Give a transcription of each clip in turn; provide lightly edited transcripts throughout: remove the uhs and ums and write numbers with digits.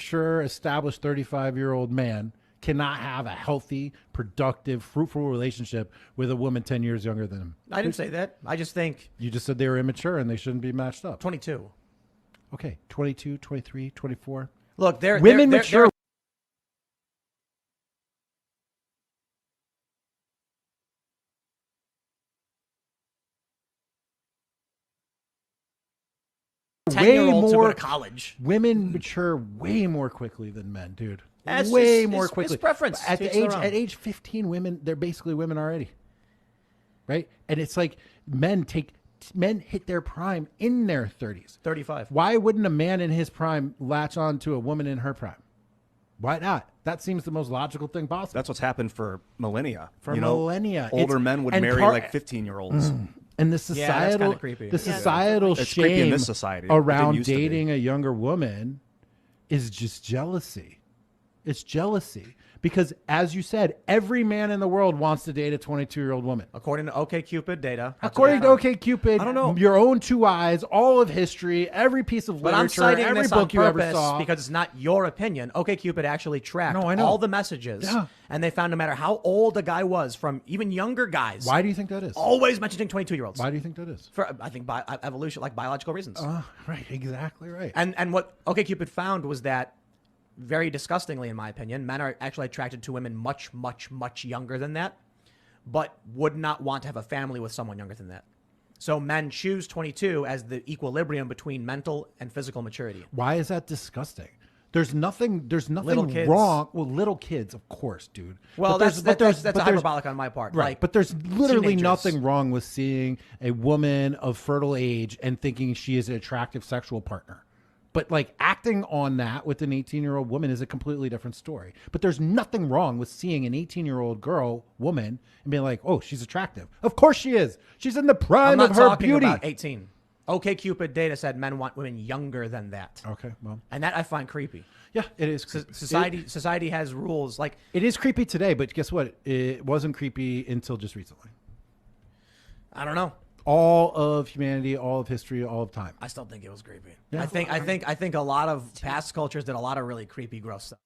mature, established 35-year-old man cannot have a healthy, productive, fruitful relationship with a woman 10 years younger than him. I didn't say that. I just think... You just said they were immature and they shouldn't be matched up. 22. Okay, 22, 23, 24. Look, women mature. Way more to go to college. Women mature way more quickly than men, dude. That's way more quickly. It's preference. At age 15, they're basically women already, right? And it's like men hit their prime in their 30s. 35. Why wouldn't a man in his prime latch on to a woman in her prime? Why not? That seems the most logical thing possible. That's what's happened for millennia. Millennia. Older men would marry like 15-year-olds. And the societal, it's shame creepy in this society. around dating a younger woman is just jealousy. It's jealousy. Because, as you said, every man in the world wants to date a 22-year-old woman. According to OkCupid data. According to OkCupid, I don't know. Your own two eyes, all of history, every piece of literature, I'm citing every this book on you ever purpose saw. because it's not your opinion. OkCupid actually tracked all the messages. Yeah. And they found no matter how old a guy was, from even younger guys. Why do you think that is? Always mentioning 22-year-olds. Why do you think that is? For, I think, evolution, like biological reasons. Right, exactly right. And what OkCupid found was that, very disgustingly, in my opinion, men are actually attracted to women much, much, much younger than that, but would not want to have a family with someone younger than that. So men choose 22 as the equilibrium between mental and physical maturity. Why is that disgusting? There's nothing kids. wrong. Well, little kids, of course, dude. Well, that's hyperbolic on my part. Right, like, but there's literally teenagers. nothing wrong with seeing a woman of fertile age and thinking she is an attractive sexual partner. But like acting on that with an 18-year-old woman is a completely different story. But there's nothing wrong with seeing an 18-year-old woman, and being like, oh, she's attractive. Of course she is. She's in the prime of her beauty. I'm not talking about 18. OkCupid data said men want women younger than that. Okay, well. And that I find creepy. Yeah, it is creepy. Society has rules. Like, it is creepy today, but guess what? It wasn't creepy until just recently. I don't know. All of humanity, all of history, all of time. I still think it was creepy. Yeah. I think a lot of past cultures did a lot of really creepy, gross stuff.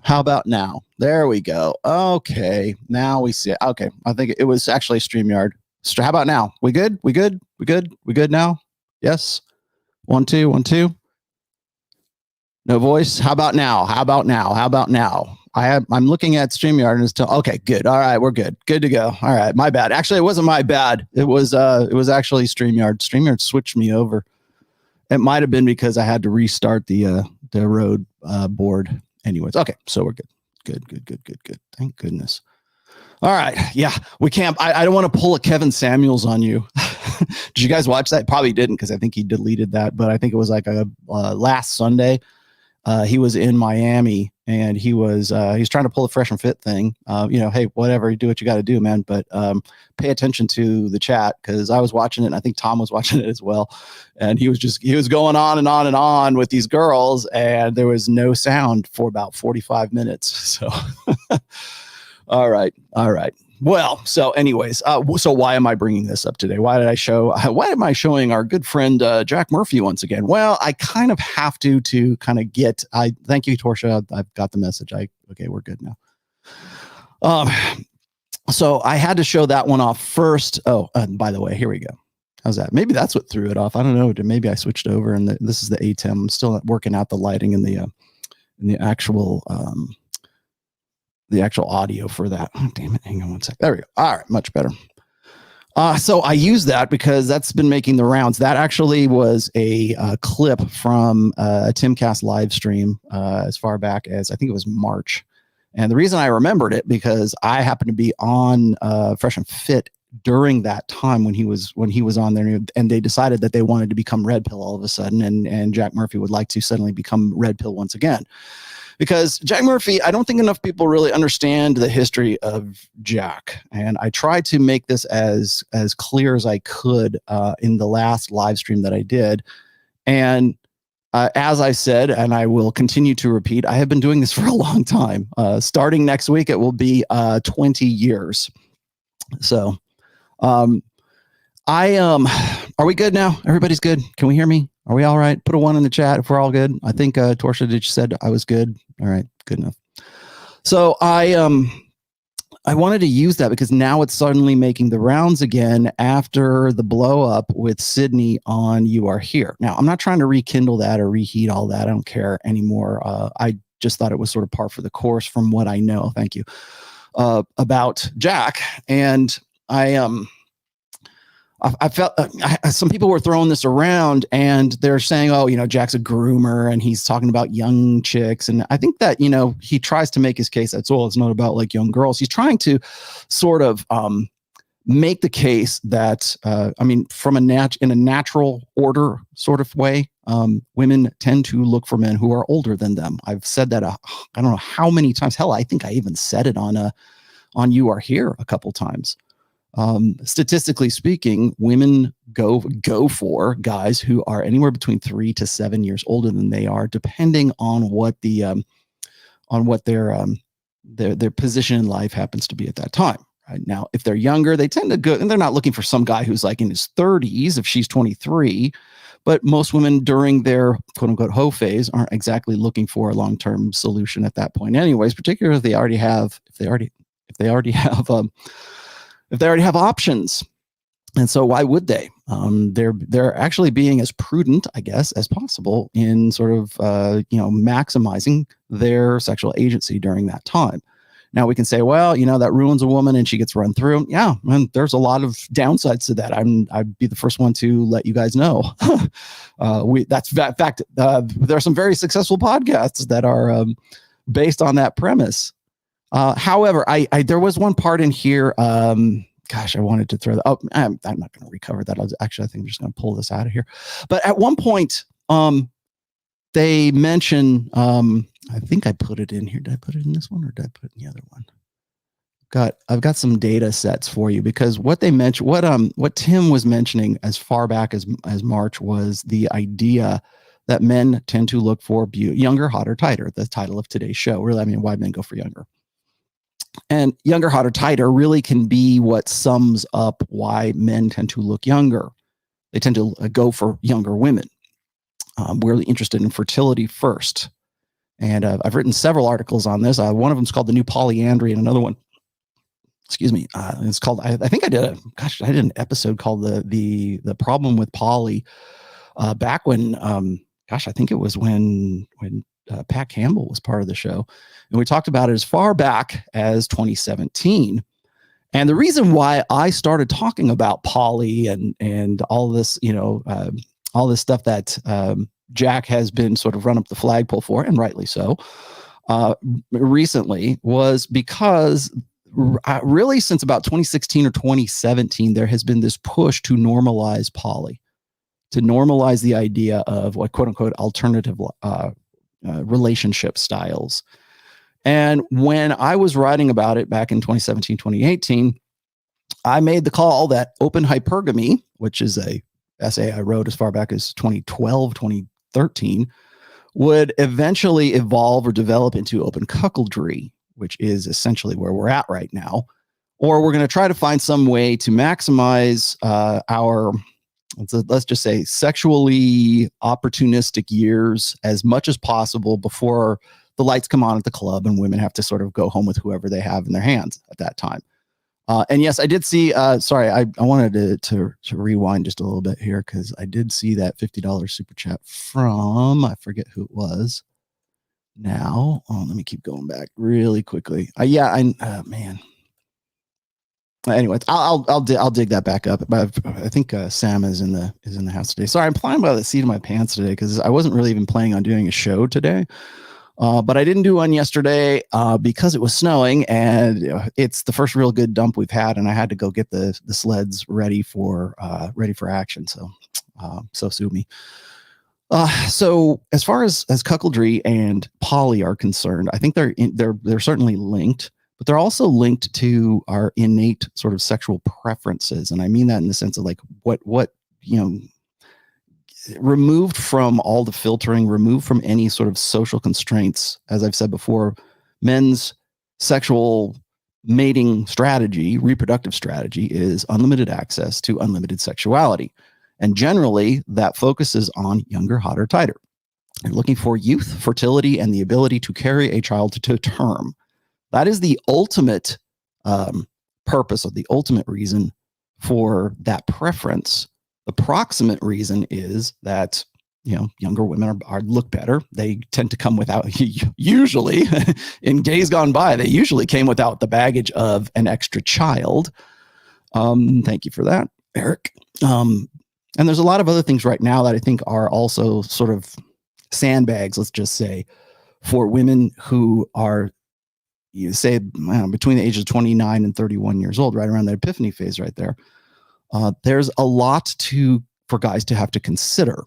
How about now? There we go. Okay, now we see it. Okay, I think it was actually StreamYard. How about now? We good? We good? We good? We good now? Yes? 1, 2, 1, 2. No voice? How about now? How about now? How about now? I'm looking at StreamYard and it's okay, good. All right, we're good. Good to go. All right, my bad. Actually, it wasn't my bad. It was actually StreamYard. StreamYard switched me over. It might have been because I had to restart the Rode board. Anyways, okay, so we're good. Good. Thank goodness. All right, yeah, we can't. I don't want to pull a Kevin Samuels on you. Did you guys watch that? Probably didn't, because I think he deleted that. But I think it was like a last Sunday. He was in Miami and he's trying to pull a fresh and fit thing. Hey, whatever, you do what you got to do, man. But pay attention to the chat, because I was watching it and I think Tom was watching it as well. And he was going on and on and on with these girls, and there was no sound for about 45 minutes. So, all right. Well, so anyways, so why am I bringing this up today? Why am I showing our good friend Jack Murphy once again? Well, I kind of have to kind of thank you, Torsha. I've got the message. Okay, we're good now. So I had to show that one off first. Oh, by the way, here we go. How's that? Maybe that's what threw it off. I don't know. Maybe I switched over, and this is the ATEM. I'm still working out the lighting and the actual audio for that. Oh, damn it. Hang on one sec. There we go. All right. Much better. So I use that because that's been making the rounds. That actually was a clip from a Timcast live stream as far back as I think it was March. And the reason I remembered it, because I happened to be on Fresh and Fit during that time when he was on there, and they decided that they wanted to become red pill all of a sudden, and Jack Murphy would like to suddenly become red pill once again. Because Jack Murphy, I don't think enough people really understand the history of Jack. And I tried to make this as clear as I could in the last live stream that I did. And as I said, and I will continue to repeat, I have been doing this for a long time. Starting next week, it will be 20 years. So are we good now? Everybody's good? Can we hear me? Are we all right? Put a 1 in the chat if we're all good. I think Torsha did said I was good. All right, good enough. So I wanted to use that because now it's suddenly making the rounds again after the blow up with Sydney on You Are Here. Now, I'm not trying to rekindle that or reheat all that. I don't care anymore. I just thought it was sort of par for the course from what I know. Thank you. About Jack. And I felt some people were throwing this around and they're saying, oh, Jack's a groomer and he's talking about young chicks. And I think that, he tries to make his case. That's all. It's not about like young girls. He's trying to sort of make the case that, from in a natural order sort of way, women tend to look for men who are older than them. I've said that, I don't know how many times. Hell, I think I even said it on You Are Here a couple times. Statistically speaking, women go for guys who are anywhere between 3 to 7 years older than they are, depending on what their position in life happens to be at that time. Right now, if they're younger, they tend to go, and they're not looking for some guy who's like in his 30s if she's 23. But most women during their quote unquote hoe phase aren't exactly looking for a long-term solution at that point, anyways. Particularly if they already have options. And so why would they? They're actually being as prudent, I guess, as possible in sort of, maximizing their sexual agency during that time. Now we can say, well, that ruins a woman and she gets run through. Yeah, and there's a lot of downsides to that. I'd be the first one to let you guys know. That's fact. There are some very successful podcasts that are based on that premise. However, I there was one part in here. I wanted to throw that up. I'm not going to recover that. I think I'm just going to pull this out of here. But at one point, they mention. I think I put it in here. Did I put it in this one or did I put it in the other one? I've got some data sets for you because what they mentioned, what Tim was mentioning as far back as March was the idea that men tend to look for younger, hotter, tighter. The title of today's show. Really, why men go for younger. And younger, hotter, tighter really can be what sums up why men tend to look younger. They tend to go for younger women. We're really interested in fertility first. And I've written several articles on this. One of them is called The New Polyandry, and another one, it's called, I think I did an episode called the Problem with Poly back when, I think it was when Pat Campbell was part of the show. And we talked about it as far back as 2017. And the reason why I started talking about poly and all this, all this stuff that Jack has been sort of run up the flagpole for, and rightly so, recently was because really since about 2016 or 2017, there has been this push to normalize poly, to normalize the idea of what quote unquote alternative relationship styles. And when I was writing about it back in 2017, 2018, I made the call that open hypergamy, which is a essay I wrote as far back as 2012, 2013, would eventually evolve or develop into open cuckoldry, which is essentially where we're at right now. Or we're going to try to find some way to maximize our, let's just say, sexually opportunistic years as much as possible before the lights come on at the club and women have to sort of go home with whoever they have in their hands at that time. And yes, I did see, sorry, I wanted to rewind just a little bit here because I did see that $50 super chat from, I forget who it was now. Oh, let me keep going back really quickly. Man. Anyway, I'll dig that back up. But I think Sam is in the house today. Sorry, I'm flying by the seat of my pants today because I wasn't really even planning on doing a show today. But I didn't do one yesterday because it was snowing, and it's the first real good dump we've had, and I had to go get the sleds ready for action. So sue me. So as far as cuckoldry and poly are concerned, I think they're certainly linked, but they're also linked to our innate sort of sexual preferences, and I mean that in the sense of like what removed from all the filtering, removed from any sort of social constraints. As I've said before, men's sexual mating strategy, reproductive strategy, is unlimited access to unlimited sexuality. And generally, that focuses on younger, hotter, tighter. You're looking for youth, fertility, and the ability to carry a child to term. That is the ultimate purpose, or the ultimate reason for that preference. The proximate reason is that, younger women are look better. They tend to come without, usually, in days gone by, they usually came without the baggage of an extra child. Thank you for that, Eric. And there's a lot of other things right now that I think are also sort of sandbags, let's just say, for women who are, between the ages of 29 and 31 years old, right around the epiphany phase right there. There's a lot for guys to have to consider,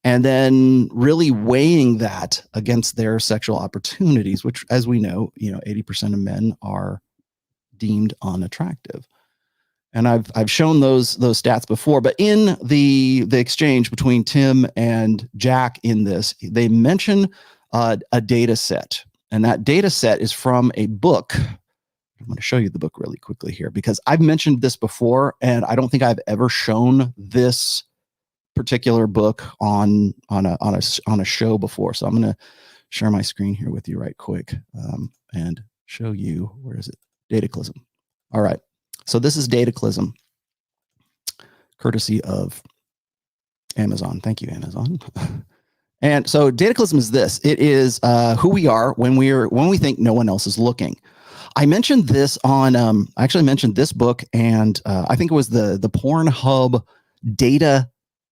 and then really weighing that against their sexual opportunities, which, as we know, 80% of men are deemed unattractive. And I've shown those stats before, but in the exchange between Tim and Jack in this, they mention a data set, and that data set is from a book. I'm going to show you the book really quickly here, because I've mentioned this before, and I don't think I've ever shown this particular book on a show before. So I'm going to share my screen here with you right quick and show you, where is it? Dataclysm. All right. So this is Dataclysm, courtesy of Amazon. Thank you, Amazon. And so Dataclysm is this. It is who we are when we think no one else is looking. I mentioned this on, I actually mentioned this book, and I think it was the Pornhub data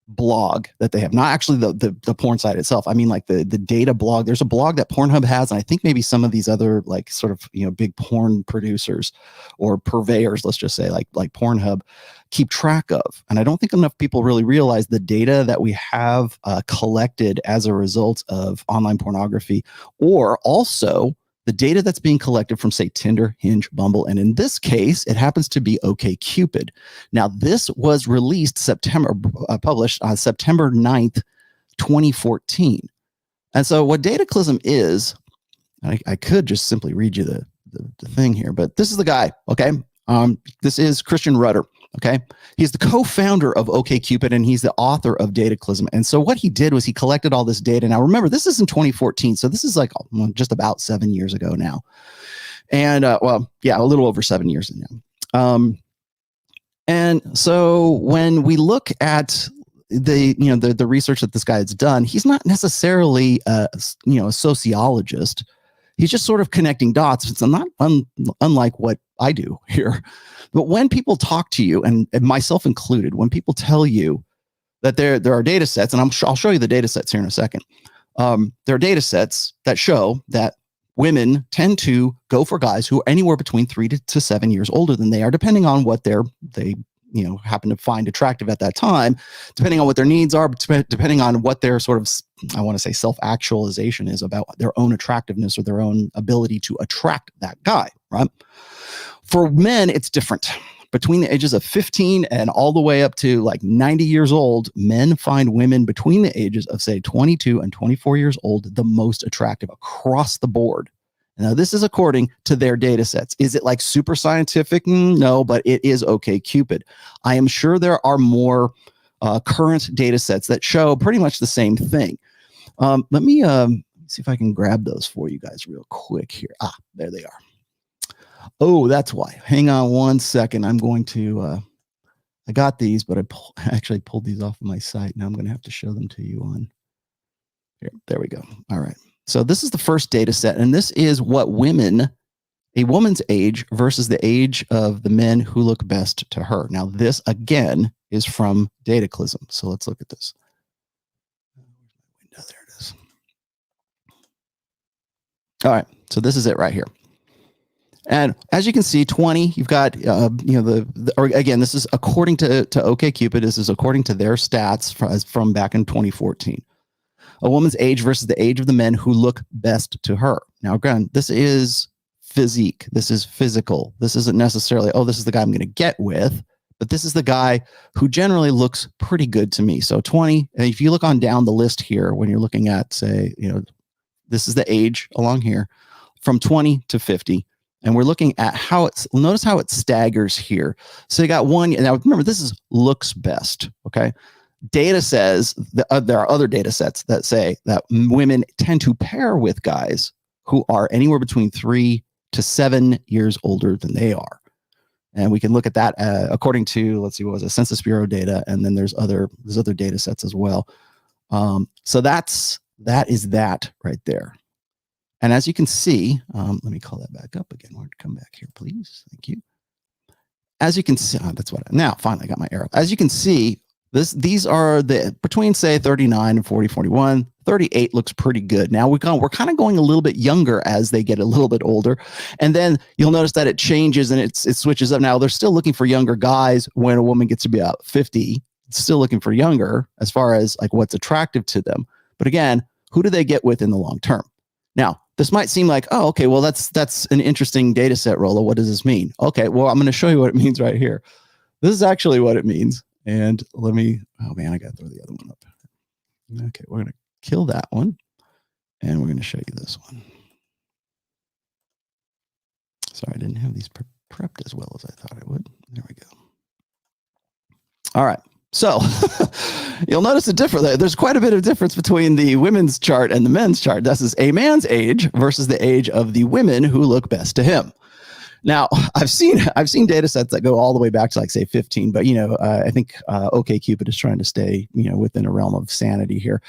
blog that they have, not actually the porn site itself. I mean, like the data blog. There's a blog that Pornhub has, and I think maybe some of these other like sort of big porn producers or purveyors, let's just say like Pornhub, keep track of. And I don't think enough people really realize the data that we have collected as a result of online pornography, or also the data that's being collected from, say, Tinder, Hinge, Bumble, and in this case, it happens to be OkCupid. Now, this was published on September 9th, 2014. And so what Dataclysm is, I could just simply read you the thing here, but this is the guy, okay? This is Christian Rudder, okay? He's the co-founder of OkCupid, and he's the author of Dataclysm. And so what he did was he collected all this data. Now, remember, this is in 2014, so this is like just about 7 years ago now. And, a little over 7 years now. And so when we look at the research that this guy has done, he's not necessarily a sociologist. He's just sort of connecting dots. It's not unlike what I do here. But when people talk to you, and myself included, when people tell you that there are data sets, and I'll show you the data sets here in a second. There are data sets that show that women tend to go for guys who are anywhere between 3 to 7 years older than they are, depending on what they happen to find attractive at that time, depending on what their needs are, depending on what their sort of, I want to say, self-actualization is about their own attractiveness or their own ability to attract that guy, right? For men, it's different. Between the ages of 15 and all the way up to like 90 years old, men find women between the ages of, say, 22 and 24 years old the most attractive across the board. Now, this is according to their data sets. Is it like super scientific? No, but it is OkCupid. I am sure there are more current data sets that show pretty much the same thing. Let me see if I can grab those for you guys real quick here. There they are. Oh, that's why. Hang on one second. I'm going to, I got these, but I actually pulled these off of my site. Now I'm going to have to show them to you on here. There we go. All right. So this is the first data set, and this is what a woman's age versus the age of the men who look best to her. Now, this, again, is from Dataclysm. So let's look at this. There it is. All right. So this is it right here. And as you can see, 20, you've got, or again, this is according to OkCupid. This is according to their stats from back in 2014. A woman's age versus the age of the men who look best to her. Now, again, this is physique. This is physical. This isn't necessarily, oh, this is the guy I'm going to get with, but this is the guy who generally looks pretty good to me. So 20, and if you look on down the list here, when you're looking at, say, this is the age along here from 20 to 50. And we're looking at notice how it staggers here. So you got one, now remember, this is looks best, okay? Data says that there are other data sets that say that women tend to pair with guys who are anywhere between 3 to 7 years older than they are. And we can look at that according to, let's see, what was it, Census Bureau data, and then there's other data sets as well. So that is that right there. And as you can see, let me call that back up again. Come back here, please. Thank you. As you can see, now finally I got my arrow. As you can see, these are between, say, 39 and 40, 41. 38 looks pretty good. Now we're kind of going a little bit younger as they get a little bit older. And then you'll notice that it changes and it switches up. Now they're still looking for younger guys when a woman gets to be about 50. It's still looking for younger as far as like what's attractive to them. But again, who do they get with in the long term? Now, this might seem like, oh, okay, well, that's an interesting data set, Rollo. What does this mean? Okay, well, I'm going to show you what it means right here. This is actually what it means. And oh man, I got to throw the other one up. Okay, we're going to kill that one. And we're going to show you this one. Sorry, I didn't have these prepped as well as I thought I would. There we go. All right. So you'll notice there's quite a bit of difference between the women's chart and the men's chart. This is a man's age versus the age of the women who look best to him. Now, I've seen data sets that go all the way back to, like, say, 15, but I think OkCupid is trying to stay within a realm of sanity here.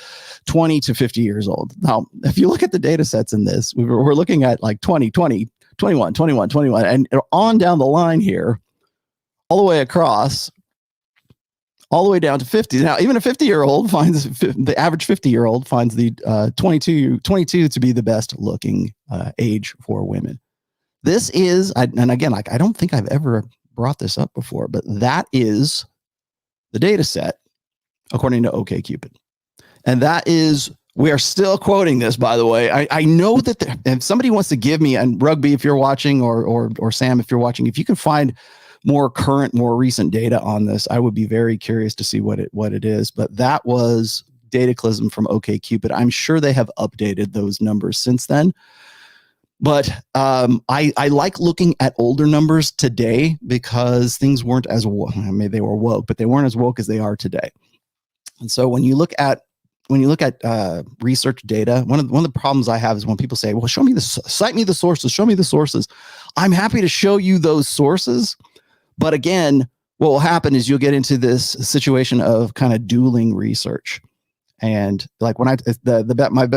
20 to 50 years old. Now, if you look at the data sets in this, we're looking at like 20, 20, 21, 21, 21, and on down the line here, all the way across, all the way down to 50. Now, even a 50-year-old the average 50-year-old finds the 22 to be the best looking age for women. This is, and again, like, I don't think I've ever brought this up before, but that is the data set according to OkCupid. And that is, we are still quoting this, by the way. I know that if somebody wants to give me, and Rugby, if you're watching, or Sam, if you're watching, if you can find more current, more recent data on this, I would be very curious to see what it is. But that was Dataclysm from OkCupid. I'm sure they have updated those numbers since then. But I like looking at older numbers today because things weren't as woke. I mean, they were woke, but they weren't as woke as they are today. And so when you look at research data, one of the problems I have is when people say, "Well, cite me the sources, show me the sources." I'm happy to show you those sources, but again, what will happen is you'll get into this situation of kind of dueling research. And like when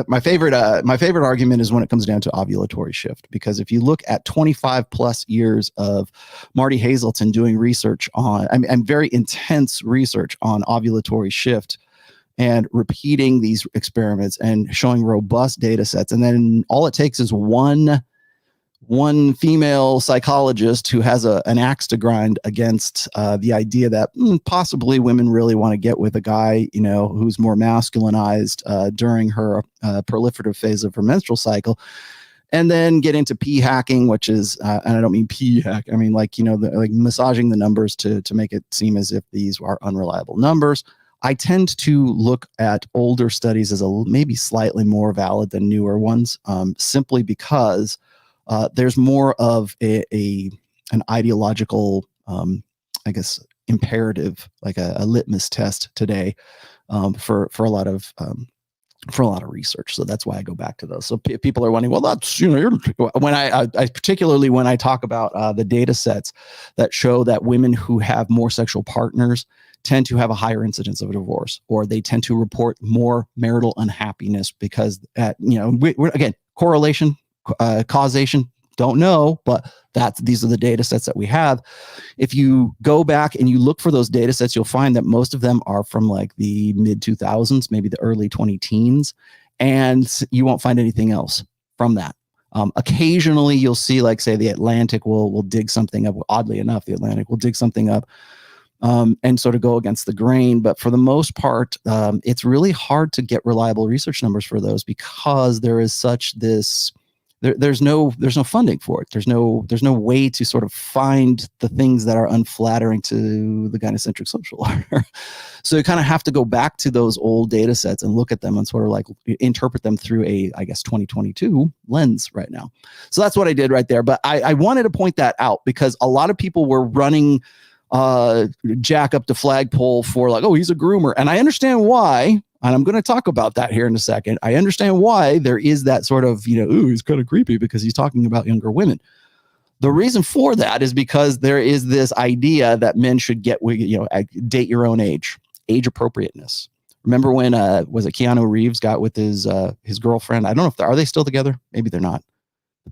my favorite argument is when it comes down to ovulatory shift, because if you look at 25 plus years of Marty Hazelton doing research on, very intense research on ovulatory shift and repeating these experiments and showing robust data sets. And then all it takes is one female psychologist who has an axe to grind against the idea that possibly women really want to get with a guy, who's more masculinized during her proliferative phase of her menstrual cycle, and then get into pee hacking, which is, and I don't mean pee hack, I mean like massaging the numbers to make it seem as if these are unreliable numbers. I tend to look at older studies as maybe slightly more valid than newer ones, simply because there's more of an ideological, imperative, like a litmus test today for a lot of research. So that's why I go back to those. So people are wondering, well, that's when I particularly when I talk about the data sets that show that women who have more sexual partners tend to have a higher incidence of a divorce, or they tend to report more marital unhappiness because we're again, correlation. Causation, don't know, but these are the data sets that we have. If you go back and you look for those data sets, you'll find that most of them are from like the mid 2000s, maybe the early 2010s, and you won't find anything else from that. Occasionally you'll see, like, say, the Atlantic will dig something up. Oddly enough, the Atlantic will dig something up and sort of go against the grain. But for the most part, it's really hard to get reliable research numbers for those, because there is such this, there's no funding for it. There's no way to sort of find the things that are unflattering to the gynocentric social order. So you kind of have to go back to those old data sets and look at them and sort of like interpret them through a, I guess, 2022 lens right now. So that's what I did right there. But I wanted to point that out, because a lot of people were running Jack up the flagpole for, like, oh, he's a groomer. And I understand why. And I'm going to talk about that here in a second. I understand why there is that sort of, ooh, he's kind of creepy because he's talking about younger women. The reason for that is because there is this idea that men should get, date your own age appropriateness. Remember when, was it Keanu Reeves got with his girlfriend? I don't know if are they still together? Maybe they're not.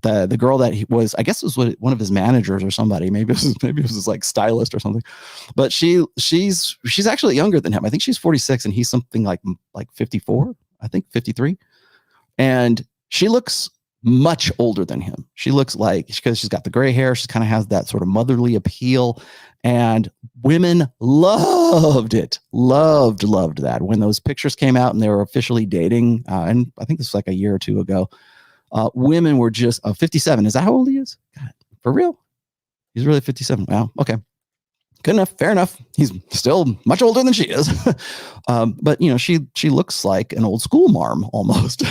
The girl that he was, I guess it was one of his managers or somebody. Maybe it was his like stylist or something. But she's actually younger than him. I think she's 46 and he's something like 54. I think 53. And she looks much older than him. She looks like, because she's got the gray hair, she kind of has that sort of motherly appeal. And women loved it. Loved that. When those pictures came out and they were officially dating, and I think this was like a year or two ago. Women were just 57. Is that how old he is? God, for real? He's really 57. Wow. Okay. Good enough. Fair enough. He's still much older than she is. But she looks like an old school marm almost.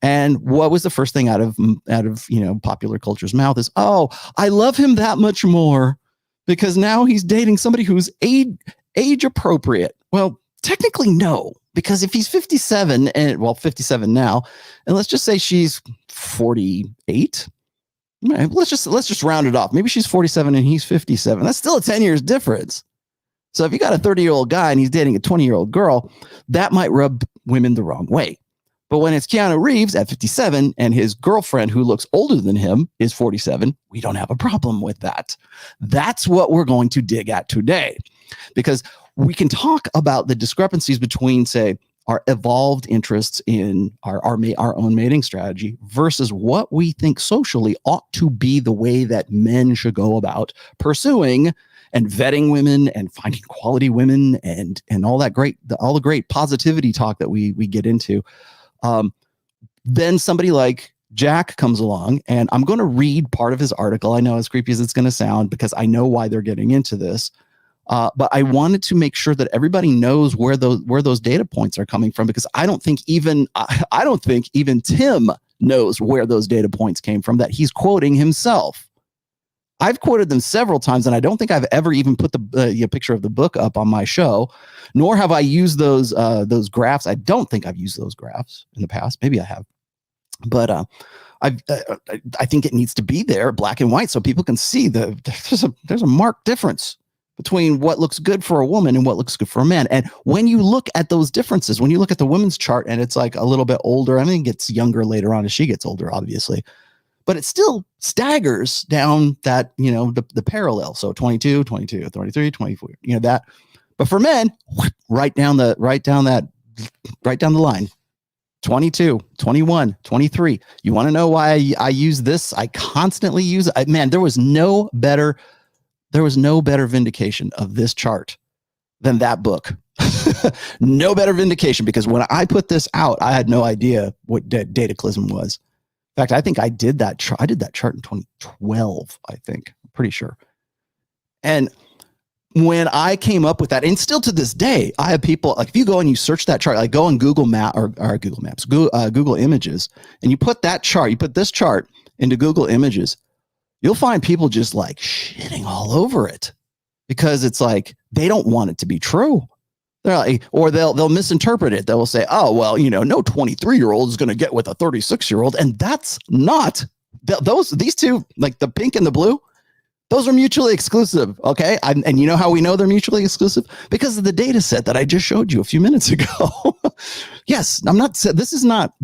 And what was the first thing out of popular culture's mouth is, oh, I love him that much more because now he's dating somebody who's age appropriate. Well, technically no. Because if he's 57 57 now, and let's just say she's 48, let's just round it off. Maybe she's 47 and he's 57. That's still a 10 years difference. So if you got a 30-year-old guy and he's dating a 20-year-old girl, that might rub women the wrong way. But when it's Keanu Reeves at 57 and his girlfriend who looks older than him is 47, we don't have a problem with that. That's what we're going to dig at today, because we can talk about the discrepancies between, say, our evolved interests in our own mating strategy versus what we think socially ought to be the way that men should go about pursuing and vetting women and finding quality women and all the great positivity talk that we get into. Then somebody like Jack comes along, and I'm going to read part of his article. I know, as creepy as it's going to sound, because I know why they're getting into this. But I wanted to make sure that everybody knows where those data points are coming from, because I don't think even Tim knows where those data points came from that he's quoting himself. I've quoted them several times, and I don't think I've ever even put the picture of the book up on my show, nor have I used those graphs. I don't think I've used those graphs in the past. Maybe I have, but I think it needs to be there, black and white, so people can see there's a marked difference between what looks good for a woman and what looks good for a man. And when you look at those differences, when you look at the women's chart and it's like a little bit older, I mean, it gets younger later on as she gets older, obviously, but it still staggers down that, the parallel. So 22, 23, 24, that. But for men, right down the line. 22, 21, 23. You want to know why I use this? I constantly use it. Man, there was no better vindication of this chart than that book. No better vindication, because when I put this out, I had no idea what Dataclysm was. In fact, I think I did that chart. I did that chart in 2012, I think. I'm pretty sure. And when I came up with that, and still to this day, I have people, like, if you go and you search that chart, like go on Google Images, and you put that chart, you put this chart into Google Images, you'll find people just like shitting all over it, because it's like they don't want it to be true. They're like, or they'll misinterpret it. They'll say, oh, well, no 23-year-old is going to get with a 36-year-old. And that's not these two, like the pink and the blue. Those are mutually exclusive. Okay. And you know how we know they're mutually exclusive? Because of the data set that I just showed you a few minutes ago. Yes. This is not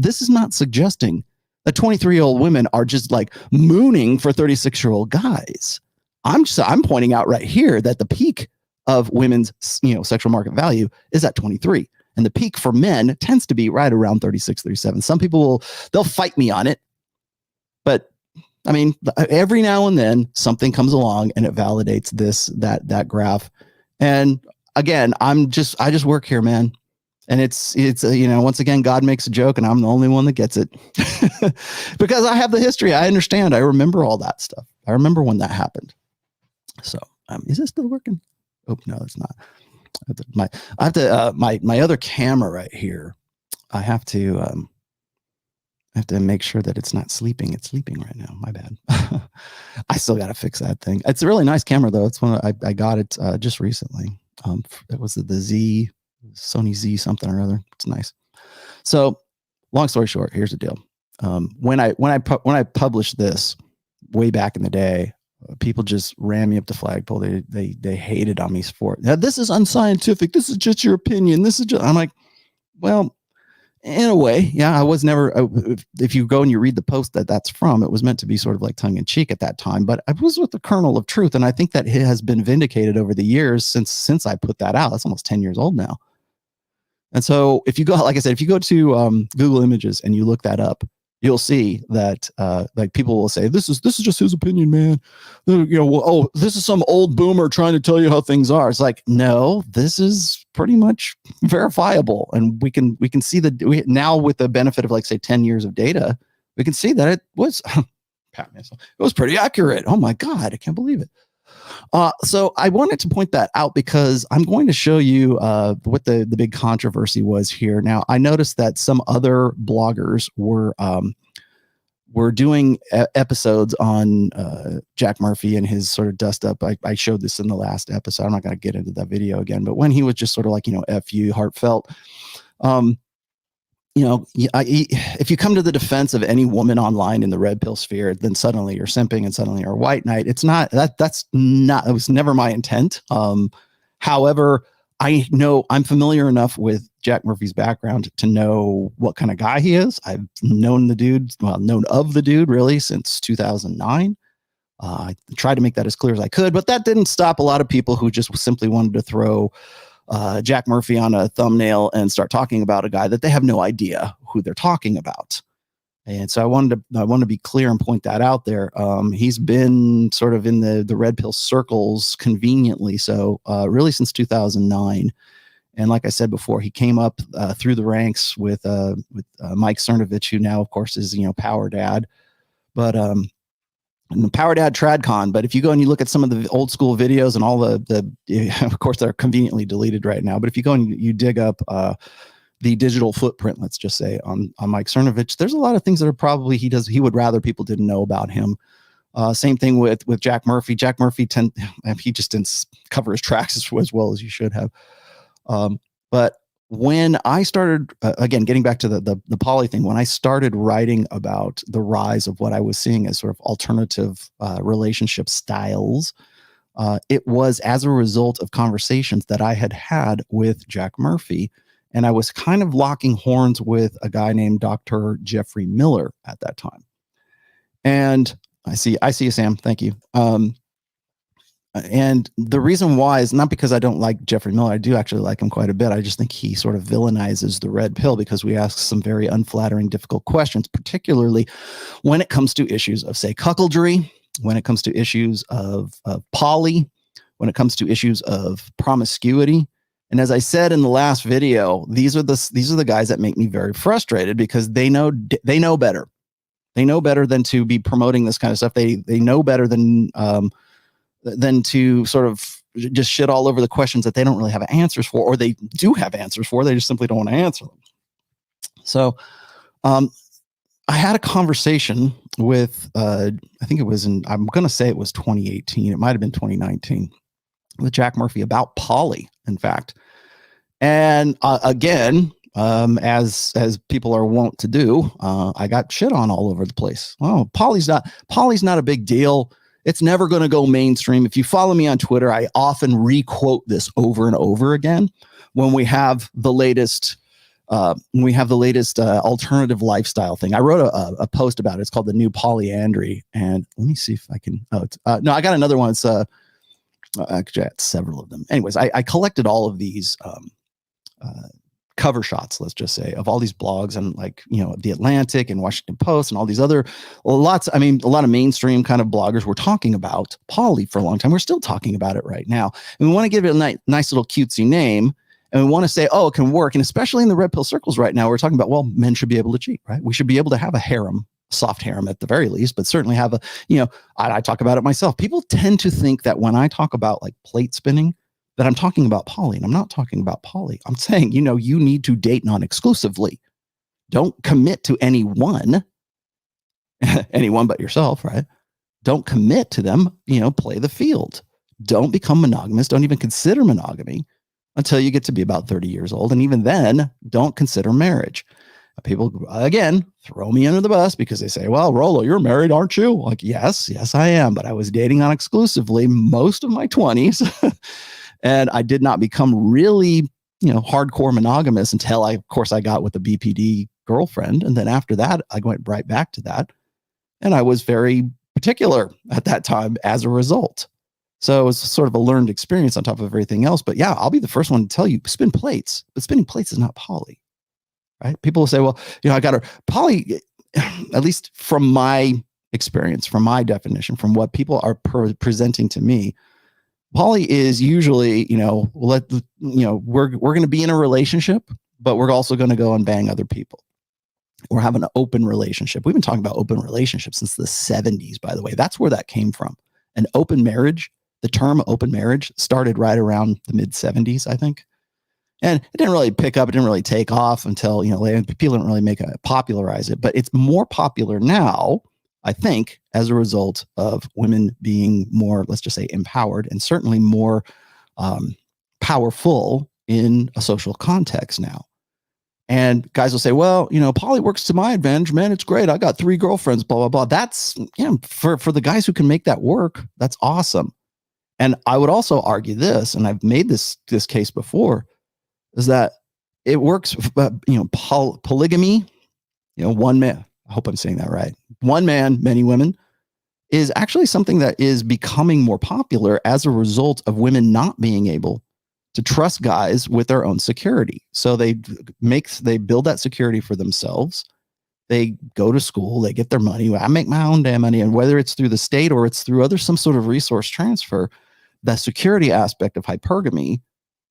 suggesting that 23-year-old women are just like mooning for 36-year-old guys. I'm pointing out right here that the peak of women's, sexual market value is at 23. And the peak for men tends to be right around 36, 37. Some people they'll fight me on it. But I mean, every now and then something comes along and it validates that graph. And again, I just work here, man. And it's once again, God makes a joke and I'm the only one that gets it because I have the history. I understand. I remember all that stuff. I remember when that happened. So is it still working? Oh, no, it's not. My other camera right here. I have to make sure that it's not sleeping. It's sleeping right now. My bad. I still got to fix that thing. It's a really nice camera though. It's one I got it just recently. It was the Sony Z something or other. It's nice. So long story short, here's the deal. When I published this way back in the day, people just ran me up the flagpole. They hated on me for it. Now, this is unscientific. This is just your opinion. I'm like, well, in a way, yeah, I was never, if you go and you read the post that's from, it was meant to be sort of like tongue in cheek at that time, but I was with the kernel of truth. And I think that it has been vindicated over the years since I put that out. It's almost 10 years old now. And so if you go, like I said, if you go to Google Images and you look that up, you'll see that like people will say, this is just his opinion, man. This is some old boomer trying to tell you how things are. It's like, no, this is pretty much verifiable. And we can see that now with the benefit of like, say, 10 years of data, we can see that it was, it was pretty accurate. Oh my God, I can't believe it. So I wanted to point that out because I'm going to show you what the big controversy was here. Now, I noticed that some other bloggers were doing episodes on Jack Murphy and his sort of dust up. I showed this in the last episode. I'm not going to get into that video again, but when he was just sort of like, F you, heartfelt. If you come to the defense of any woman online in the red pill sphere, then suddenly you're simping and suddenly you're a white knight. It's not it was never my intent. However, I know I'm familiar enough with Jack Murphy's background to know what kind of guy he is. I've known of the dude really since 2009. I tried to make that as clear as I could, but that didn't stop a lot of people who just simply wanted to throw Jack Murphy on a thumbnail and start talking about a guy that they have no idea who they're talking about. And so I wanted to be clear and point that out there. He's been sort of in the red pill circles conveniently. So really since 2009. And like I said before, he came up through the ranks with Mike Cernovich, who now of course is, Power Dad, but Power Dad TradCon. But if you go and you look at some of the old school videos and all the of course they're conveniently deleted right now, but if you go and you dig up the digital footprint, let's just say on Mike Cernovich, there's a lot of things that are probably he would rather people didn't know about him. Same thing with Jack Murphy. Jack Murphy he just didn't cover his tracks as well as you should have. But when I started, again, getting back to the poly thing, when I started writing about the rise of what I was seeing as sort of alternative relationship styles, it was as a result of conversations that I had with Jack Murphy. And I was kind of locking horns with a guy named Dr. Jeffrey Miller at that time. And I see you, Sam. Thank you. And the reason why is not because I don't like Jeffrey Miller. I do actually like him quite a bit. I just think he sort of villainizes the red pill because we ask some very unflattering, difficult questions, particularly when it comes to issues of, say, cuckoldry, when it comes to issues of poly, when it comes to issues of promiscuity. And as I said in the last video, these are the guys that make me very frustrated because they know better. They know better than to be promoting this kind of stuff. They know better than to sort of just shit all over the questions that they don't really have answers for, or they do have answers for. They just simply don't want to answer them. So I had a conversation with, I think it was I'm going to say it was 2018. It might've been 2019 with Jack Murphy about poly, in fact. And again, as people are wont to do, I got shit on all over the place. Oh, poly's not a big deal. It's never going to go mainstream. If you follow me on Twitter, I often requote this over and over again when we have the latest alternative lifestyle thing. I wrote a post about it. It's called The New Polyandry. And let me see if I can, no, I got another one. It's actually I had several of them. Anyways, I collected all of these cover shots, let's just say, of all these blogs and like, the Atlantic and Washington Post and all these other a lot of mainstream kind of bloggers were talking about poly for a long time. We're still talking about it right now. And we want to give it a nice little cutesy name. And we want to say, oh, it can work. And especially in the red pill circles right now, we're talking about, well, men should be able to cheat, right? We should be able to have a harem, soft harem at the very least, but certainly have I talk about it myself. People tend to think that when I talk about like plate spinning, that I'm talking about poly, and I'm not talking about poly. I'm saying, you need to date non-exclusively. Don't commit to anyone but yourself, right? Don't commit to them, play the field. Don't become monogamous. Don't even consider monogamy until you get to be about 30 years old. And even then, don't consider marriage. People, again, throw me under the bus because they say, well, Rollo, you're married, aren't you? Like, yes, I am. But I was dating non-exclusively most of my 20s. And I did not become really, hardcore monogamous until I got with a BPD girlfriend. And then after that, I went right back to that. And I was very particular at that time as a result. So it was sort of a learned experience on top of everything else. But yeah, I'll be the first one to tell you, spin plates. But spinning plates is not poly, right? People will say, well, I got her poly, at least from my experience, from my definition, from what people are presenting to me. Poly is usually, we're going to be in a relationship, but we're also going to go and bang other people. Or have an open relationship. We've been talking about open relationships since the 70s, by the way. That's where that came from. An open marriage. The term open marriage started right around the mid 70s, I think. And it didn't really pick up. It didn't really take off until, later. People didn't really popularize it. But it's more popular now, I think, as a result of women being more, let's just say, empowered and certainly more powerful in a social context now. And guys will say, well, poly works to my advantage, man. It's great. I got 3 girlfriends, blah, blah, blah. That's, for the guys who can make that work, that's awesome. And I would also argue this, and I've made this case before, is that it works, polygamy, one man, I hope I'm saying that right. One man, many women is actually something that is becoming more popular as a result of women not being able to trust guys with their own security. So they build that security for themselves. They go to school, they get their money. I make my own damn money. And whether it's through the state or it's through some sort of resource transfer, the security aspect of hypergamy,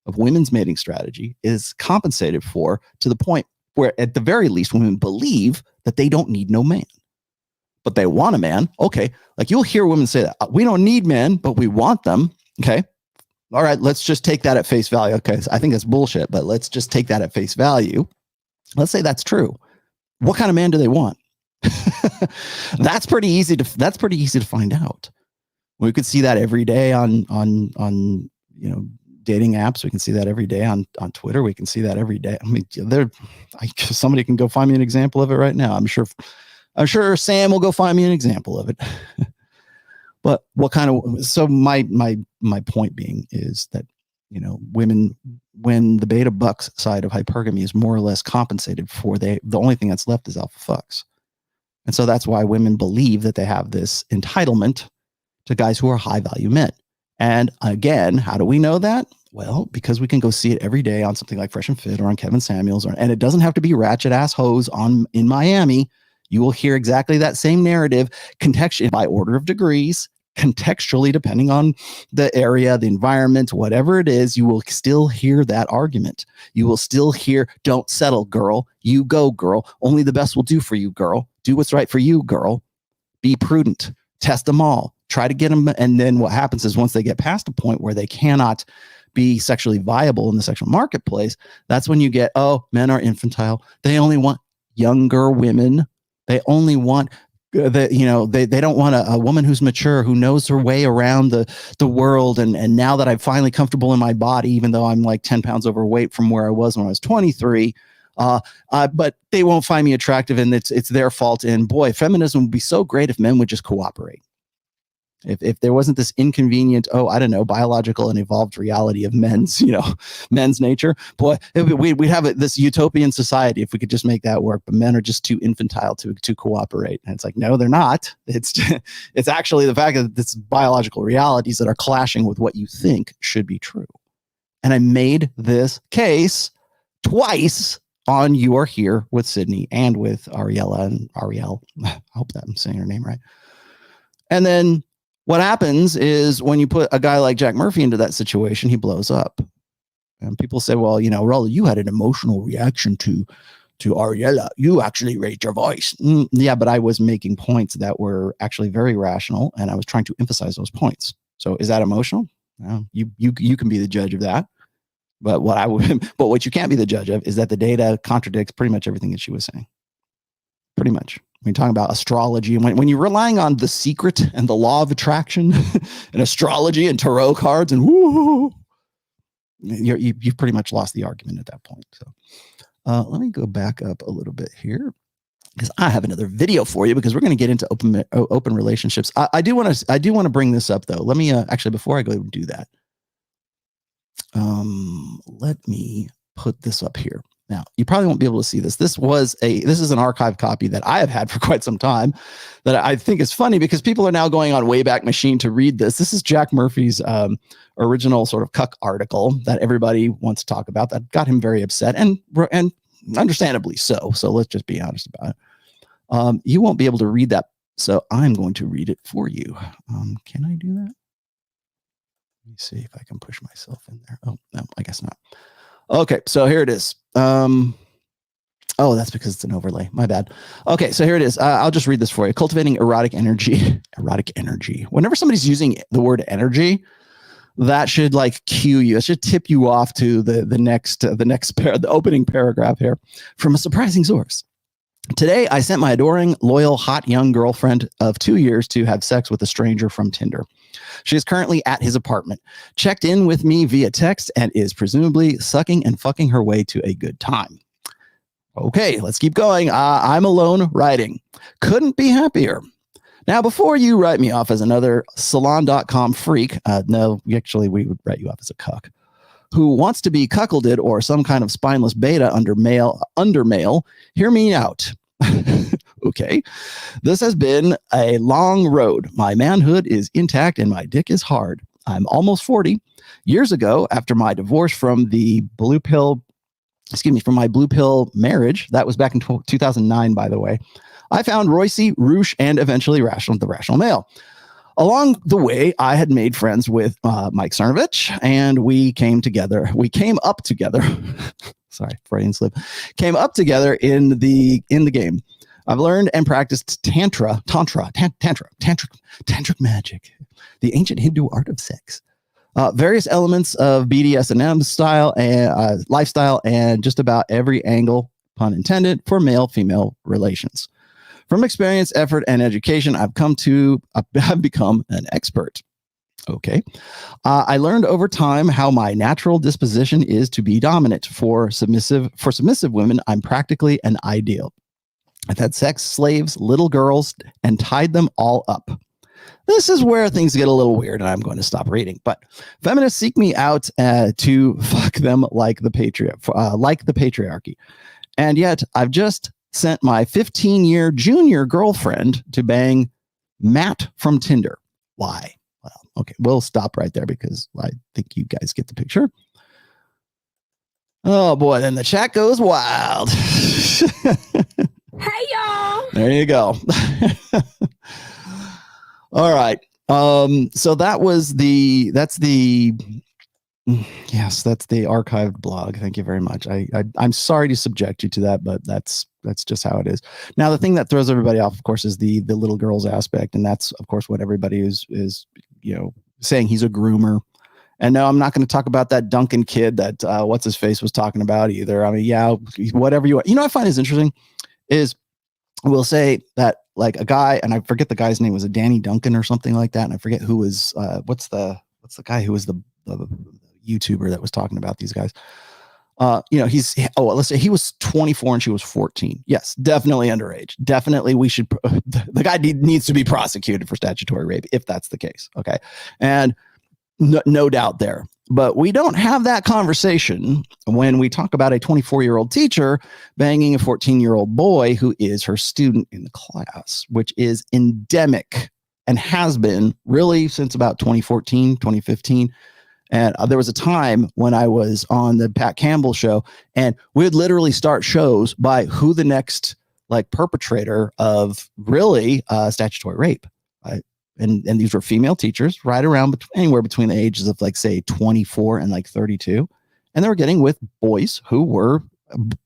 of women's mating strategy, is compensated for to the point where at the very least women believe that they don't need no man. But they want a man. Okay. Like you'll hear women say that we don't need men, but we want them. Okay. All right, let's just take that at face value. Okay, so I think that's bullshit, but let's just take that at face value. Let's say that's true. What kind of man do they want? That's pretty easy to find out. We could see that every day on dating apps. We can see that every day on Twitter. We can see that every day. I mean, somebody can go find me an example of it right now. I'm sure Sam will go find me an example of it. But so my point being is that, women, when the beta bucks side of hypergamy is more or less compensated for, the only thing that's left is alpha fucks. And so that's why women believe that they have this entitlement to guys who are high value men. And again, how do we know that? Well, because we can go see it every day on something like Fresh and Fit or on Kevin Samuels, and it doesn't have to be ratchet ass hoes in Miami. You will hear exactly that same narrative, contextually by order of degrees, contextually, depending on the area, the environment, whatever it is, you will still hear that argument. You will still hear, don't settle, girl. You go, girl. Only the best will do for you, girl. Do what's right for you, girl. Be prudent. Test them all. Try to get them. And then what happens is once they get past a point where they cannot be sexually viable in the sexual marketplace, that's when you get, men are infantile. They only want younger women. They only want they don't want a woman who's mature, who knows her way around the world. And now that I'm finally comfortable in my body, even though I'm like 10 pounds overweight from where I was when I was 23, but they won't find me attractive, and it's their fault. And boy, feminism would be so great if men would just cooperate. If there wasn't this inconvenient, biological and evolved reality of men's nature, boy, we'd have this utopian society if we could just make that work. But men are just too infantile to cooperate. And it's like, no, they're not. It's actually the fact that it's biological realities that are clashing with what you think should be true. And I made this case twice on You Are Here with Sydney and with Ariella and Ariel. I hope that I'm saying her name right. And then what happens is when you put a guy like Jack Murphy into that situation, he blows up. And people say, well, you know, Rollo, you had an emotional reaction to Ariella. You actually raised your voice. Yeah, but I was making points that were actually very rational, and I was trying to emphasize those points. So is that emotional? Well, you can be the judge of that. But what you can't be the judge of is that the data contradicts pretty much everything that she was saying. Pretty much. When you're talking about astrology, and when you're relying on The Secret and the law of attraction and astrology and tarot cards and woo, you've pretty much lost the argument at that point. So let me go back up a little bit here because I have another video for you because we're going to get into open relationships. I do want to bring this up though. Let me actually before I go do that. Let me put this up here. Now, you probably won't be able to see this. This is an archive copy that I have had for quite some time that I think is funny because people are now going on Wayback Machine to read this. This is Jack Murphy's original sort of cuck article that everybody wants to talk about that got him very upset and understandably so. So let's just be honest about it. You won't be able to read that. So I'm going to read it for you. Can I do that? Let me see if I can push myself in there. Oh, no, I guess not. Okay, so here it is. Oh, that's because it's an overlay. My bad. Okay, so here it is. I'll just read this for you. Cultivating erotic energy. Erotic energy. Whenever somebody's using the word energy, that should like cue you. It should tip you off to the opening paragraph here from a surprising source. Today, I sent my adoring, loyal, hot young girlfriend of 2 years to have sex with a stranger from Tinder. She is currently at his apartment, checked in with me via text, and is presumably sucking and fucking her way to a good time. Okay, let's keep going. I'm alone writing. Couldn't be happier. Now, before you write me off as another salon.com freak, no, actually, we would write you off as a cuck, who wants to be cuckolded or some kind of spineless beta under male, hear me out. Okay. This has been a long road. My manhood is intact and my dick is hard. I'm almost 40. Years ago, after my divorce from my blue pill marriage, that was back in 2009, by the way, I found Royce, Roosh, and eventually the Rational Male. Along the way, I had made friends with Mike Cernovich, and we came up together. Sorry, Freudian slip. Came up together in the game. I've learned and practiced tantric magic, the ancient Hindu art of sex, various elements of BDSM style and lifestyle, and just about every angle, pun intended, for male-female relations. From experience, effort, and education, I've become an expert. Okay. I learned over time how my natural disposition is to be dominant. For submissive women, I'm practically an ideal. I've had sex slaves, little girls, and tied them all up. This is where things get a little weird, and I'm going to stop reading. But feminists seek me out to fuck them like the patriarchy. And yet, I've just sent my 15-year junior girlfriend to bang Matt from Tinder. Why? Well, okay, we'll stop right there because I think you guys get the picture. Oh boy, then the chat goes wild. Hey y'all. There you go. All right. So that's the archived blog. Thank you very much. I'm sorry to subject you to that, but that's just how it is. Now, the thing that throws everybody off, of course, is the little girls aspect. And that's, of course, what everybody is saying he's a groomer. And no, I'm not going to talk about that Duncan kid that what's his face was talking about either. I mean, yeah, whatever you want. You know, what I find is interesting is we'll say that like a guy, and I forget the guy's name, was it Danny Duncan or something like that. And I forget who was, what's the guy who was the YouTuber that was talking about these guys. Let's say he was 24 and she was 14. Yes, definitely underage. Definitely the guy needs to be prosecuted for statutory rape if that's the case. Okay. And no doubt there. But we don't have that conversation when we talk about a 24-year-old teacher banging a 14-year-old boy who is her student in the class, which is endemic and has been really since about 2014, 2015. And there was a time when I was on the Pat Campbell show, and we would literally start shows by who the next like perpetrator of really statutory rape. Right? And these were female teachers right around anywhere between the ages of like, say, 24 and like 32. And they were getting with boys who were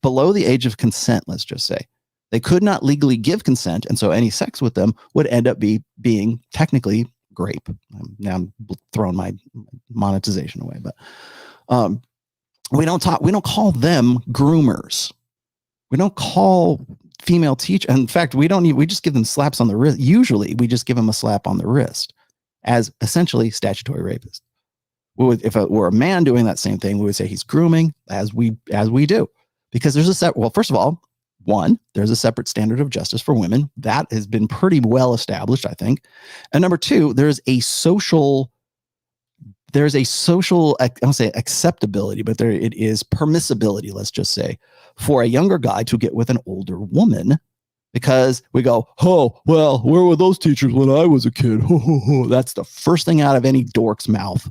below the age of consent, let's just say. They could not legally give consent, and so any sex with them would end up being technically grape. Now I'm throwing my monetization away, but we don't call them groomers. We don't call female teachers. In fact, we just give them slaps on the wrist. Usually we just give them a slap on the wrist as essentially statutory rapists. If it were a man doing that same thing, we would say he's grooming, as we do, because there's first of all, there's a separate standard of justice for women that has been pretty well established, I think. And number two, there's a social, I don't say acceptability, but it is permissibility, let's just say, for a younger guy to get with an older woman, because we go, oh, well, where were those teachers when I was a kid? That's the first thing out of any dork's mouth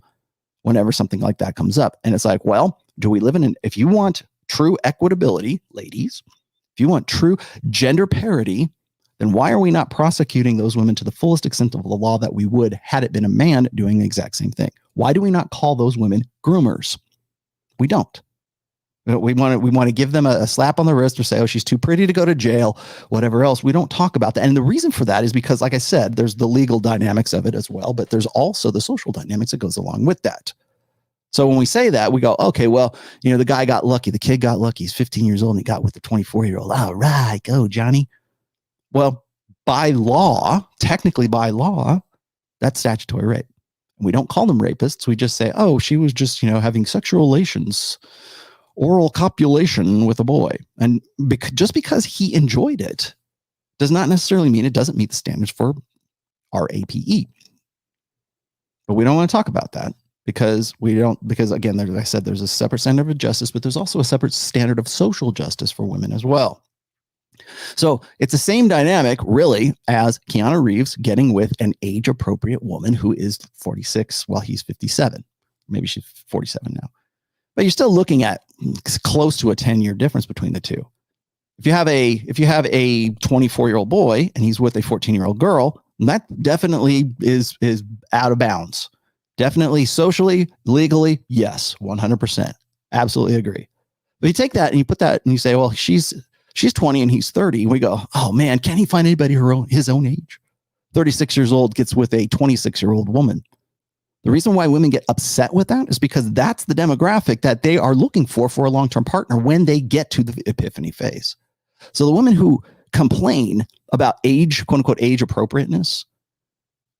whenever something like that comes up. And it's like, well, if you want true equitability, ladies, if you want true gender parity, then why are we not prosecuting those women to the fullest extent of the law that we would had it been a man doing the exact same thing? Why do we not call those women groomers? We don't. We want to give them a slap on the wrist or say, oh, she's too pretty to go to jail, whatever else. We don't talk about that. And the reason for that is because, like I said, there's the legal dynamics of it as well, but there's also the social dynamics that goes along with that. So when we say that, we go, okay, well, the guy got lucky. The kid got lucky. He's 15 years old and he got with the 24-year-old. All right, go, Johnny. Well, technically by law, that's statutory rape. And we don't call them rapists. We just say, oh, she was just, having sexual relations, oral copulation with a boy. And just because he enjoyed it does not necessarily mean it doesn't meet the standards for RAPE. But we don't want to talk about that. Because again, like I said, there's a separate standard of justice, but there's also a separate standard of social justice for women as well. So it's the same dynamic, really, as Keanu Reeves getting with an age-appropriate woman who is 46 while he's 57. Maybe she's 47 now. But you're still looking at close to a 10-year difference between the two. If you have a 24-year-old boy and he's with a 14-year-old girl, that definitely is out of bounds. Definitely socially, legally, yes, 100%. Absolutely agree. But you take that and you put that and you say, well, she's 20 and he's 30. And we go, oh man, can't he find anybody his own age? 36 years old gets with a 26-year-old woman. The reason why women get upset with that is because that's the demographic that they are looking for a long-term partner when they get to the epiphany phase. So the women who complain about age, quote unquote, age appropriateness,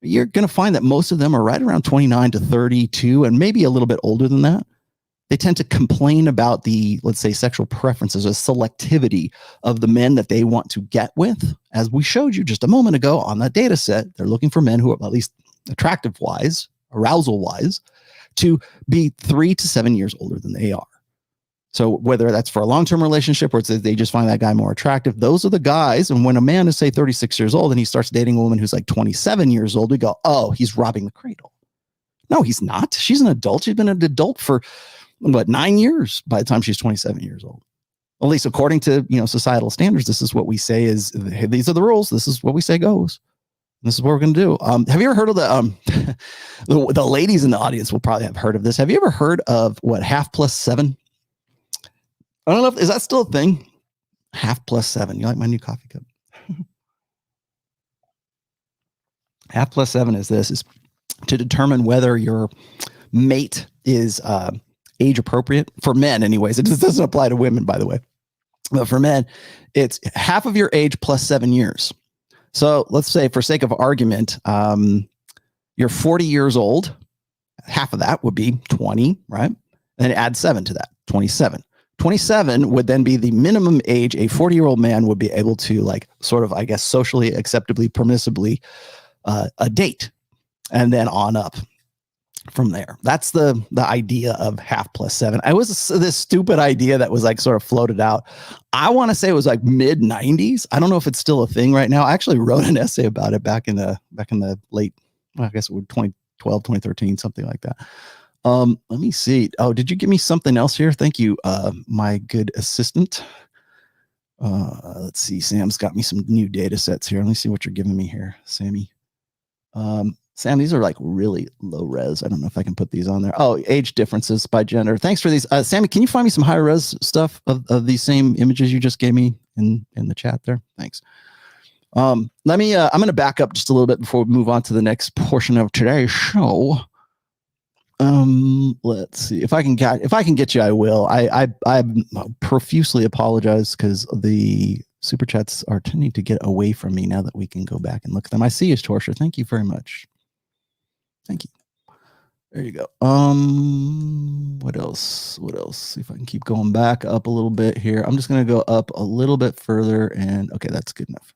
you're going to find that most of them are right around 29 to 32 and maybe a little bit older than that. They tend to complain about the, let's say, sexual preferences or selectivity of the men that they want to get with. As we showed you just a moment ago on that data set, they're looking for men who are at least attractive-wise, arousal-wise, to be 3 to 7 years older than they are. So whether that's for a long-term relationship or it's they just find that guy more attractive, those are the guys. And when a man is, say, 36 years old and he starts dating a woman who's like 27 years old, we go, oh, he's robbing the cradle. No, he's not. She's an adult. She's been an adult for, 9 years by the time she's 27 years old. At least according to, societal standards, this is what we say is, hey, these are the rules. This is what we say goes. This is what we're going to do. Have you ever heard of the ladies in the audience will probably have heard of this. Have you ever heard of half plus 7? I don't know is that still a thing? Half plus 7. You like my new coffee cup? Half plus 7 is to determine whether your mate is age appropriate for men. Anyways, it just doesn't apply to women, by the way. But for men, it's half of your age plus 7 years. So let's say, for sake of argument, you're 40 years old. Half of that would be 20, right? And then add 7 to that, 27. 27 would then be the minimum age a 40-year-old man would be able to, socially acceptably, permissibly date, and then on up from there. That's the idea of half plus 7. I was this stupid idea that was sort of floated out. I want to say it was mid 90s. I don't know if it's still a thing right now. I actually wrote an essay about it back in the late, I guess it was 2012, 2013, something like that. Let me see. Oh, did you give me something else here? Thank you, my good assistant. Let's see. Sam's got me some new data sets here. Let me see what you're giving me here, Sammy. Sam, these are like really low res. I don't know if I can put these on there. Oh, age differences by gender. Thanks for these. Sammy, can you find me some high res stuff of these same images you just gave me in the chat there? Thanks. I'm going to back up just a little bit before we move on to the next portion of today's show. Let's see if I can get you. I will. I profusely apologize because the super chats are tending to get away from me now that we can go back and look at them. I see you, Torture. Thank you very much. Thank you. There you go. What else? See if I can keep going back up a little bit here. I'm just going to go up a little bit further, and okay, that's good enough.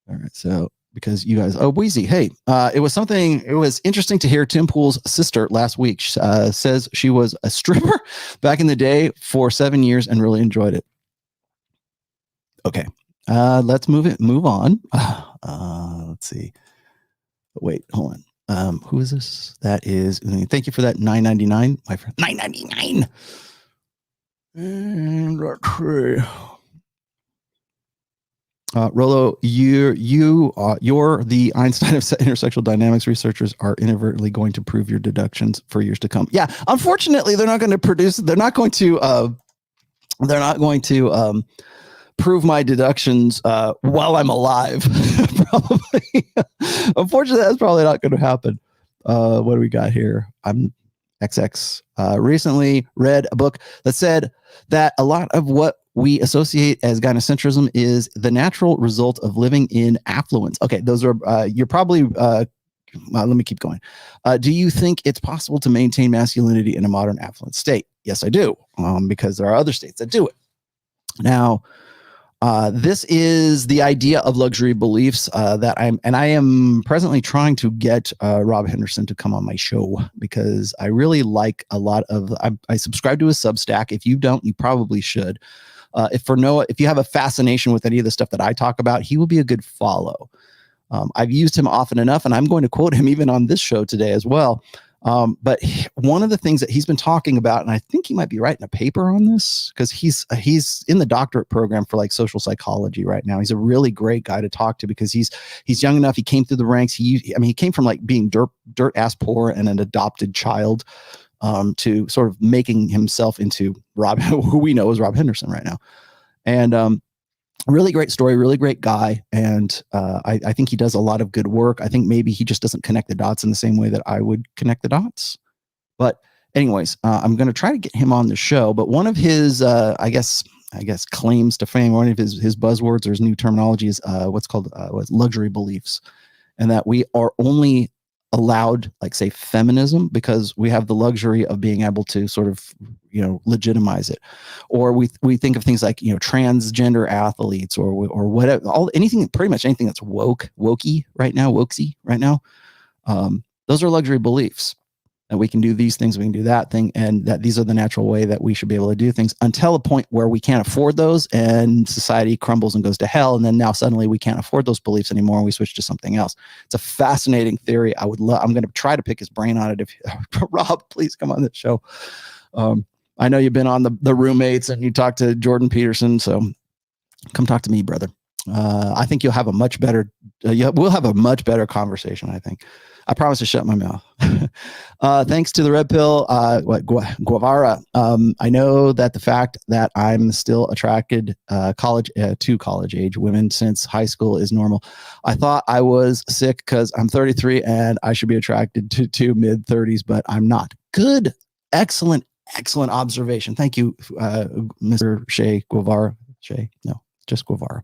All right, so because you guys, Wheezy, hey, it was interesting to hear Tim Pool's sister last week says she was a stripper back in the day for 7 years and really enjoyed it. Okay, let's move on. Let's see. Wait, hold on. Who is this? That is, thank you for that $9.99, my friend. $9.99. And let's see. Rollo, you're the Einstein of intersexual dynamics. Researchers are inadvertently going to prove your deductions for years to come. Yeah, unfortunately, they're not going to prove my deductions while I'm alive. Probably. Unfortunately, that's probably not going to happen. What do we got here? I'm XX. Recently read a book that said that a lot of what we associate as gynocentrism is the natural result of living in affluence. Okay, those are, you're probably, let me keep going. Do you think it's possible to maintain masculinity in a modern affluent state? Yes, I do, because there are other states that do it. Now, this is the idea of luxury beliefs that I am presently trying to get Rob Henderson to come on my show because I really like a lot of, I subscribe to his Substack. If you don't, you probably should. If you have a fascination with any of the stuff that I talk about, he will be a good follow. I've used him often enough, and I'm going to quote him even on this show today as well. But one of the things that he's been talking about, and I think he might be writing a paper on this because he's in the doctorate program for like social psychology right now. He's a really great guy to talk to because he's young enough. He came through the ranks. He came from like being dirt ass poor and an adopted child. To sort of making himself into Rob, who we know as Rob Henderson right now. And really great story, really great guy. And I think he does a lot of good work. I think maybe he just doesn't connect the dots in the same way that I would connect the dots. But anyways, I'm going to try to get him on the show. But one of his, I guess, claims to fame, one of his buzzwords or his new terminology is what's called luxury beliefs. And that we are only allowed, like say feminism, because we have the luxury of being able to sort of, legitimize it. Or we think of things like, transgender athletes or whatever, pretty much anything that's wokey right now, wokesy right now. Those are luxury beliefs. And we can do these things, we can do that thing, and that these are the natural way that we should be able to do things until a point where we can't afford those and society crumbles and goes to hell. And then now suddenly we can't afford those beliefs anymore and we switch to something else. It's a fascinating theory. I'm going to try to pick his brain on it. If Rob, please come on this show. I know you've been on the Roommates and you talked to Jordan Peterson. So come talk to me, brother. I think you'll have a much better, we'll have a much better conversation, I think. I promise to shut my mouth. Thanks to the red pill, Guevara. I know that the fact that I'm still attracted to college age women since high school is normal. I thought I was sick because I'm 33 and I should be attracted to mid 30s, but I'm not. Good, excellent observation. Thank you, Mr. Guevara. Just Guevara.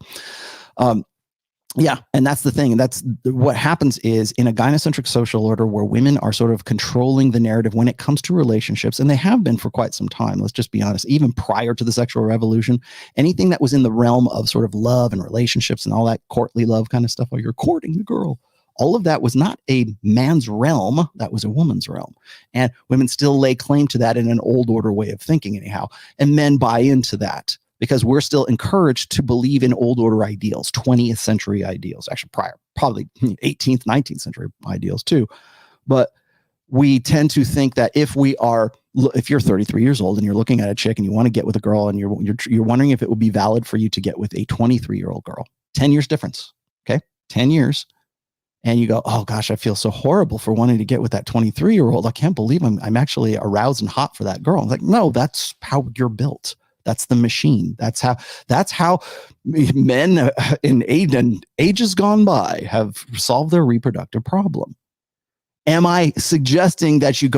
Yeah, and that's the thing. That's what happens is in a gynocentric social order where women are sort of controlling the narrative when it comes to relationships, and they have been for quite some time. Let's just be honest. Even prior to the sexual revolution, anything that was in the realm of sort of love and relationships and all that courtly love kind of stuff while you're courting the girl, all of that was not a man's realm. That was a woman's realm. And women still lay claim to that in an old order way of thinking anyhow. And men buy into that, because we're still encouraged to believe in old order ideals, 20th century ideals, actually probably 18th, 19th century ideals too. But we tend to think that if you're 33 years old and you're looking at a chick and you want to get with a girl and you're wondering if it would be valid for you to get with a 23-year-old girl, 10 years difference. Okay. 10 years. And you go, oh gosh, I feel so horrible for wanting to get with that 23-year-old. I can't believe I'm actually aroused and hot for that girl. I'm like, no, that's how you're built. That's the machine. That's how men in ages gone by have solved their reproductive problem. Am I suggesting that you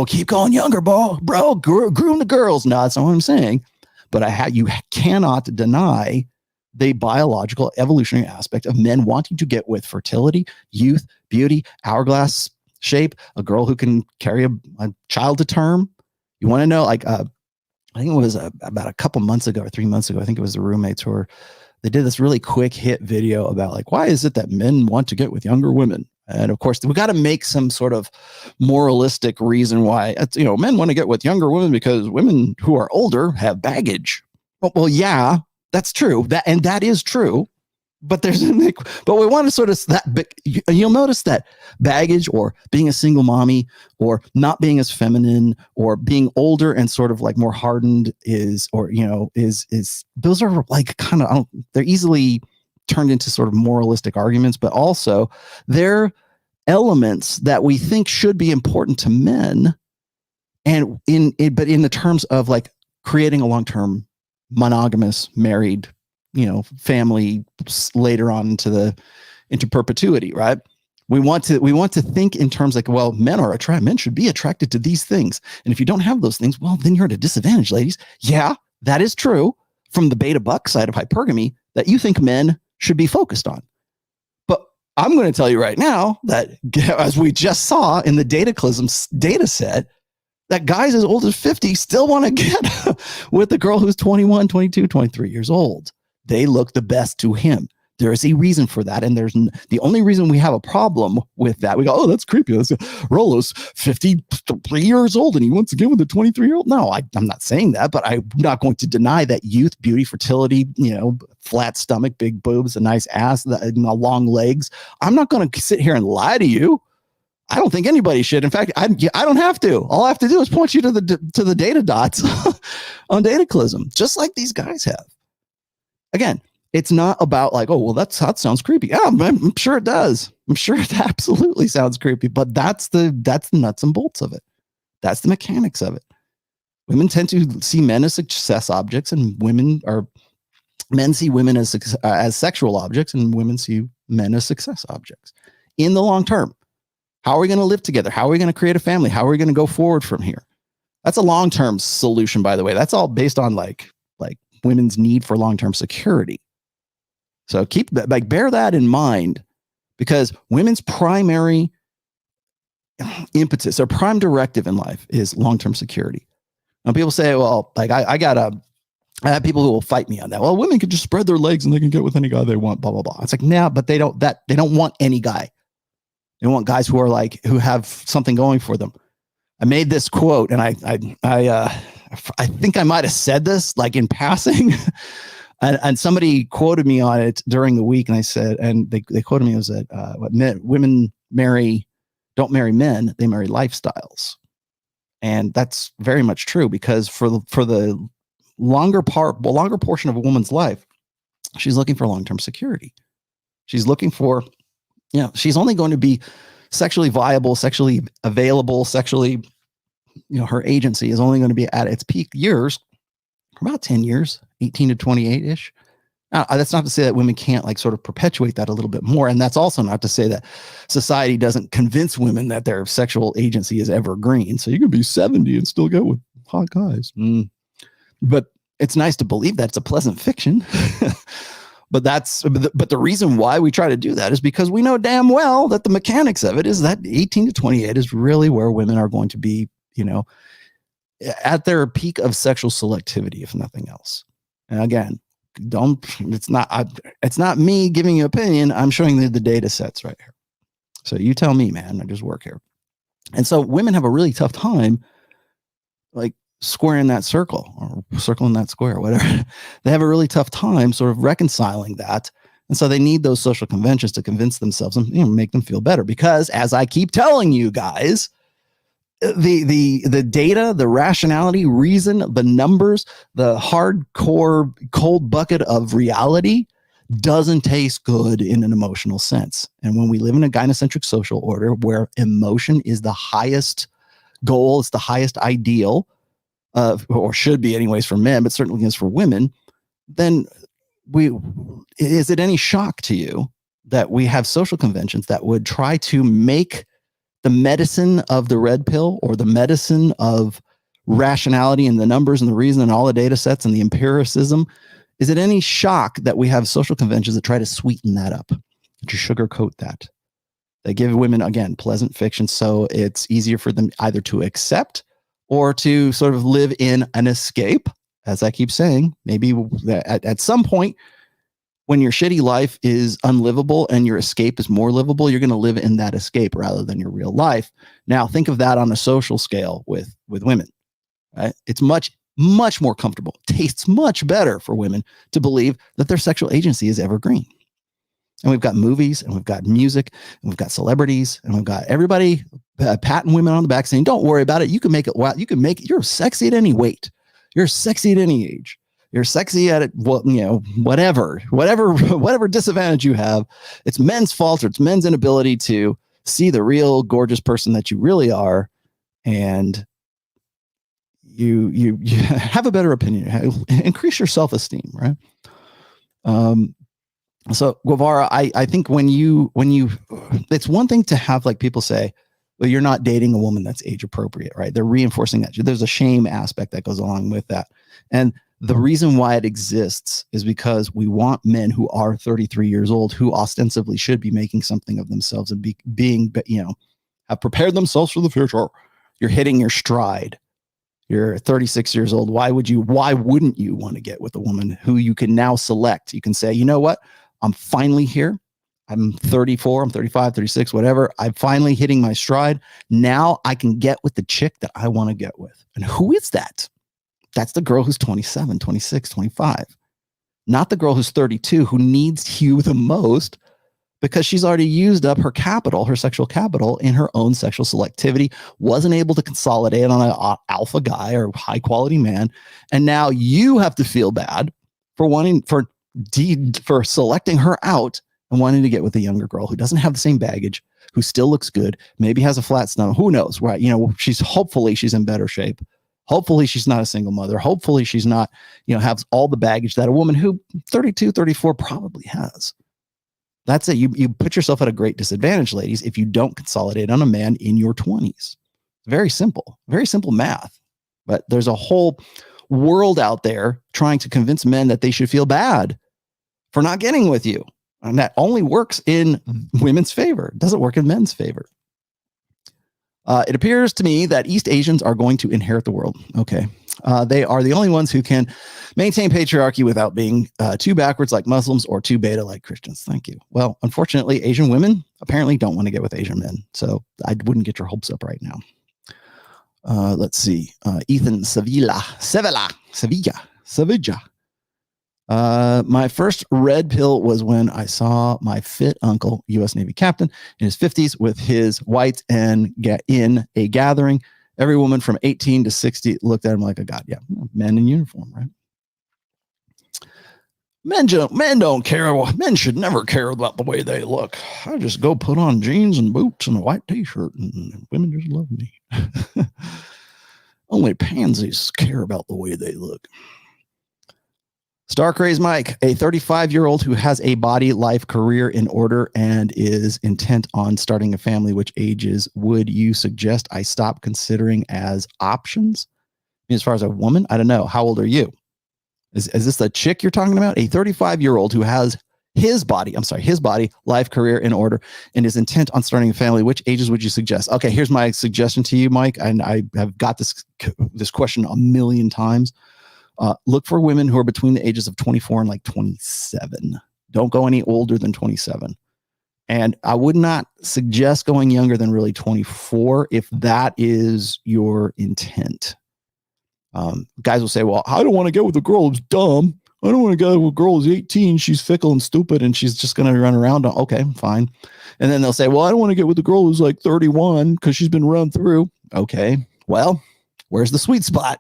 keep going younger, bro, groom the girls? No, that's not what I'm saying. But you cannot deny the biological evolutionary aspect of men wanting to get with fertility, youth, beauty, hourglass shape, a girl who can carry a child to term. You want to know, like, I think it was about a couple months ago or 3 months ago, I think it was the roommates who they did this really quick hit video about, like, why is it that men want to get with younger women? And of course, we got to make some sort of moralistic reason why, men want to get with younger women because women who are older have baggage. Well, yeah, that's true. That is true. But we want to sort of you'll notice that baggage, or being a single mommy, or not being as feminine, or being older and sort of like more hardened is those are like they're easily turned into sort of moralistic arguments, but also they're elements that we think should be important to men, and but in the terms of like creating a long-term monogamous married family later on into perpetuity, right? We want to think in terms like, well, men should be attracted to these things, and if you don't have those things, well, then you're at a disadvantage, ladies. Yeah, that is true from the beta buck side of hypergamy, that you think men should be focused on. But I'm going to tell you right now that, as we just saw in the Dataclysm data set, that guys as old as 50 still want to get with the girl who's 21, 22, 23 years old. They look the best to him. There is a reason for that. And the only reason we have a problem with that, we go, oh, that's creepy. Rollo's 53 years old and he wants to get with a 23-year-old. No, I'm not saying that, but I'm not going to deny that youth, beauty, fertility, flat stomach, big boobs, a nice ass, long legs. I'm not going to sit here and lie to you. I don't think anybody should. In fact, I don't have to. All I have to do is point you to the data dots on Dataclysm, just like these guys have. Again, it's not about like, oh, well, that sounds creepy. Yeah, I'm sure it does. I'm sure it absolutely sounds creepy, but that's the nuts and bolts of it. That's the mechanics of it. Women tend to see men as success objects, and men see women as sexual objects, and women see men as success objects. In the long term, how are we going to live together? How are we going to create a family? How are we going to go forward from here? That's a long-term solution, by the way. That's all based on like women's need for long-term security. So bear that in mind, because women's primary impetus or prime directive in life is long-term security. Now people say, well, like I have people who will fight me on that. Well, women can just spread their legs and they can get with any guy they want, blah, blah, blah. It's like, nah, but they don't want any guy. They want guys who have something going for them. I made this quote, and I think I might have said this like in passing, and somebody quoted me on it during the week, and I said, and they quoted me, was that women don't marry men, they marry lifestyles, and that's very much true, because for the longer portion of a woman's life, she's looking for long-term security. She's looking for, she's only going to be sexually viable, sexually available, sexually, her agency is only going to be at its peak years for about 10 years, 18 to 28-ish. That's not to say that women can't like sort of perpetuate that a little bit more. And that's also not to say that society doesn't convince women that their sexual agency is evergreen. So you can be 70 and still go with hot guys. But it's nice to believe that it's a pleasant fiction. But the reason why we try to do that is because we know damn well that the mechanics of it is that 18 to 28 is really where women are going to be, at their peak of sexual selectivity, if nothing else. And again, it's not me giving you opinion. I'm showing you the data sets right here. So you tell me, man, I just work here. And so women have a really tough time, like, squaring that circle or circling that square, whatever. They have a really tough time sort of reconciling that. And so they need those social conventions to convince themselves and make them feel better. Because as I keep telling you guys, the data, the rationality, reason, the numbers, the hardcore cold bucket of reality doesn't taste good in an emotional sense. And when we live in a gynocentric social order where emotion is the highest goal, it's the highest ideal, or should be anyways for men, but certainly is for women, then is it any shock to you that we have social conventions that would try to make the medicine of the red pill or the medicine of rationality and the numbers and the reason and all the data sets and the empiricism? Is it any shock that we have social conventions that try to sweeten that up, to sugarcoat that? They give women, again, pleasant fiction so it's easier for them either to accept or to sort of live in an escape. As I keep saying, maybe at some point when your shitty life is unlivable and your escape is more livable, you're going to live in that escape rather than your real life. Now, think of that on a social scale with women. Right? It's much more comfortable. Tastes much better for women to believe that their sexual agency is evergreen. And we've got movies and we've got music and we've got celebrities and we've got everybody patting women on the back saying, don't worry about it. You can make it. Wow. You can make it. You're sexy at any weight. You're sexy at any age. You're sexy at it. Well, whatever disadvantage you have, it's men's fault or it's men's inability to see the real gorgeous person that you really are. And you have a better opinion, increase your self-esteem. Right. So Guevara, I think when you, it's one thing to have like people say, well, you're not dating a woman that's age appropriate, right? They're reinforcing that. There's a shame aspect that goes along with that. And the reason why it exists is because we want men who are 33 years old, who ostensibly should be making something of themselves and have prepared themselves for the future. You're hitting your stride. You're 36 years old. Why wouldn't you want to get with a woman who you can now select? You can say, you know what? I'm finally here. I'm 34, I'm 35, 36, whatever. I'm finally hitting my stride. Now I can get with the chick that I want to get with. And who is that? That's the girl who's 27, 26, 25. Not the girl who's 32 who needs you the most because she's already used up her capital, her sexual capital in her own sexual selectivity, wasn't able to consolidate on an alpha guy or high quality man. And now you have to feel bad for selecting her out and wanting to get with a younger girl who doesn't have the same baggage, who still looks good, maybe has a flat stomach. Who knows? Right? Hopefully she's in better shape. Hopefully she's not a single mother. Hopefully she's not, has all the baggage that a woman who 32, 34 probably has. That's it. You put yourself at a great disadvantage, ladies, if you don't consolidate on a man in your 20s. Very simple math. But there's a whole world out there trying to convince men that they should feel bad for not getting with you. And that only works in women's favor. It doesn't work in men's favor. It appears to me that East Asians are going to inherit the world. Okay. They are the only ones who can maintain patriarchy without being too backwards like Muslims or too beta like Christians. Thank you. Well, unfortunately, Asian women apparently don't want to get with Asian men. So I wouldn't get your hopes up right now. Let's see. Ethan Sevilla. My first red pill was when I saw my fit uncle, U.S. Navy captain, in his 50s with his whites and in a gathering. Every woman from 18 to 60 looked at him like a god. Yeah, men in uniform, right? Men don't care. Men should never care about the way they look. I just go put on jeans and boots and a white t-shirt and women just love me. Only pansies care about the way they look. Star Craze Mike, a 35-year-old who has a body, life, career in order and is intent on starting a family. Which ages would you suggest I stop considering as options? As far as a woman, I don't know. How old are you? Is this the chick you're talking about? A 35-year-old who has his body, life, career in order and is intent on starting a family. Which ages would you suggest? Okay, here's my suggestion to you, Mike. And I have got this question a million times. Look for women who are between the ages of 24 and like 27. Don't go any older than 27. And I would not suggest going younger than really 24 if that is your intent. Guys will say, well, I don't want to get with a girl who's dumb. I don't want to go with a girl who's 18. She's fickle and stupid and she's just going to run around. Okay, fine. And then they'll say, well, I don't want to get with a girl who's like 31 because she's been run through. Okay, well, where's the sweet spot?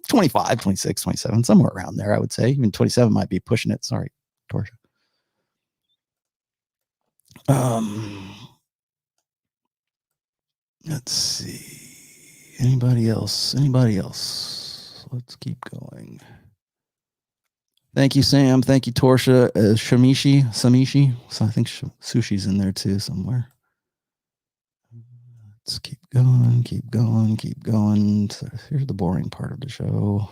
25, 26, 27, somewhere around there, I would say. Even 27 might be pushing it. Sorry, Torsha. Let's see. Anybody else? Let's keep going. Thank you, Sam. Thank you, Torsha. Samishi. So I think Sushi's in there too somewhere. Let's keep going. So here's the boring part of the show.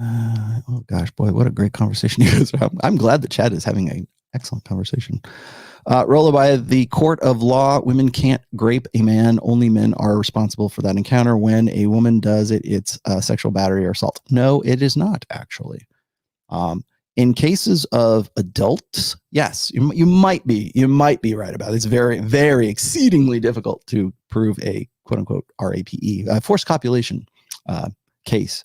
Oh gosh, boy, what a great conversation you guys are having. I'm glad that Chad is having an excellent conversation. Rollo, by the court of law, women can't grape a man. Only men are responsible for that encounter. When a woman does it, it's sexual battery or assault. No, it is not, actually. In cases of adults, yes, you might be right about it. It's very, very exceedingly difficult to prove a quote unquote RAPE, forced copulation case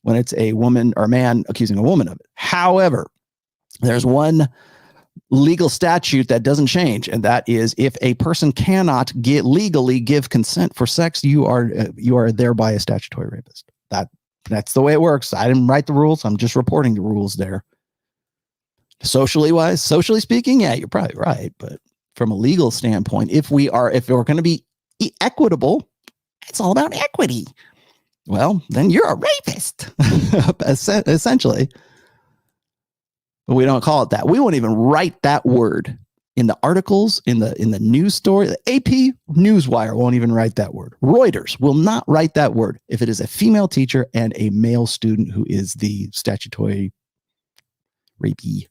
when it's a woman or a man accusing a woman of it. However, there's one legal statute that doesn't change, and that is if a person cannot legally give consent for sex, you are thereby a statutory rapist. That's the way it works. I didn't write the rules. I'm just reporting the rules there. Socially speaking, yeah, you're probably right. But from a legal standpoint, if we're going to be equitable, it's all about equity. Well, then you're a rapist, essentially. But we don't call it that. We won't even write that word in the articles, in the news story. The AP Newswire won't even write that word. Reuters will not write that word if it is a female teacher and a male student who is the statutory rapee.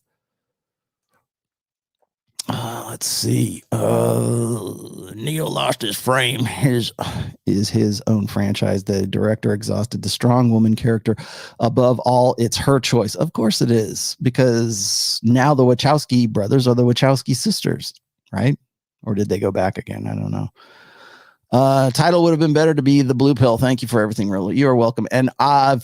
Let's see. Neo lost his frame. Is his own franchise. The director exhausted the strong woman character. Above all, it's her choice. Of course it is, because now the Wachowski brothers are the Wachowski sisters, right? Or did they go back again? I don't know. Title would have been better to be The Blue Pill. Thank you for everything, Rollo. You are welcome. And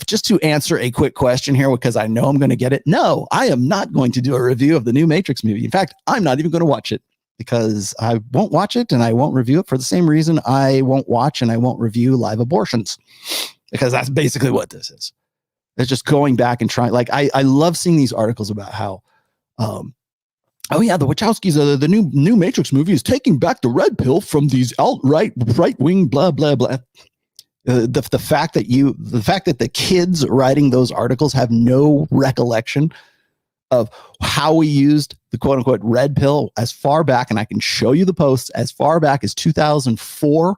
just to answer a quick question here, because I know I'm going to get it. No, I am not going to do a review of the new Matrix movie. In fact, I'm not even going to watch it, because I won't watch it and I won't review it for the same reason I won't watch and I won't review live abortions, because that's basically what this is. It's just going back and trying. Like, I love seeing these articles about how, oh yeah, the Wachowskis, the new Matrix movie is taking back the red pill from these right-wing blah blah blah. The fact that the kids writing those articles have no recollection of how we used the quote unquote red pill as far back, and I can show you the posts as far back as 2004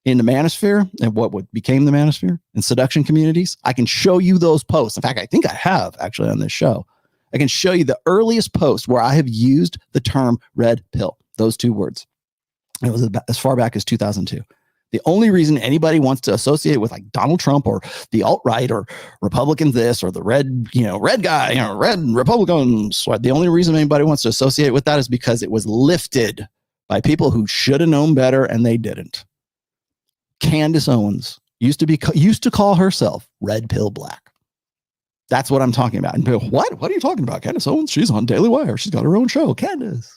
in the manosphere and what became the manosphere and seduction communities. I can show you those posts. In fact, I think I have actually on this show. I can show you the earliest post where I have used the term red pill, those two words. It was about as far back as 2002. The only reason anybody wants to associate it with like Donald Trump or the alt-right or Republican this or the red guy, red Republicans. The only reason anybody wants to associate it with that is because it was lifted by people who should have known better and they didn't. Candace Owens used to call herself Red Pill Black. That's what I'm talking about. And people, what are you talking about? Candace Owens? She's on Daily Wire. She's got her own show. Candace.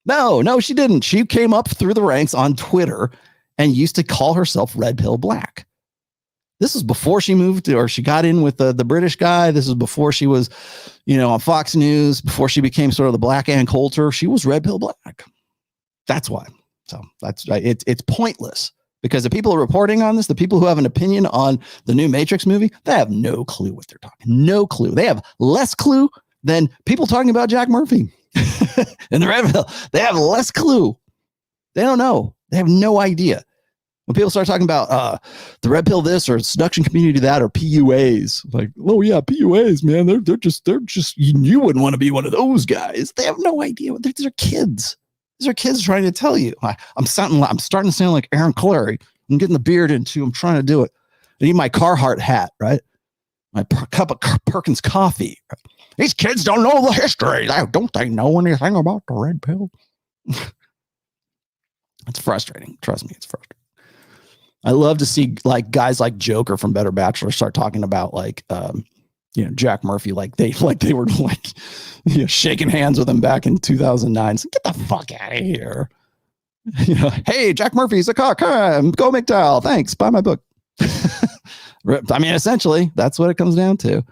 No, she didn't. She came up through the ranks on Twitter and used to call herself Red Pill Black. This is before she moved or she got in with the British guy. This is before she was, on Fox News, before she became sort of the Black Ann Coulter. She was Red Pill Black. That's why. So that's right. It's pointless. Because the people reporting on this, the people who have an opinion on the new Matrix movie, they have no clue what they're talking. No clue. They have less clue than people talking about Jack Murphy and the red pill. They have less clue. They don't know. They have no idea. When people start talking about the red pill this or seduction community that or PUAs, like, oh yeah, PUAs, man, they're just you wouldn't want to be one of those guys. They have no idea. These are kids. These are kids trying to tell you. I'm starting to sound like Aaron Clary. I'm getting the beard into. I'm trying to do it. I need my Carhartt hat, right? My cup of Perkins coffee. Right? These kids don't know the history. Don't they know anything about the red pill? It's frustrating. Trust me, it's frustrating. I love to see like guys like Joker from Better Bachelor start talking about like Jack Murphy, like they were shaking hands with him back in 2009. So get the fuck out of here. Hey, Jack Murphy's a cock. Go McDowell. Thanks. Buy my book. I mean, essentially, that's what it comes down to.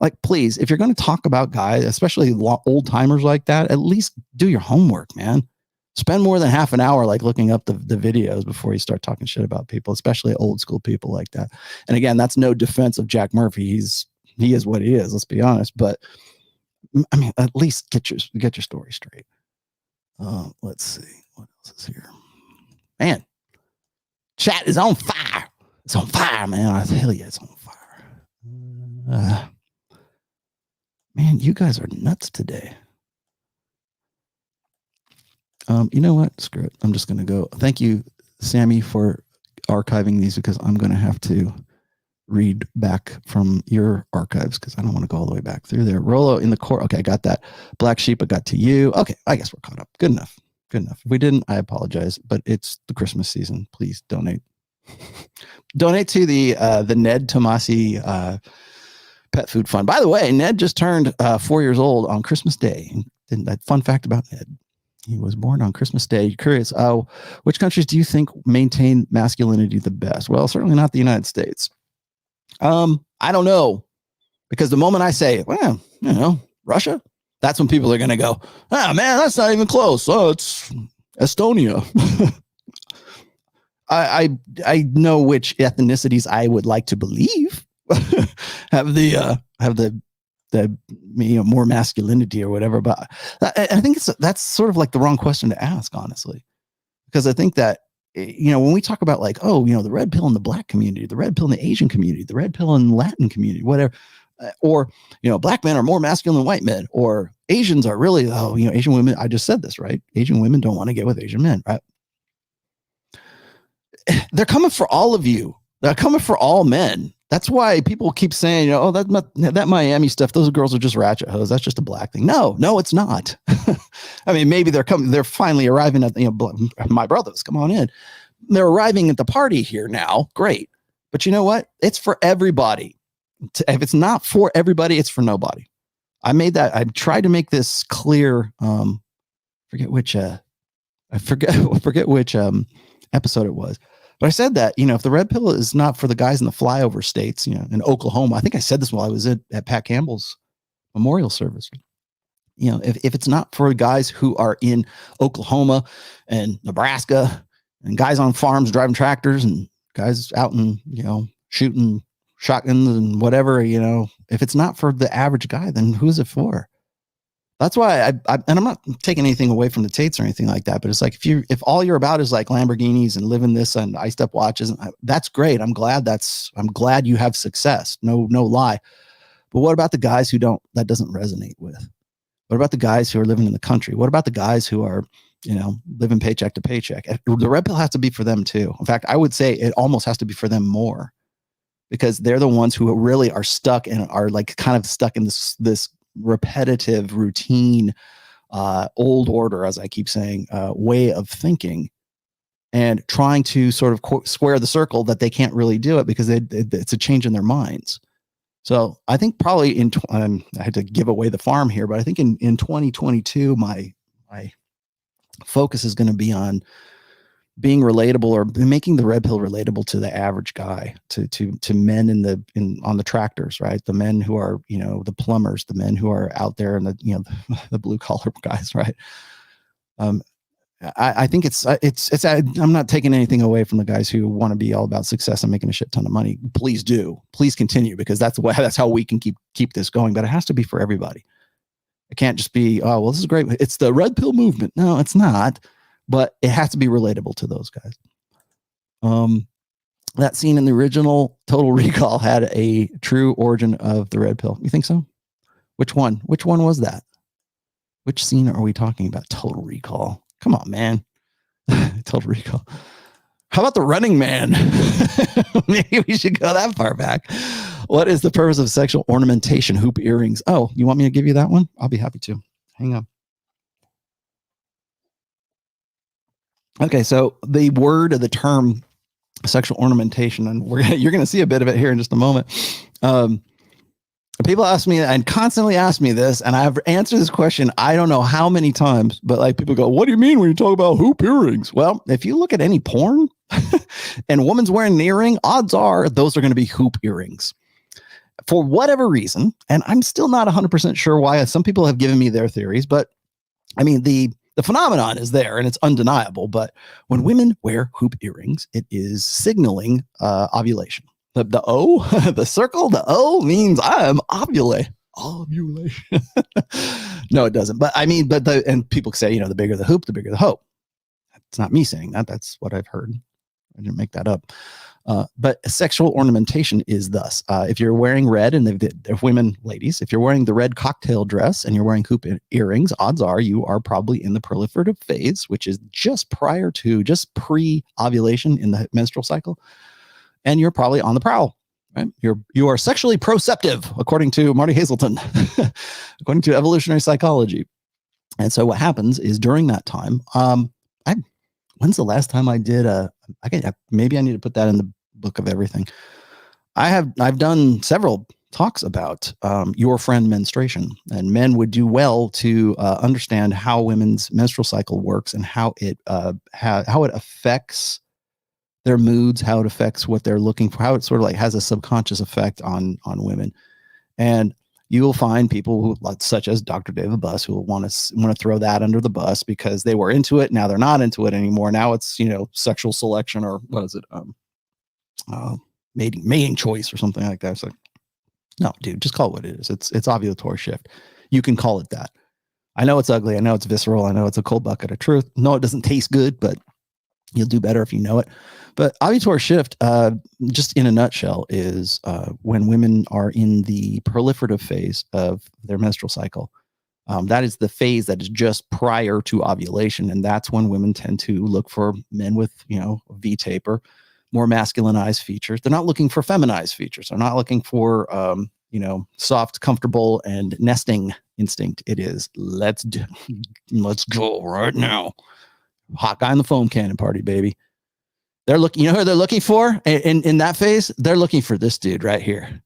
Like, please, if you're going to talk about guys, especially old timers like that, at least do your homework, man. Spend more than half an hour like looking up the videos before you start talking shit about people, especially old school people like that. And again, that's no defense of Jack Murphy. He is what he is. Let's be honest. But I mean, at least get your story straight. Let's see what else is here. Man, chat is on fire. It's on fire, man. I tell you, it's on fire. Man, you guys are nuts today. You know what? Screw it. I'm just going to go. Thank you, Sammy, for archiving these because I'm going to have to read back from your archives because I don't want to go all the way back through there. Rollo in the court. Okay, I got that. Black Sheep, I got to you. Okay, I guess we're caught up. Good enough. Good enough. If we didn't, I apologize, but it's the Christmas season. Please donate. Donate to the Ned Tomassi Pet Food Fund. By the way, Ned just turned 4 years old on Christmas Day. And that fun fact about Ned. He was born on Christmas Day. You're curious, which countries do you think maintain masculinity the best? Well, certainly not the United States. I don't know. Because the moment I say, well, Russia, that's when people are going to go, man, that's not even close. Oh, it's Estonia. I know which ethnicities I would like to believe have the more masculinity or whatever, but I think that's sort of like the wrong question to ask, honestly, because I think that when we talk about like, the red pill in the black community, the red pill in the Asian community, the red pill in the Latin community, whatever, or black men are more masculine than white men, or Asians are really Asian women. I just said this, right? Asian women don't want to get with Asian men, right? They're coming for all of you. They're coming for all men. That's why people keep saying, that Miami stuff, those girls are just ratchet hoes. That's just a black thing. No, it's not. I mean, maybe they're finally arriving at, my brothers, come on in. They're arriving at the party here now. Great. But you know what? It's for everybody. If it's not for everybody, it's for nobody. I tried to make this clear. Forget which episode it was. But I said that, if the red pill is not for the guys in the flyover states, in Oklahoma, I think I said this while I was at Pat Campbell's memorial service. If it's not for guys who are in Oklahoma and Nebraska and guys on farms driving tractors and guys out in, shooting shotguns and whatever, if it's not for the average guy, then who's it for? That's why and I'm not taking anything away from the Tates or anything like that, but it's like, if all you're about is like Lamborghinis and living this and iced up watches, that's great. I'm glad you have success. No lie. But what about the guys that doesn't resonate with? What about the guys who are living in the country? What about the guys who are, living paycheck to paycheck? The red pill has to be for them too. In fact, I would say it almost has to be for them more, because they're the ones who really are stuck and are like kind of stuck in this repetitive routine, old order, as I keep saying, way of thinking, and trying to sort of square the circle that they can't really do it because it's a change in their minds. So I think probably I had to give away the farm here, but I think in 2022, my focus is going to be on being relatable, or making the red pill relatable to the average guy, to men on the tractors, right? The men who are, the plumbers, the men who are out there, and the blue collar guys, right? I think I'm not taking anything away from the guys who want to be all about success and making a shit ton of money. Please continue, because that's how we can keep this going. But it has to be for everybody. It can't just be, oh, well, this is great. It's the red pill movement. No, it's not. But it has to be relatable to those guys. That scene in the original Total Recall had a true origin of the red pill. You think so? Which one? Which one was that? Which scene are we talking about? Total Recall. Come on, man. Total Recall. How about the Running Man? Maybe we should go that far back. What is the purpose of sexual ornamentation? Hoop earrings. Oh, you want me to give you that one? I'll be happy to. Hang on. Okay, so the word of the term sexual ornamentation, and you're going to see a bit of it here in just a moment. People ask me and constantly ask me this, and I've answered this question I don't know how many times, but like people go, what do you mean when you talk about hoop earrings? Well, if you look at any porn and a woman's wearing an earring, odds are those are going to be hoop earrings. For whatever reason, and I'm still not 100% sure why. Some people have given me their theories, but I mean, the phenomenon is there and it's undeniable. But when women wear hoop earrings, it is signaling ovulation. The O, the circle, the O means I am ovulation. No, it doesn't. But I mean, and people say, you know, the bigger the hoop, the bigger the hope. It's not me saying that. That's what I've heard. I didn't make that up. But sexual ornamentation is thus. If you're wearing red, and they're women, ladies, if you're wearing the red cocktail dress and you're wearing hoop earrings, odds are you are probably in the proliferative phase, which is just pre-ovulation in the menstrual cycle. And you're probably on the prowl, right? You are sexually proceptive, according to Marty Hazelton, according to evolutionary psychology. And so what happens is during that time, when's the last time I did maybe I need to put that in the book of everything. I've done several talks about your friend menstruation, and men would do well to understand how women's menstrual cycle works and how it affects their moods, how it affects what they're looking for, how it sort of like has a subconscious effect on women. And you will find people who, such as Dr. David Buss, who will want to throw that under the bus because they were into it. Now they're not into it anymore. Now it's, you know, sexual selection, or what is it? Mating choice or something like that. It's like, no, dude, just call it what it is. It's ovulatory shift. You can call it that. I know it's ugly. I know it's visceral. I know it's a cold bucket of truth. No, it doesn't taste good, but you'll do better if you know it. But ovulatory shift, just in a nutshell, is when women are in the proliferative phase of their menstrual cycle. That is the phase that is just prior to ovulation. And that's when women tend to look for men with, you know, V taper, more masculinized features. They're not looking for feminized features. They're not looking for, you know, soft, comfortable, and nesting instinct. It is, let's go right now. Hot guy in the foam cannon party, baby. They're looking, you know who they're looking for in that phase? They're looking for this dude right here.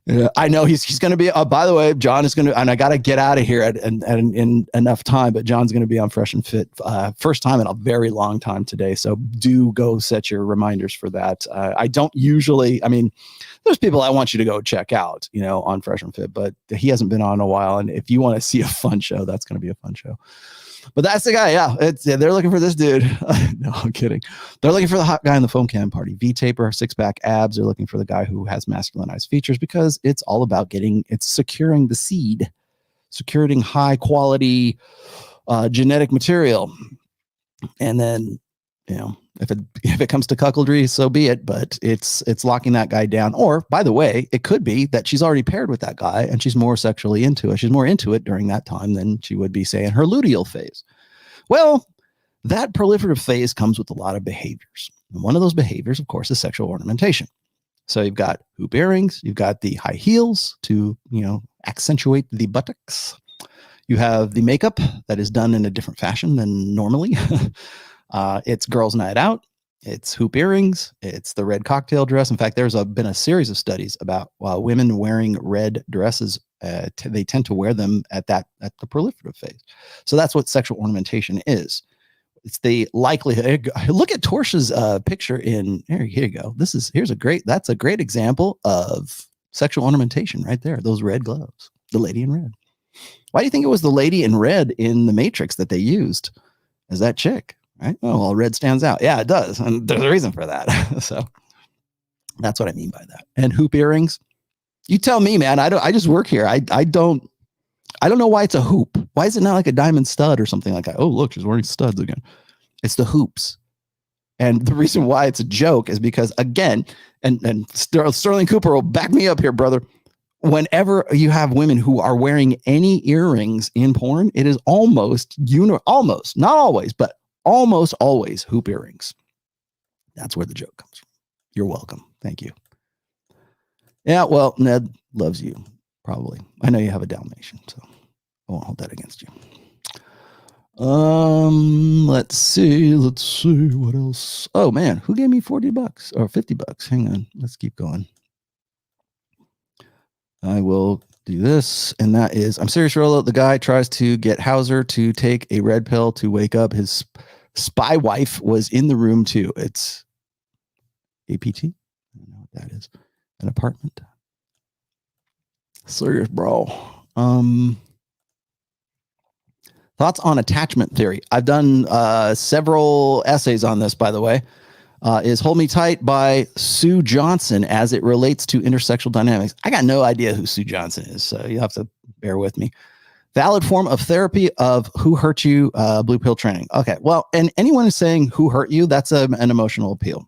Yeah, I know he's going to be, by the way, John is going to, and I got to get out of here in enough time, but John's going to be on Fresh and Fit first time in a very long time today. So do go set your reminders for that. I don't usually, I mean, there's people I want you to go check out, you know, on Fresh and Fit, but he hasn't been on in a while. And if you want to see a fun show, that's going to be a fun show. But that's the guy. Yeah, they're looking for this dude. No, I'm kidding. They're looking for the hot guy in the foam can party. V-taper, six-pack abs. They're looking for the guy who has masculinized features, because it's all about securing the seed, securing high quality genetic material. And then, you know, if it comes to cuckoldry, so be it. But it's locking that guy down. Or, by the way, it could be that she's already paired with that guy and she's more sexually into it. She's more into it during that time than she would be, say, in her luteal phase. Well, that proliferative phase comes with a lot of behaviors. And one of those behaviors, of course, is sexual ornamentation. So you've got hoop earrings, you've got the high heels to, you know, accentuate the buttocks. You have the makeup that is done in a different fashion than normally. It's girls' night out. It's hoop earrings. It's the red cocktail dress. In fact, there's been a series of studies about women wearing red dresses. They tend to wear them at the proliferative phase. So that's what sexual ornamentation is. It's the likelihood. Look at Torsh's picture in here. Here you go. That's a great example of sexual ornamentation right there. Those red gloves. The lady in red. Why do you think it was the lady in red in the Matrix that they used as that chick? Right? Oh, well, red stands out. Yeah, it does. And there's a reason for that. So that's what I mean by that. And hoop earrings. You tell me, man. I just work here. I don't know why it's a hoop. Why is it not like a diamond stud or something like that? Oh, look, she's wearing studs again. It's the hoops. And the reason why it's a joke is because, again, and Sterling Cooper will back me up here, brother. Whenever you have women who are wearing any earrings in porn, it is almost, not always, but almost always hoop earrings. That's where the joke comes from. You're welcome. Thank you. Yeah, well, Ned loves you, probably. I know you have a Dalmatian, so I won't hold that against you. Let's see what else. Oh man, who gave me $40 or $50? Hang on, let's keep going. I will do this, and that is, I'm serious, Rollo. The guy tries to get Hauser to take a red pill to wake up. His spy wife was in the room too. It's APT. I don't know what that is. An apartment. Serious, bro. Thoughts on attachment theory. I've done several essays on this, by the way. Is Hold Me Tight by Sue Johnson as it relates to intersexual dynamics. I got no idea who Sue Johnson is, so you have to bear with me. Valid form of therapy of who hurt you, blue pill training. Okay, well, and anyone who's saying who hurt you, that's an emotional appeal.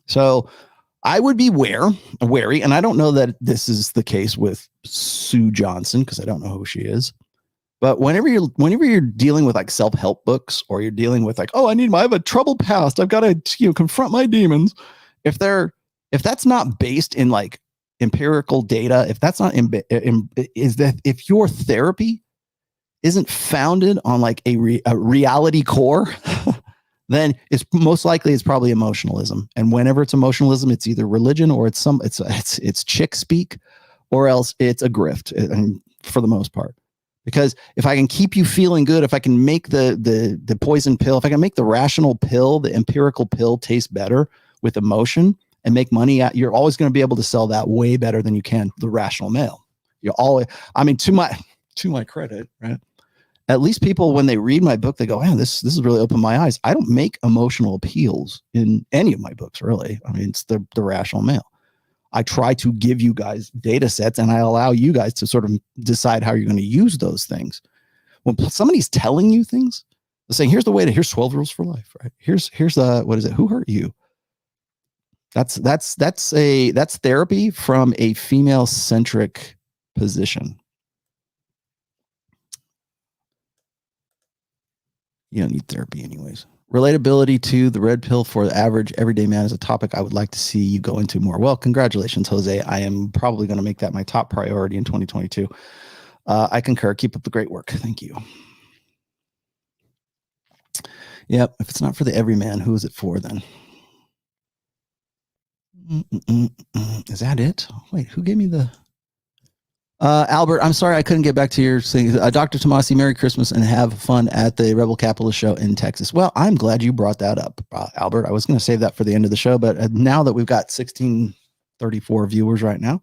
So I would be wary, and I don't know that this is the case with Sue Johnson because I don't know who she is. But whenever you're dealing with like self-help books, or you're dealing with like, oh, I have a troubled past, I've got to confront my demons. If that's not based in like empirical data, if that's not if your therapy isn't founded on like a reality core, then it's most likely it's probably emotionalism. And whenever it's emotionalism, it's either religion or it's chick speak, or else it's a grift, and for the most part. Because if I can keep you feeling good, if I can make the poison pill, if I can make the rational pill, the empirical pill taste better with emotion and make money, you're always going to be able to sell that way better than you can the rational male. You're always, I mean, to my credit, right? At least people, when they read my book, they go, man, this has really opened my eyes. I don't make emotional appeals in any of my books, really. I mean, it's the rational male. I try to give you guys data sets, and I allow you guys to sort of decide how you're going to use those things. When somebody's telling you things, they're saying, here's 12 rules for life, right? Here's what is it? Who hurt you? That's therapy from a female centric position. You don't need therapy anyways. Relatability to the red pill for the average everyday man is a topic I would like to see you go into more. Well, congratulations, Jose. I am probably going to make that my top priority in 2022. I concur. Keep up the great work. Thank you. Yep. If it's not for the everyman, who is it for then? Is that it? Wait, who gave me the... Albert, I'm sorry I couldn't get back to your thing. Dr. Tomassi, Merry Christmas and have fun at the Rebel Capitalist show in Texas. Well, I'm glad you brought that up, Albert. I was going to save that for the end of the show, but now that we've got 1634 viewers right now,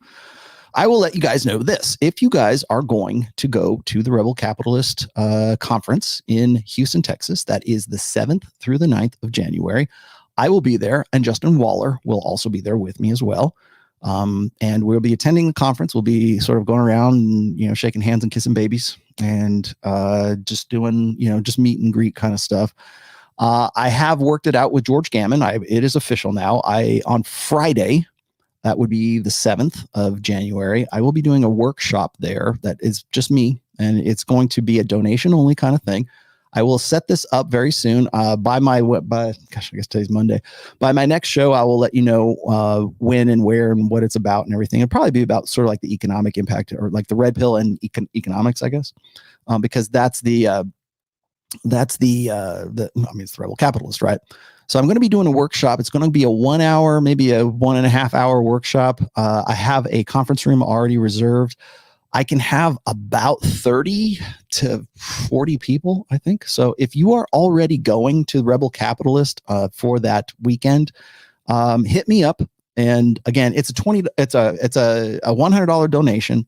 I will let you guys know this. If you guys are going to go to the Rebel Capitalist conference in Houston, Texas, that is the 7th through the 9th of January, I will be there, and Justin Waller will also be there with me as well. And we'll be attending the conference. We'll be sort of going around and, shaking hands and kissing babies and just doing, just meet and greet kind of stuff. I have worked it out with George Gammon. It is official now. On Friday, that would be the 7th of January, I will be doing a workshop there that is just me, and it's going to be a donation only kind of thing. I will set this up very soon. I guess today's Monday. By my next show, I will let you know when and where and what it's about and everything. It'll probably be about sort of like the economic impact, or like the red pill and economics, I guess, because it's the Rebel Capitalist, right? So I'm going to be doing a workshop. It's going to be a 1 hour, maybe a 1.5 hour workshop. I have a conference room already reserved. I can have about 30 to 40 people, I think. So if you are already going to Rebel Capitalist for that weekend, hit me up. And again, it's a $100 donation.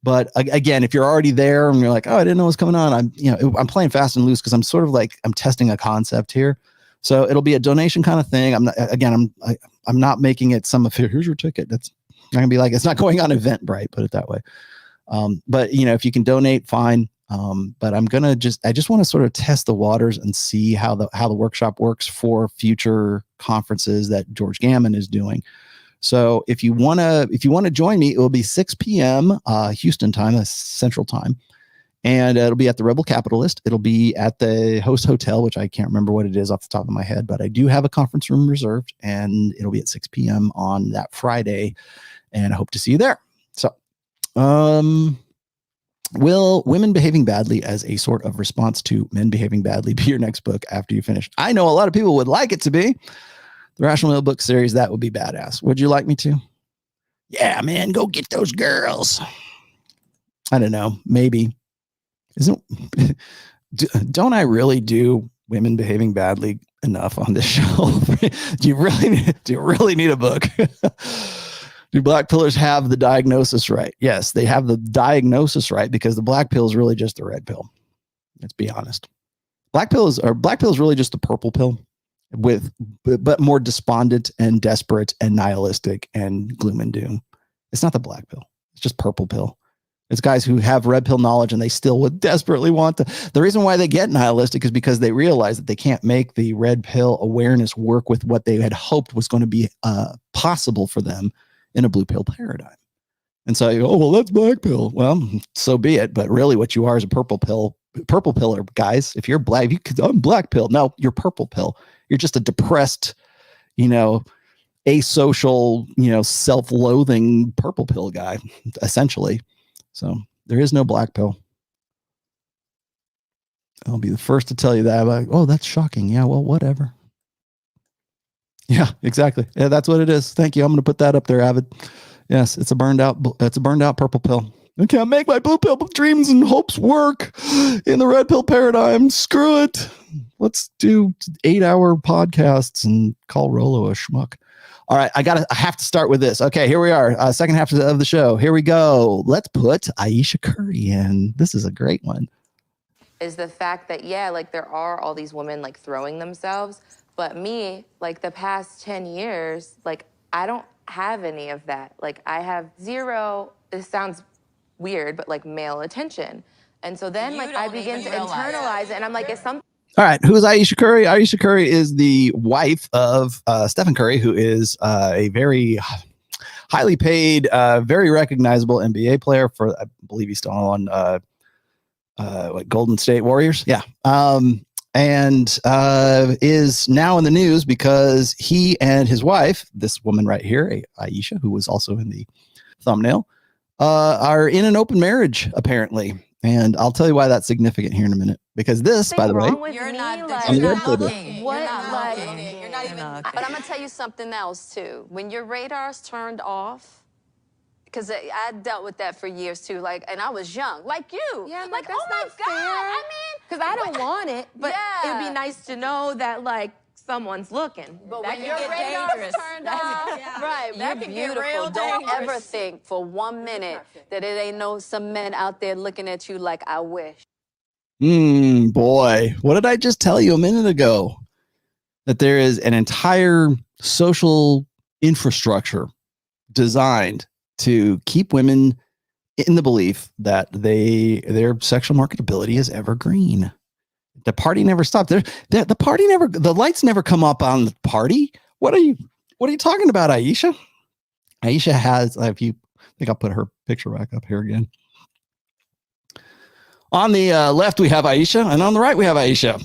But again, if you're already there and you're like, oh, I didn't know what's coming on, I'm playing fast and loose because I'm sort of like I'm testing a concept here. So it'll be a donation kind of thing. I'm not making it some affair. Here's your ticket. That's not gonna be like, it's not going on Eventbrite, put it that way. But if you can donate, fine. But I just want to sort of test the waters and see how the workshop works for future conferences that George Gammon is doing. So if you want to join me, it will be 6 p.m. Houston time, that's Central Time. And it'll be at the Rebel Capitalist. It'll be at the host hotel, which I can't remember what it is off the top of my head, but I do have a conference room reserved, and it'll be at 6 p.m. on that Friday. And I hope to see you there. So, Will Women Behaving Badly as a sort of response to Men Behaving Badly be your next book after you finish? I know a lot of people would like it to be. The Rational Male book series, that would be badass. Would you like me to? Yeah, man, go get those girls. I don't know. Maybe. Don't I really do Women Behaving Badly enough on this show? Do you really need a book? Do black pillars have the diagnosis right? Yes, they have the diagnosis right because the black pill is really just the red pill. Let's be honest. Black pill is really just the purple pill but more despondent and desperate and nihilistic and gloom and doom. It's not the black pill. It's just purple pill. It's guys who have red pill knowledge and they still would desperately want the reason why they get nihilistic is because they realize that they can't make the red pill awareness work with what they had hoped was going to be possible for them in a blue pill paradigm. And so you go, oh, well, that's black pill. Well, so be it. But really what you are is a purple pillar, guys. If you're black, I'm black pill. No, you're purple pill. You're just a depressed, asocial, self-loathing purple pill guy, essentially. So there is no black pill. I'll be the first to tell you that. Like, oh, that's shocking. Yeah, well, whatever. Yeah, exactly. Yeah, that's what it is. Thank you. I'm going to put that up there, Avid. Yes, it's a burned out purple pill. I can't make my blue pill dreams and hopes work in the red pill paradigm. Screw it. Let's do 8-hour podcasts and call Rollo a schmuck. All right, I have to start with this. Okay, here we are. Second half of the show. Here we go. Let's put Ayesha Curry in. This is a great one. Is the fact that, there are all these women, throwing themselves. But me, the past 10 years, I don't have any of that. I have zero, it sounds weird, but, male attention. And so then, I begin to internalize it. And I'm like, it's something. All right, who is Ayesha Curry? Ayesha Curry is the wife of Stephen Curry, who is a very highly paid, very recognizable NBA player for, I believe he's still on Golden State Warriors. Yeah. And is now in the news because he and his wife, this woman right here, Ayesha, who was also in the thumbnail, are in an open marriage, apparently. And I'll tell you why that's significant here in a minute. Because this, by the way, you're not looking. But I'm going to tell you something else, too. When your radar's turned off, because I dealt with that for years, too, and I was young, like you. Yeah, oh, my God, fair. I mean. Because I don't want it, but it'd be nice to know that, someone's looking. But when your radar's turned off, right, you're beautiful. Don't ever think for 1 minute that it ain't some men out there looking at you like I wish. Boy, what did I just tell you a minute ago? That there is an entire social infrastructure designed to keep women in the belief that their sexual marketability is evergreen. The party never stopped. The party never. The lights never come up on the party. What are you talking about, Ayesha? Ayesha has. I think I'll put her picture back up here again. On the left we have Ayesha, and on the right we have Ayesha.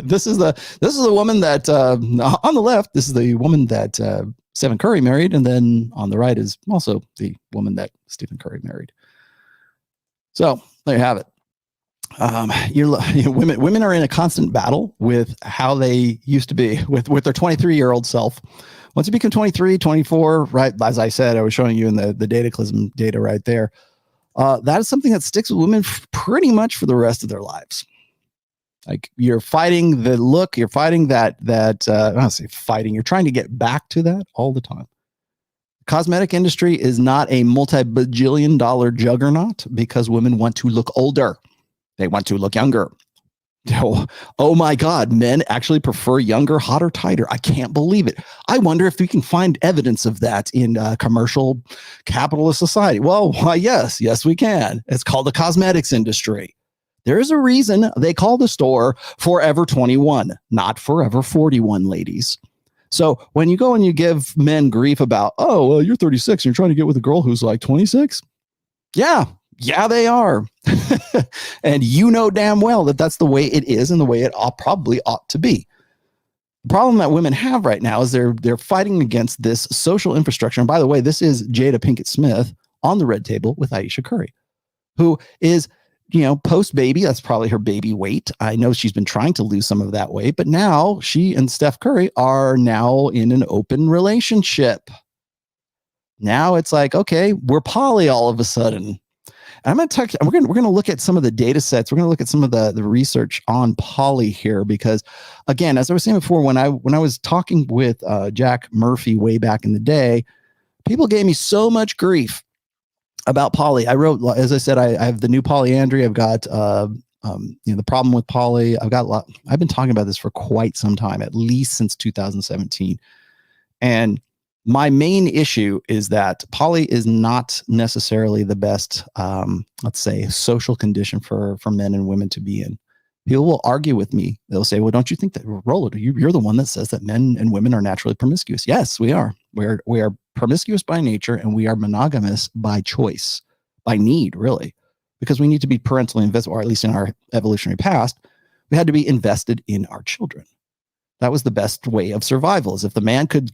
This is the woman that on the left. This is the woman that Stephen Curry married, and then on the right is also the woman that Stephen Curry married. So there you have it. Women are in a constant battle with how they used to be with their 23-year-old self. Once you become 23, 24, right? As I said, I was showing you in the Dataclysm data right there. That is something that sticks with women pretty much for the rest of their lives. You're fighting the look, you're fighting that I don't say fighting, you're trying to get back to that all the time. The cosmetic industry is not a multi-bajillion dollar juggernaut because women want to look older. They want to look younger. Oh my God, men actually prefer younger, hotter, tighter. I can't believe it. I wonder if we can find evidence of that in commercial capitalist society. Well, why, yes, we can. It's called the cosmetics industry. There is a reason they call the store Forever 21, not Forever 41, ladies. So when you go and you give men grief about, oh, well, you're 36 and you're trying to get with a girl who's like 26. Yeah, they are. And you know damn well that that's the way it is and the way it probably ought to be. The problem that women have right now is they're fighting against this social infrastructure. And by the way, this is Jada Pinkett Smith on the red table with Ayesha Curry. who is, post baby. That's probably her baby weight. I know she's been trying to lose some of that weight, but now she and Steph Curry are now in an open relationship. Now it's like, okay, we're poly all of a sudden. I'm going to talk. We're going to look at some of the data sets. We're going to look at some of the research on poly here, because, again, as I was saying before, when I was talking with Jack Murphy way back in the day, people gave me so much grief about poly. I wrote, as I said, I have the new polyandry. I've got the problem with poly. I've been talking about this for quite some time, at least since 2017, and my main issue is that poly is not necessarily the best, let's say, social condition for men and women to be in. People will argue with me. They'll say, well, don't you think that, Rollo, you're the one that says that men and women are naturally promiscuous? Yes, we are. We are promiscuous by nature, and we are monogamous by choice, by need, really, because we need to be parentally invested, or at least in our evolutionary past, we had to be invested in our children. That was the best way of survival, is if the man could,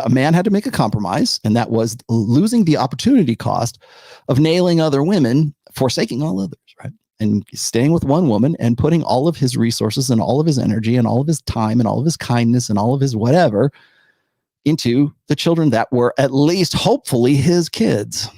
a man had to make a compromise, and that was losing the opportunity cost of nailing other women, forsaking all others, right? And staying with one woman and putting all of his resources and all of his energy and all of his time and all of his kindness and all of his whatever into the children that were at least hopefully his kids.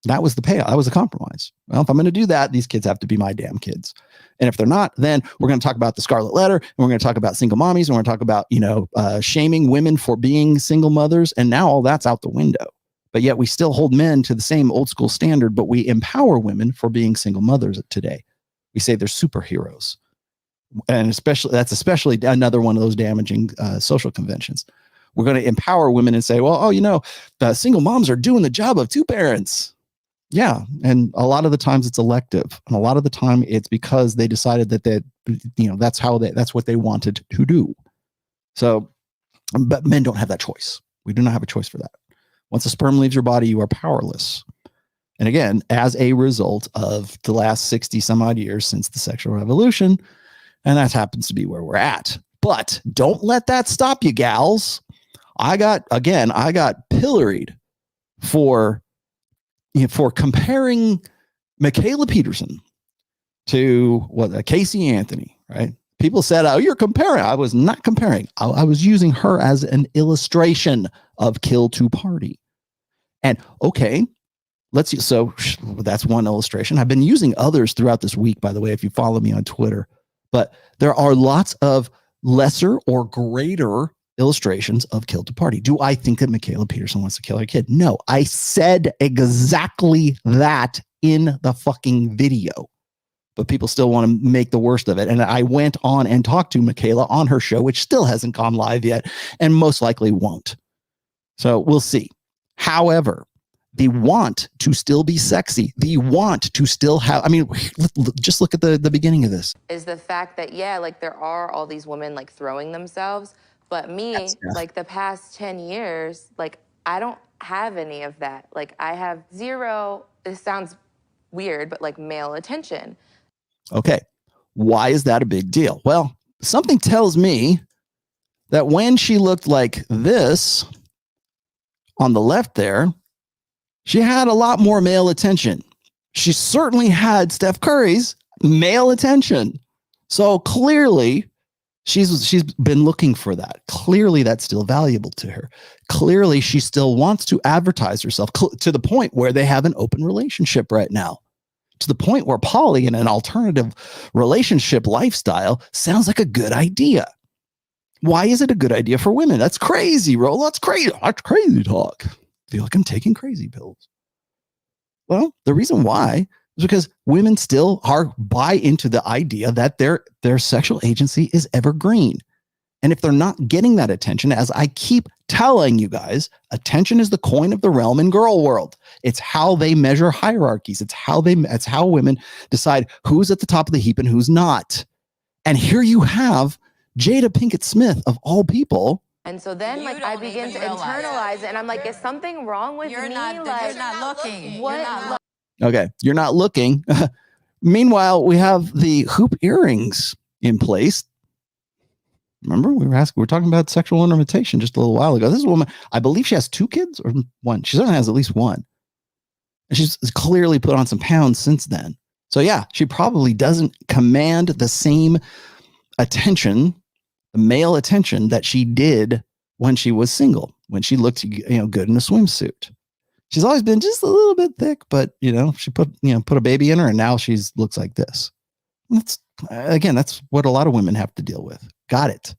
That was the payout. That was a compromise. Well, if I'm going to do that, these kids have to be my damn kids. And if they're not, then we're going to talk about the Scarlet Letter, and we're going to talk about single mommies, and we're going to talk about, shaming women for being single mothers. And now all that's out the window. But yet we still hold men to the same old school standard, but we empower women for being single mothers today. We say they're superheroes. And that's especially another one of those damaging social conventions. We're going to empower women and say, well, single moms are doing the job of two parents. Yeah. And a lot of the times it's elective. And a lot of the time it's because they decided that that's what they wanted to do. So, but men don't have that choice. We do not have a choice for that. Once a sperm leaves your body, you are powerless. And again, as a result of the last 60 some odd years since the sexual revolution, and that happens to be where we're at. But don't let that stop you, gals. I got pilloried for comparing Michaela Peterson to Casey Anthony, right? People said, oh, you're comparing. I was not comparing. I was using her as an illustration of kill to party. And okay, so that's one illustration. I've been using others throughout this week, by the way, if you follow me on Twitter, but there are lots of lesser or greater illustrations of kill to party. Do I think that Michaela Peterson wants to kill her kid? No, I said exactly that in the fucking video, but people still want to make the worst of it. And I went on and talked to Michaela on her show, which still hasn't gone live yet and most likely won't. So we'll see. However, the want to still be sexy, the want to still have, just look at the beginning of this. Is the fact that, there are all these women throwing themselves. But me, the past 10 years, I don't have any of that. I have zero, this sounds weird, but male attention. Okay. Why is that a big deal? Well, something tells me that when she looked like this on the left there, she had a lot more male attention. She certainly had Steph Curry's male attention. So clearly, she's been looking for that. Clearly, that's still valuable to her. Clearly, she still wants to advertise herself to the point where they have an open relationship right now. To the point where poly and an alternative relationship lifestyle sounds like a good idea. Why is it a good idea for women? That's crazy, Rollo. That's crazy. That's crazy talk. I feel like I'm taking crazy pills. Well, the reason why is because women still buy into the idea that their sexual agency is evergreen. And if they're not getting that attention, as I keep telling you guys, attention is the coin of the realm in girl world. It's how they measure hierarchies. It's how women decide who's at the top of the heap and who's not. And here you have Jada Pinkett Smith, of all people. And so then, I begin to internalize it, and I'm like, is something wrong with me? You're not looking. What? Okay, you're not looking. Meanwhile, we have the hoop earrings in place. Remember, we were talking about sexual ornamentation just a little while ago. This is a woman, I believe she has 2 kids or one. She certainly has at least one. And she's clearly put on some pounds since then. So yeah, she probably doesn't command the same attention, the male attention that she did when she was single, when she looked, good in a swimsuit. She's always been just a little bit thick, but she put a baby in her and now she's looks like this. That's what a lot of women have to deal with. Got it.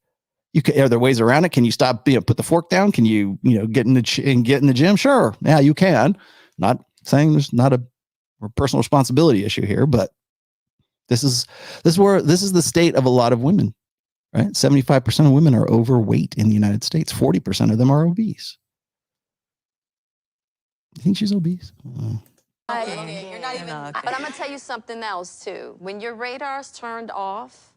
Are there ways around it? Can you stop, put the fork down? Can you, get in the gym? Sure. Yeah, you can. Not saying there's not a personal responsibility issue here, but this is the state of a lot of women, right? 75% of women are overweight in the United States. 40% of them are obese. You think she's obese? You're not even. But I'm gonna tell you something else too. When your radar's turned off,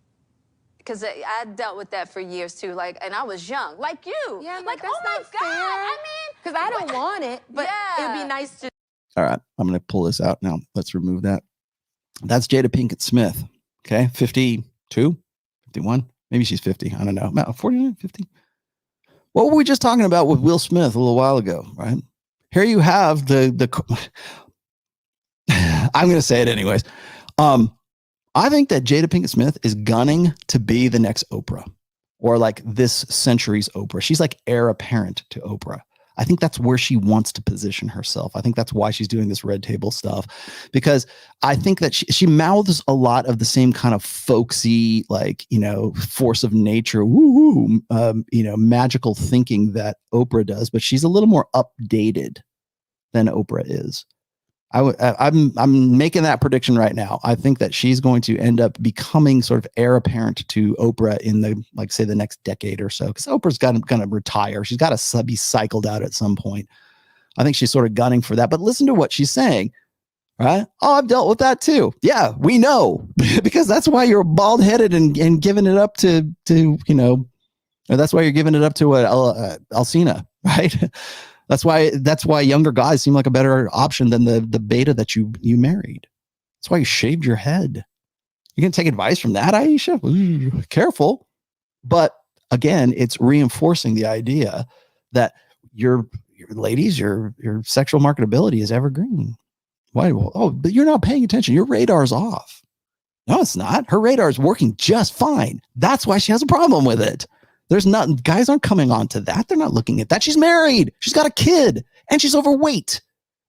because I dealt with that for years too. And I was young, like you. Yeah, oh my God. Fair. I mean, because I don't want it, but it'd be nice to. All right, I'm going to pull this out now. Let's remove that. That's Jada Pinkett Smith. Okay, 52, 51. Maybe she's 50. I don't know. 49, 50. What were we just talking about with Will Smith a little while ago, right? Here you have the I'm going to say it anyways. I think that Jada Pinkett Smith is gunning to be the next Oprah, or like this century's Oprah. She's like heir apparent to Oprah. I think that's where she wants to position herself. I think that's why she's doing this red table stuff, because I think that she mouths a lot of the same kind of folksy, force of nature, magical thinking that Oprah does, but she's a little more updated than Oprah is. I'm making that prediction right now. I think that she's going to end up becoming sort of heir apparent to Oprah in the next decade or so, because Oprah's going to retire. She's got to be cycled out at some point. I think she's sort of gunning for that. But listen to what she's saying, right? Oh, I've dealt with that too. Yeah, we know, because that's why you're bald headed and giving it up to that's why you're giving it up to Alcina, right? That's why younger guys seem like a better option than the beta that you married. That's why you shaved your head. You're going to take advice from that, Ayesha? Ooh, careful. But again, it's reinforcing the idea that your ladies, your sexual marketability is evergreen. Why? But you're not paying attention. Your radar's off. No, it's not. Her radar is working just fine. That's why she has a problem with it. Guys aren't coming on to that. They're not looking at that. She's married. She's got a kid and she's overweight.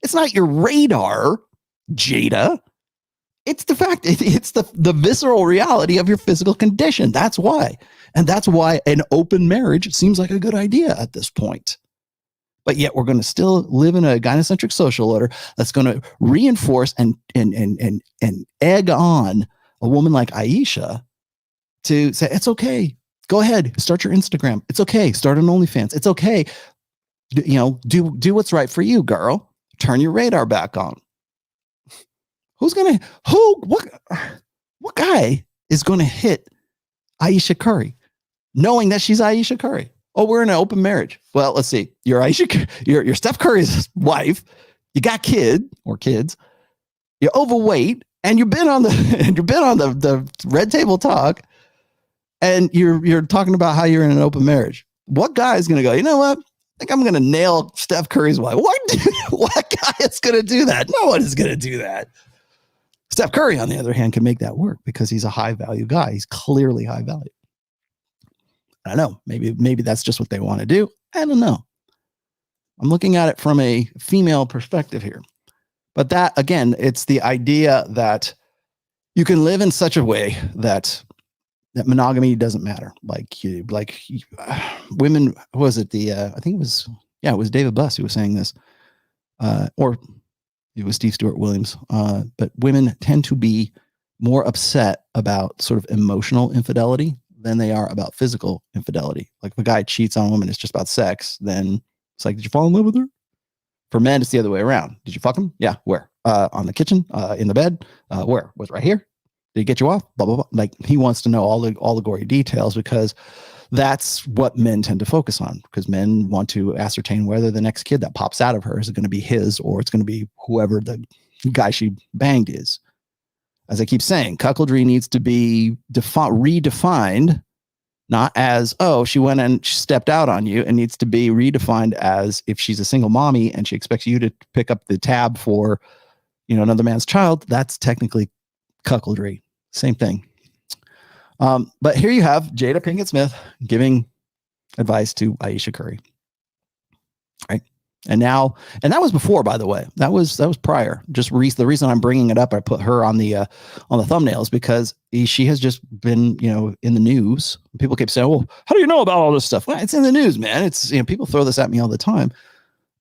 It's not your radar, Jada. It's the fact. It's the visceral reality of your physical condition. That's why. And that's why an open marriage seems like a good idea at this point. But yet we're going to still live in a gynocentric social order that's going to reinforce and egg on a woman like Ayesha to say, it's okay. Go ahead, start your Instagram. It's okay. Start an OnlyFans. It's okay. Do what's right for you, girl. Turn your radar back on. What guy is going to hit Ayesha Curry knowing that she's Ayesha Curry? Oh, we're in an open marriage. Well, let's see. You're you're Steph Curry's wife. You got kids. You're overweight and you've been on the red table talk. And you're talking about how you're in an open marriage. What guy is going to go, you know what? I think I'm going to nail Steph Curry's wife. What guy is going to do that? No one is going to do that. Steph Curry, on the other hand, can make that work because he's a high value guy. He's clearly high value. I don't know. Maybe that's just what they want to do. I don't know. I'm looking at it from a female perspective here. But that, again, it's the idea that you can live in such a way that monogamy doesn't matter. Women, was it I think it was David Buss who was saying this, or it was Steve Stewart Williams. But women tend to be more upset about sort of emotional infidelity than they are about physical infidelity. Like if a guy cheats on a woman, it's just about sex. Then it's like, did you fall in love with her? For men, it's the other way around. Did you fuck him? Yeah. Where? On the kitchen, in the bed. Where? Was it right here? Did he get you off? Blah, blah, blah. Like he wants to know all the gory details because that's what men tend to focus on, because men want to ascertain whether the next kid that pops out of her is going to be his or it's going to be whoever the guy she banged is. As I keep saying, cuckoldry needs to be redefined, not as, oh, she went and she stepped out on you, and needs to be redefined as if she's a single mommy and she expects you to pick up the tab for, another man's child. That's technically cuckoldry. Same thing. But here you have Jada Pinkett Smith giving advice to Ayesha Curry. Right. And that was before, by the way. That was prior. The reason I'm bringing it up, I put her on the thumbnails because she has just been, in the news. People keep saying, "Well, how do you know about all this stuff?" Well, it's in the news, man. It's people throw this at me all the time.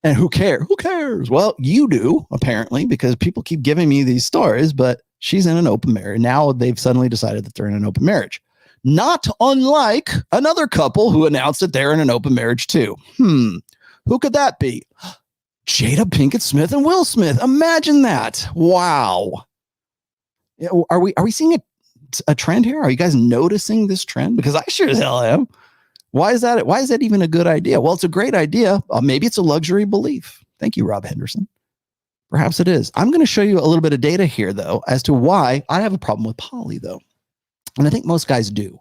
And who cares? Who cares? Well, you do, apparently, because people keep giving me these stories, but she's in an open marriage. Now they've suddenly decided that they're in an open marriage. Not unlike another couple who announced that they're in an open marriage too. Who could that be? Jada Pinkett Smith and Will Smith. Imagine that. Wow. Are we seeing a trend here? Are you guys noticing this trend? Because I sure as hell am. Why is that even a good idea? Well, it's a great idea. Maybe it's a luxury belief. Thank you, Rob Henderson. Perhaps it is. I'm going to show you a little bit of data here, though, as to why I have a problem with poly, though. And I think most guys do.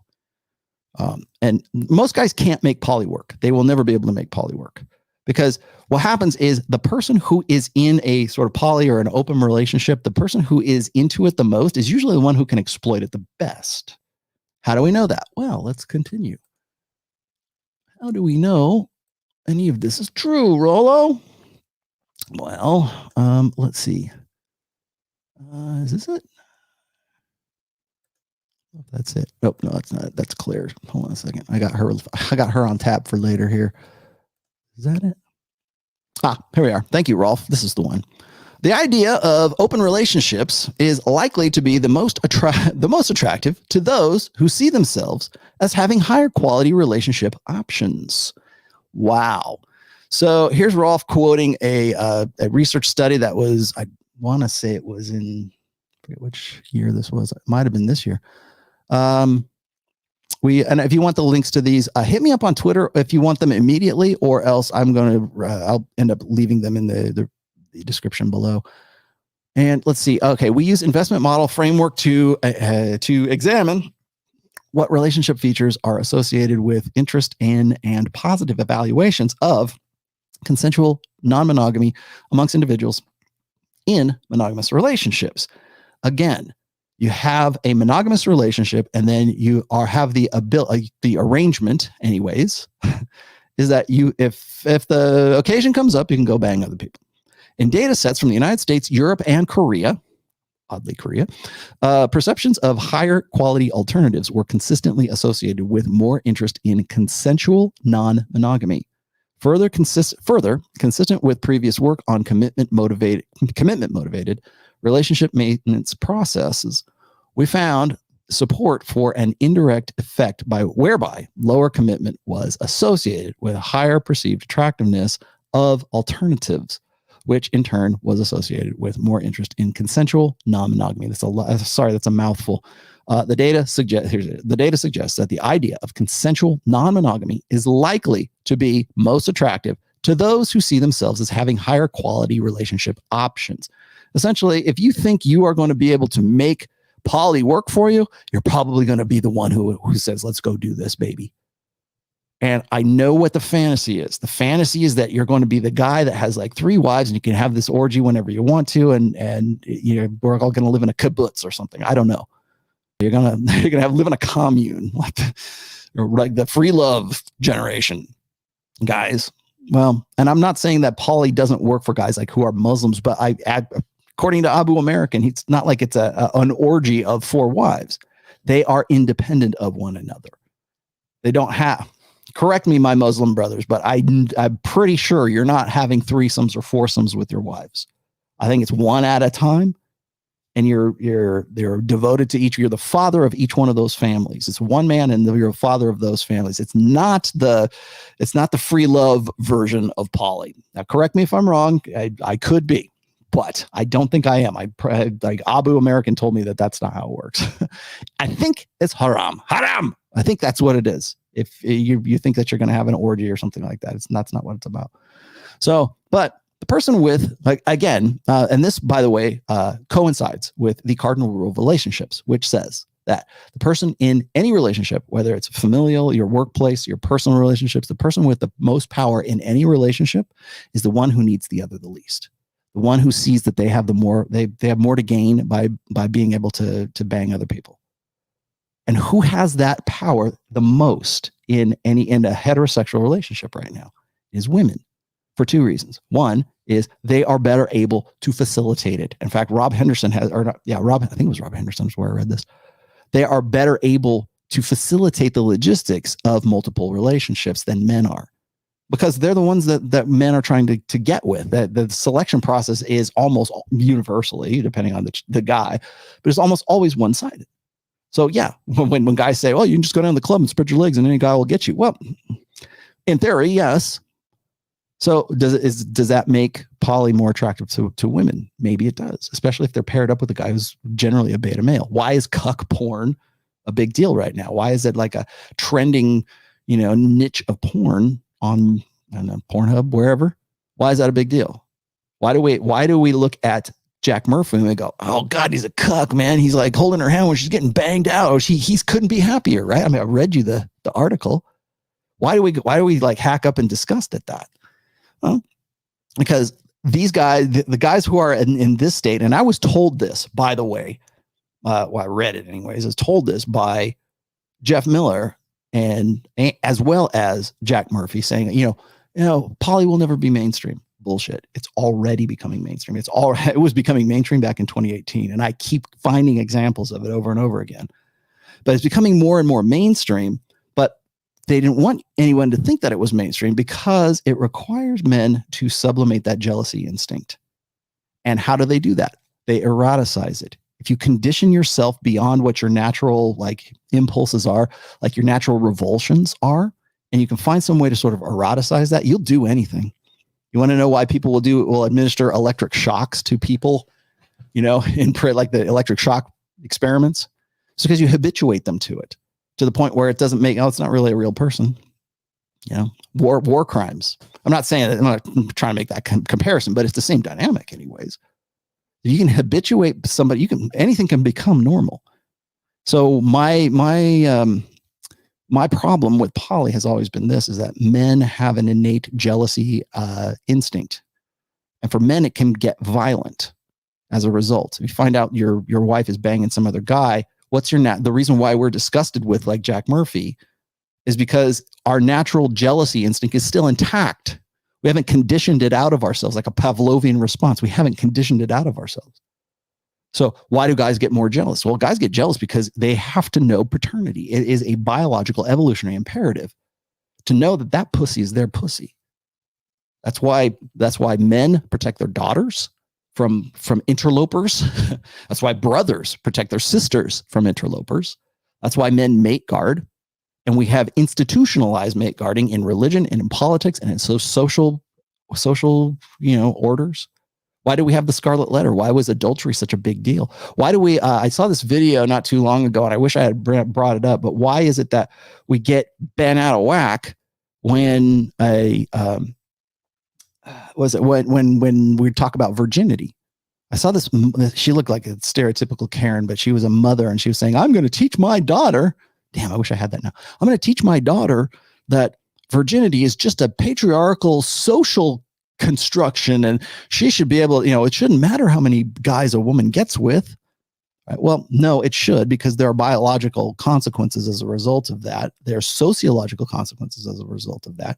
And most guys can't make poly work. They will never be able to make poly work. Because what happens is the person who is in a sort of poly or an open relationship, the person who is into it the most is usually the one who can exploit it the best. How do we know that? Well, let's continue. How do we know any of this is true, Rollo? Well, let's see. Is this it? That's it. Oh, no, that's not it. That's clear. Hold on a second. I got her on tap for later here. Is that it? Here we are. Thank you, Rolf. This is the one. The idea of open relationships is likely to be the most attractive to those who see themselves as having higher quality relationship options. Wow. So here's Rolf quoting a research study that was, I want to say it was in, I forget which year this was. It might have been this year. And if you want the links to these, hit me up on Twitter if you want them immediately, or else I'll end up leaving them in the description below. And let's see. Okay, we use investment model framework to examine what relationship features are associated with interest in and positive evaluations of consensual non-monogamy amongst individuals in monogamous relationships. Again, you have a monogamous relationship, and then you have the arrangement, anyways, is that if the occasion comes up, you can go bang other people. In data sets from the United States, Europe, and Korea, oddly Korea, perceptions of higher quality alternatives were consistently associated with more interest in consensual non-monogamy. Further consistent with previous work on commitment motivated relationship maintenance processes, we found support for an indirect effect whereby lower commitment was associated with a higher perceived attractiveness of alternatives, which in turn was associated with more interest in consensual non-monogamy. That's a mouthful. The data suggests that the idea of consensual non-monogamy is likely to be most attractive to those who see themselves as having higher quality relationship options. Essentially, if you think you are going to be able to make poly work for you, you're probably going to be the one who says, let's go do this, baby. And I know what the fantasy is. The fantasy is that you're going to be the guy that has like 3 wives and you can have this orgy whenever you want to. And we're all going to live in a kibbutz or something. I don't know. You're going to live in a commune, like the free love generation guys. Well, and I'm not saying that poly doesn't work for guys like who are Muslims, but according to Abu American, it's not like it's an orgy of 4 wives. They are independent of one another. They don't have, correct me, my Muslim brothers, but I'm pretty sure you're not having threesomes or foursomes with your wives. I think it's one at a time. And they're devoted to each. You're the father of each one of those families. It's one man, and you're a father of those families. It's not the free love version of poly. Now, correct me if I'm wrong. I could be, but I don't think I am. Like Abu American told me that that's not how it works. I think it's haram. Haram. I think that's what it is. If you think that you're going to have an orgy or something like that, that's not what it's about. So, but the person with, and this, by the way, coincides with the cardinal rule of relationships, which says that the person in any relationship, whether it's familial, your workplace, your personal relationships, the person with the most power in any relationship is the one who needs the other the least. The one who sees that they have they have more to gain by being able to bang other people. And who has that power the most in a heterosexual relationship right now is women, for two reasons. One is they are better able to facilitate it. In fact, I think it was Rob Henderson is where I read this. They are better able to facilitate the logistics of multiple relationships than men are, because they're the ones that men are trying to get with. That the selection process is almost universally, depending on the guy, but it's almost always one-sided. So yeah, when guys say, "Oh, you can just go down to the club and spread your legs, and any guy will get you," well, in theory, yes. So does that make poly more attractive to women? Maybe it does, especially if they're paired up with a guy who's generally a beta male. Why is cuck porn a big deal right now? Why is it like a trending, niche of porn on, I don't know, Pornhub, wherever? Why is that a big deal? Why do we look at Jack Murphy and we go, "Oh God, he's a cuck, man. He's like holding her hand when she's getting banged out. He couldn't be happier," right? I mean, I read you the article. Why do we like hack up and disgust at that? Well, because these guys, the guys who are in this state, and I was told this, by the way, I read it anyways, I was told this by Jeff Miller and as well as Jack Murphy, saying, poly will never be mainstream. Bullshit. It's already becoming mainstream. It was becoming mainstream back in 2018. And I keep finding examples of it over and over again, but it's becoming more and more mainstream. But they didn't want anyone to think that it was mainstream because it requires men to sublimate that jealousy instinct. And how do they do that? They eroticize it. If you condition yourself beyond what your natural like impulses are, like your natural revulsions are, and you can find some way to sort of eroticize that, you'll do anything. You want to know why people will administer electric shocks to people, in like the electric shock experiments? It's because you habituate them to it, to the point where it doesn't it's not really a real person. War crimes. I'm not saying that, I'm not trying to make that comparison, but it's the same dynamic anyways. You can habituate somebody, anything can become normal. So my problem with poly has always been this, is that men have an innate jealousy instinct. And for men, it can get violent as a result. If you find out your wife is banging some other guy, the reason why we're disgusted with like Jack Murphy is because our natural jealousy instinct is still intact. We haven't conditioned it out of ourselves like a Pavlovian response. We haven't conditioned it out of ourselves. So why do guys get more jealous? Well, guys get jealous because they have to know paternity. It is a biological evolutionary imperative to know that pussy is their pussy. That's why men protect their daughters from interlopers. That's why brothers protect their sisters from interlopers. That's why men mate guard. And we have institutionalized mate guarding in religion and in politics and in social orders. Why do we have the Scarlet Letter? Why was adultery such a big deal? Why do we, I saw this video not too long ago, and I wish I had brought it up, but why is it that we get bent out of whack when when we talk about virginity? I saw this, she looked like a stereotypical Karen, but she was a mother, and she was saying, "I'm going to teach my daughter," damn, I wish I had that now. "I'm going to teach my daughter that virginity is just a patriarchal social construction, and she should be able, it shouldn't matter how many guys a woman gets with." Right? Well, no, it should, because there are biological consequences as a result of that. There are sociological consequences as a result of that.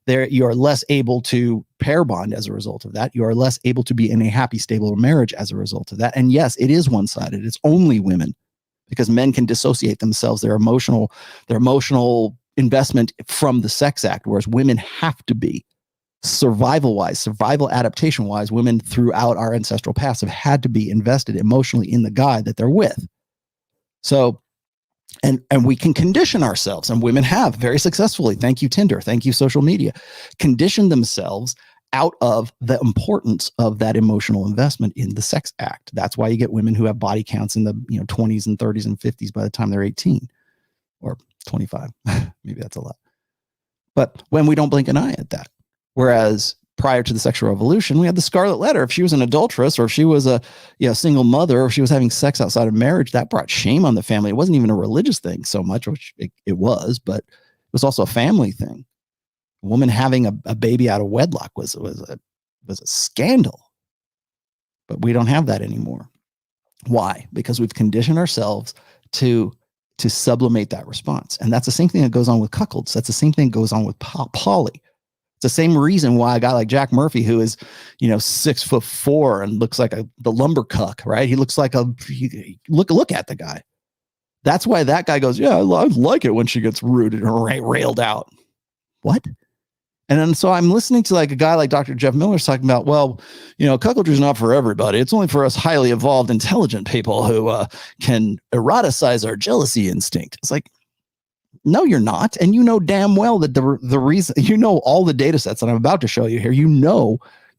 You are less able to pair bond as a result of that. You are less able to be in a happy, stable marriage as a result of that. And yes, it is one-sided. It's only women, because men can dissociate themselves, their emotional investment from the sex act, whereas women have to be. Survival adaptation wise, women throughout our ancestral past have had to be invested emotionally in the guy that they're with. So, and we can condition ourselves, and women have very successfully, thank you Tinder, thank you social media, conditioned themselves out of the importance of that emotional investment in the sex act. That's why you get women who have body counts in the 20s and 30s and 50s by the time they're 18 or 25. Maybe that's a lot. But when we don't blink an eye at that. Whereas prior to the sexual revolution, we had the Scarlet Letter. If she was an adulteress, or if she was a single mother, or if she was having sex outside of marriage, that brought shame on the family. It wasn't even a religious thing so much, which it was, but it was also a family thing. A woman having a baby out of wedlock was a scandal. But we don't have that anymore. Why? Because we've conditioned ourselves to sublimate that response. And that's the same thing that goes on with cuckolds. That's the same thing that goes on with poly. It's the same reason why a guy like Jack Murphy, who is, 6'4" and looks like the lumber cuck, right? He looks like look at the guy. That's why that guy goes, yeah, I like it when she gets rooted or railed out. What? And then so I'm listening to like a guy like Dr. Jeff Miller's talking about, well, cuckoldry is not for everybody. It's only for us highly evolved, intelligent people who can eroticize our jealousy instinct. It's like, no, you're not. And you know damn well that the reason, all the data sets that I'm about to show you here,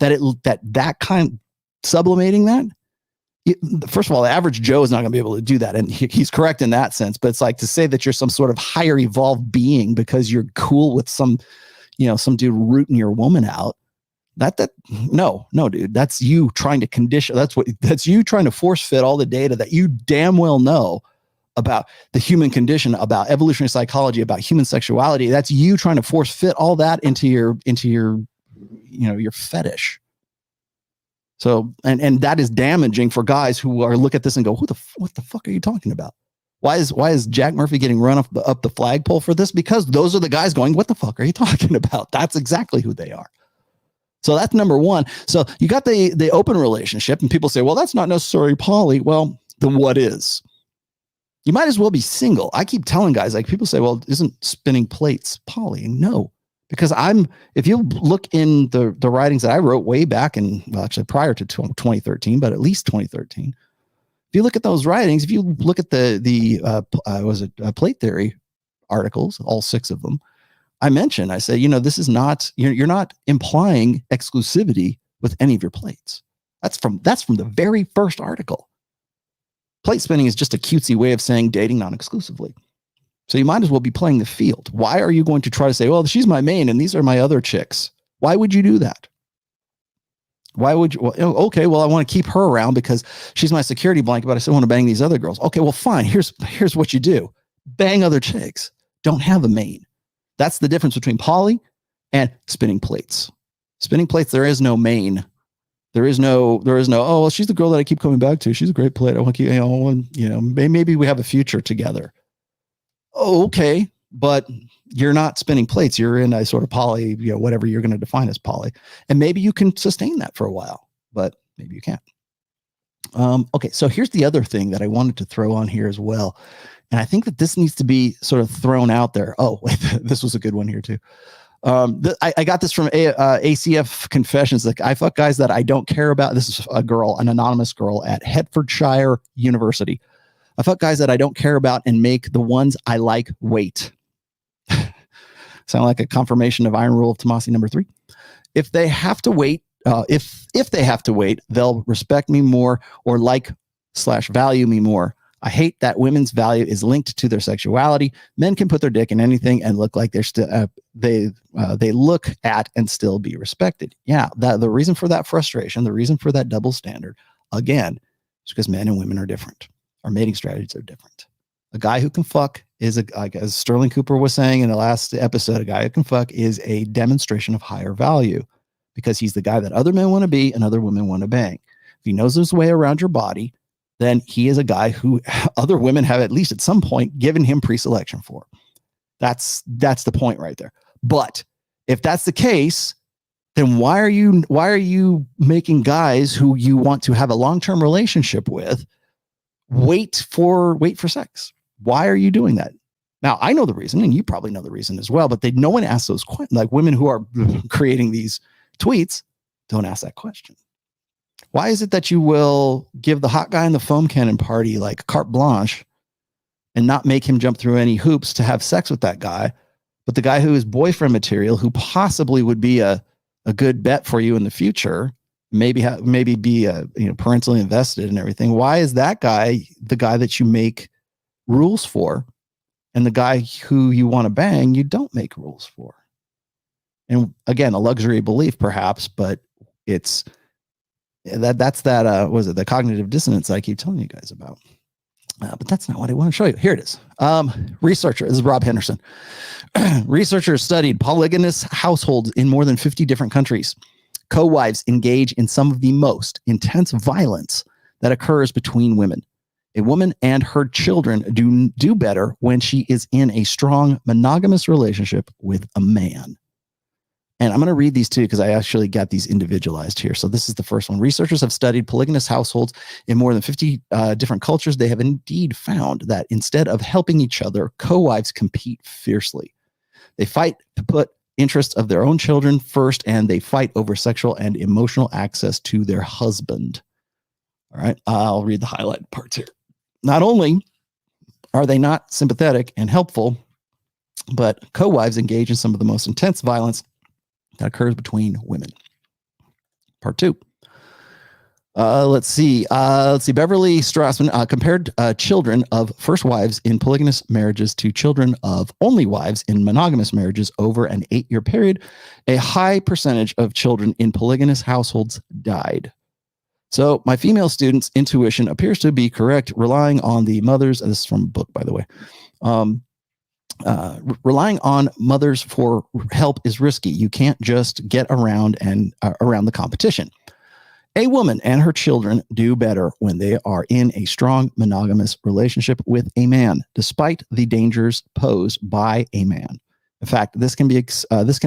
that that kind sublimating that, first of all, the average Joe is not going to be able to do that. And he's correct in that sense. But it's like to say that you're some sort of higher evolved being because you're cool with some dude rooting your woman out. No, dude, that's you trying to condition. That's you trying to force fit all the data that you damn well know about the human condition, about evolutionary psychology, about human sexuality. That's you trying to force fit all that into your your fetish. So, and that is damaging for guys who look at this and go, what the fuck are you talking about? Why is Jack Murphy getting run up the flagpole for this? Because those are the guys going, what the fuck are you talking about? That's exactly who they are. So that's number one. So you got the open relationship, and people say, well, that's not necessarily poly. Well, then what is? You might as well be single. I keep telling guys, like, people say, well, isn't spinning plates poly? No, because if you look in the writings that I wrote way back actually prior to 2013, but at least 2013, if you look at those writings, if you look at the plate theory articles, all 6 of them, I say, this is not, you're not implying exclusivity with any of your plates. That's from the very first article. Plate spinning is just a cutesy way of saying dating non-exclusively. So you might as well be playing the field. Why are you going to try to say, well, she's my main and these are my other chicks? Why would you do that? Why would you? Well, okay, well, I want to keep her around because she's my security blanket, but I still want to bang these other girls. Okay, well, fine. Here's what you do. Bang other chicks. Don't have a main. That's the difference between poly and spinning plates. Spinning plates, there is no main. There is no, oh, well, she's the girl that I keep coming back to. She's a great plate. I want to keep, maybe we have a future together. Oh, okay. But you're not spinning plates. You're in a sort of poly, whatever you're going to define as poly. And maybe you can sustain that for a while, but maybe you can't. Okay. So here's the other thing that I wanted to throw on here as well. And I think that this needs to be sort of thrown out there. Oh, wait, this was a good one here too. I got this from ACF Confessions. Like, I fuck guys that I don't care about. This is a girl, an anonymous girl at Hertfordshire University. I fuck guys that I don't care about and make the ones I like wait. Sound like a confirmation of Iron Rule of Tomassi number 3. If they have to wait, if they have to wait, they'll respect me more or /value me more. I hate that women's value is linked to their sexuality. Men can put their dick in anything and look like they're still they look at and still be respected. Yeah, the reason for that frustration, the reason for that double standard, again, is because men and women are different. Our mating strategies are different. A guy who can fuck is like as Sterling Cooper was saying in the last episode, a guy who can fuck is a demonstration of higher value because he's the guy that other men want to be and other women want to bang. If he knows his way around your body, then he is a guy who other women have at least at some point given him pre-selection for. That's the point right there. But if that's the case, then why are you making guys who you want to have a long-term relationship with wait for sex? Why are you doing that? Now, I know the reason, and you probably know the reason as well, but no one asks those questions. Like, women who are creating these tweets don't ask that question. Why is it that you will give the hot guy in the foam cannon party like carte blanche and not make him jump through any hoops to have sex with that guy, but the guy who is boyfriend material, who possibly would be a good bet for you in the future, maybe be parentally invested and everything? Why is that guy the guy that you make rules for, and the guy who you want to bang you don't make rules for? And again, a luxury belief perhaps, but it's that's the cognitive dissonance I keep telling you guys about. But that's not what I want to show you. Here it is. Researcher, this is Rob Henderson. Researchers studied polygynous households in more than 50 different countries. Co-wives engage in some of the most intense violence that occurs between women. A woman and her children do better when she is in a strong monogamous relationship with a man. And I'm going to read these too, because I actually got these individualized here. So this is the first one. Researchers have studied polygynous households in more than 50 different cultures. They have indeed found that instead of helping each other, co-wives compete fiercely. They fight to put interests of their own children first, and they fight over sexual and emotional access to their husband. All right, I'll read the highlight parts here. Not only are they not sympathetic and helpful, but co-wives engage in some of the most intense violence that occurs between women. Part 2. Let's see. Beverly Strassman compared children of first wives in polygynous marriages to children of only wives in monogamous marriages over an 8-year period. A high percentage of children in polygynous households died. So my female student's intuition appears to be correct, relying on the mothers, and this is from a book, by the way. Relying on mothers for help is risky. You can't just get around the competition. A woman and her children do better when they are in a strong monogamous relationship with a man, despite the dangers posed by a man. In fact, this can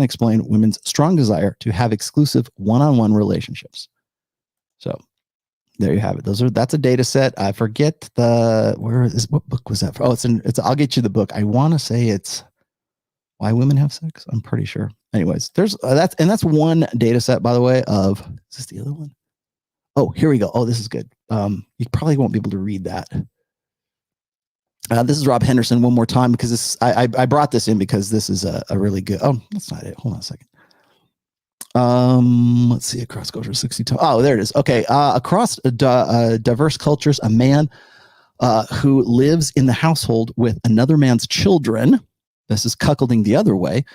explain women's strong desire to have exclusive one-on-one relationships. So there you have it. That's a data set. I forget what book was that for? Oh, I'll get you the book. I want to say it's Why Women Have Sex. I'm pretty sure. Anyways, that's one data set, by the way, is this the other one? Oh, here we go. Oh, this is good. You probably won't be able to read that. This is Rob Henderson one more time, because I brought this in because this is a really good. Oh, that's not it. Hold on a second. Let's see. Across cultures, 60 times. Oh, there it is. Okay. Across diverse cultures, a man who lives in the household with another man's children, this is cuckolding the other way,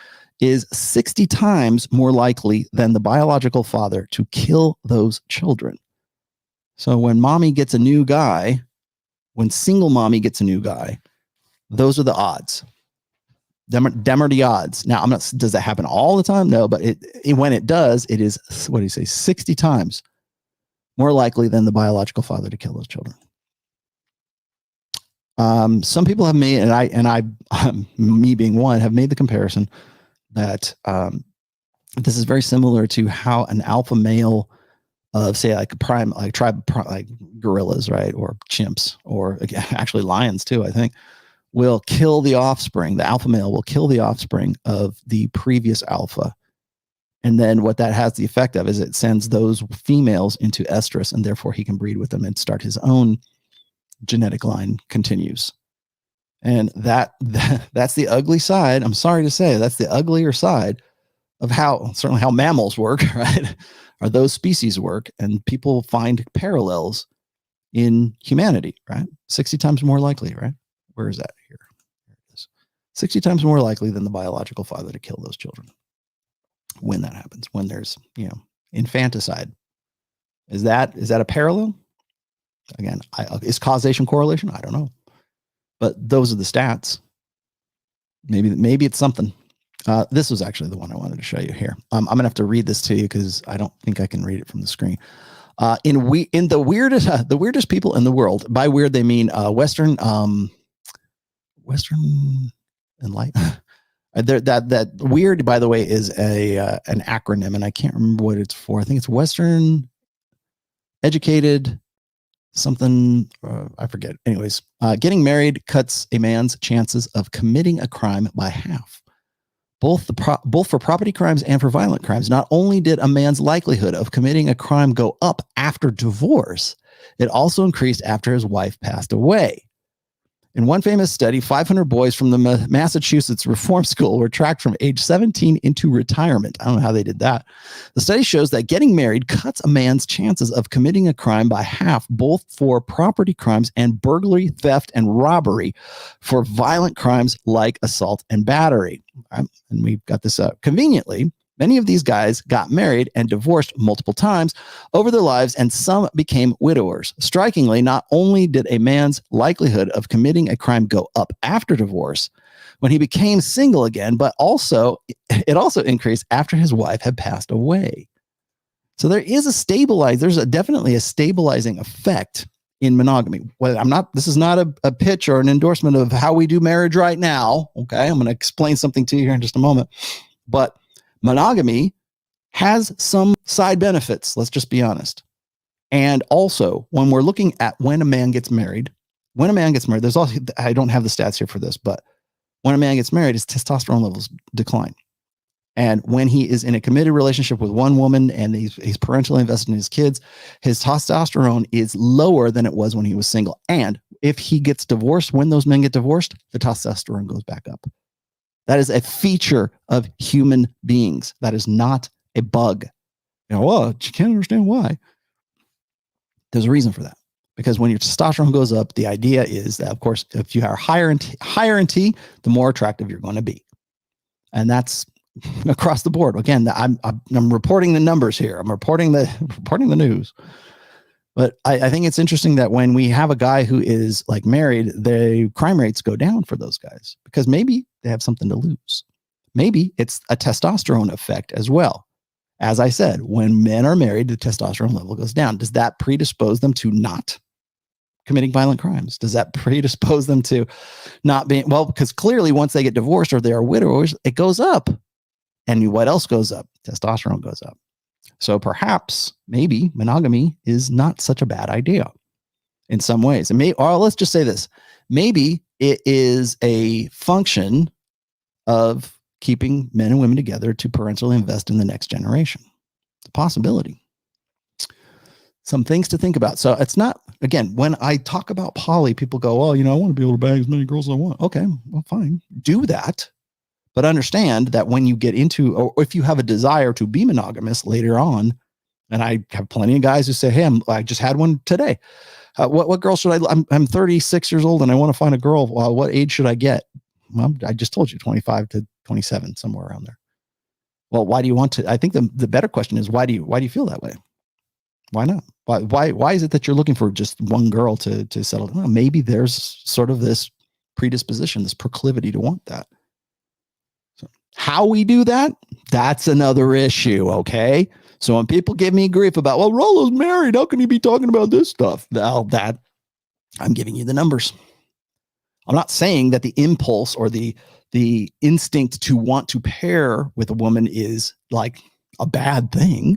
is 60 times more likely than the biological father to kill those children. So when mommy gets a new guy, when single mommy gets a new guy, those are the odds. Them are the odds. Now, does that happen all the time? No, but when it does, it is, 60 times more likely than the biological father to kill those children. Some people have made, and I, me being one, have made the comparison that this is very similar to how an alpha male of, say, like gorillas, right, or chimps, or actually lions too, I think, will kill the offspring. The alpha male will kill the offspring of the previous alpha. And then what that has the effect of is it sends those females into estrus, and therefore he can breed with them and start his own genetic line continues. And that's the ugly side. I'm sorry to say, that's the uglier side of certainly how mammals work, right? Or those species work, and people find parallels in humanity, right? 60 times more likely, right? Where is that? Here it is. 60 times more likely than the biological father to kill those children. When that happens, when there's, infanticide. Is that a parallel? Again, is causation correlation? I don't know. But those are the stats. Maybe it's something. This was actually the one I wanted to show you here. I'm gonna have to read this to you because I don't think I can read it from the screen. In the weirdest people in the world. By weird they mean Western enlightenment. That weird, by the way, is an acronym, and I can't remember what it's for. I think it's Western educated something. I forget. Anyways, getting married cuts a man's chances of committing a crime by half. Both for property crimes and for violent crimes. Not only did a man's likelihood of committing a crime go up after divorce, it also increased after his wife passed away. In one famous study, 500 boys from the Massachusetts Reform School were tracked from age 17 into retirement. I don't know how they did that. The study shows that getting married cuts a man's chances of committing a crime by half, both for property crimes and burglary, theft, and robbery, for violent crimes like assault and battery. And we've got this conveniently. Many of these guys got married and divorced multiple times over their lives, and some became widowers. Strikingly, not only did a man's likelihood of committing a crime go up after divorce when he became single again, but it also increased after his wife had passed away. So there's definitely a stabilizing effect in monogamy. Well, this is not a pitch or an endorsement of how we do marriage right now. Okay. I'm going to explain something to you here in just a moment, but monogamy has some side benefits. Let's just be honest. And also when we're looking at when a man gets married, there's also, I don't have the stats here for this, but when a man gets married, his testosterone levels decline. And when he is in a committed relationship with one woman and he's parentally invested in his kids, his testosterone is lower than it was when he was single. And if he gets divorced, when those men get divorced, the testosterone goes back up. That is a feature of human beings. That is not a bug. Well, you can't understand why. There's a reason for that. Because when your testosterone goes up, the idea is that, of course, if you are higher in T, the more attractive you're going to be. And that's across the board. Again, I'm reporting the numbers here. I'm reporting the news. But I think it's interesting that when we have a guy who is like married, the crime rates go down for those guys because maybe they have something to lose. Maybe it's a testosterone effect as well. As I said, when men are married, the testosterone level goes down. Does that predispose them to not committing violent crimes? Does that predispose them to not being, well, because clearly once they get divorced or they are widowers, it goes up. And what else goes up? Testosterone goes up. So perhaps, maybe monogamy is not such a bad idea in some ways. Or let's just say this. Maybe it is a function of keeping men and women together to parentally invest in the next generation. It's a possibility. Some things to think about. So it's not, again, when I talk about poly, people go, oh, I want to be able to bang as many girls as I want. Okay, well, fine. Do that. But understand that when you get into, or if you have a desire to be monogamous later on, and I have plenty of guys who say, hey, I just had one today. What girl should I'm 36 years old and I want to find a girl. Well, what age should I get? Well, I just told you 25 to 27, somewhere around there. Well, why do you want to? I think the better question is, why do you feel that way? Why not? Why is it that you're looking for just one girl to settle? Well, maybe there's sort of this predisposition, this proclivity to want that. How we do that, that's another issue, okay? So when people give me grief about, well, Rollo's married, how can he be talking about this stuff? Well, that I'm giving you the numbers. I'm not saying that the impulse or the instinct to want to pair with a woman is like a bad thing.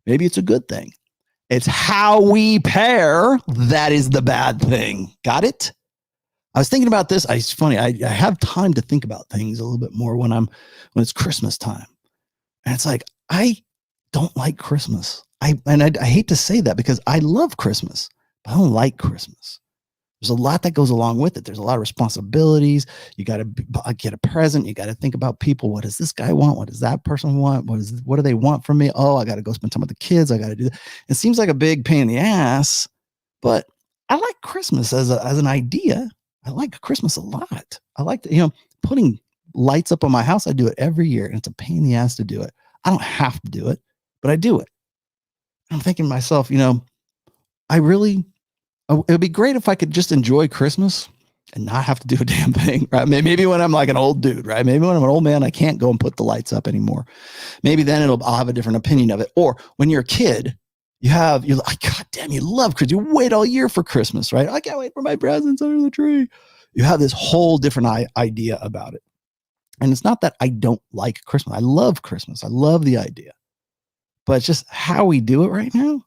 Maybe it's a good thing. It's how we pair that is the bad thing. Got it? I was thinking about this. It's funny. I have time to think about things a little bit more when it's Christmas time. And it's like, I don't like Christmas. I hate to say that because I love Christmas, but I don't like Christmas. There's a lot that goes along with it. There's a lot of responsibilities. You got to get a present. You got to think about people. What does this guy want? What does that person want? What do they want from me? Oh, I got to go spend time with the kids. I got to do that. It seems like a big pain in the ass, but I like Christmas as an idea. I like Christmas a lot. I like putting lights up on my house. I do it every year, and it's a pain in the ass to do it. I don't have to do it, but I do it. I'm thinking to myself, it would be great if I could just enjoy Christmas and not have to do a damn thing, right? Maybe when I'm like an old dude, right? Maybe when I'm an old man, I can't go and put the lights up anymore. Maybe then I'll have a different opinion of it. Or when you're a kid, you're like, God damn, you love Christmas. You wait all year for Christmas, right? I can't wait for my presents under the tree. You have this whole different idea about it. And it's not that I don't like Christmas. I love Christmas. I love the idea. But it's just how we do it right now.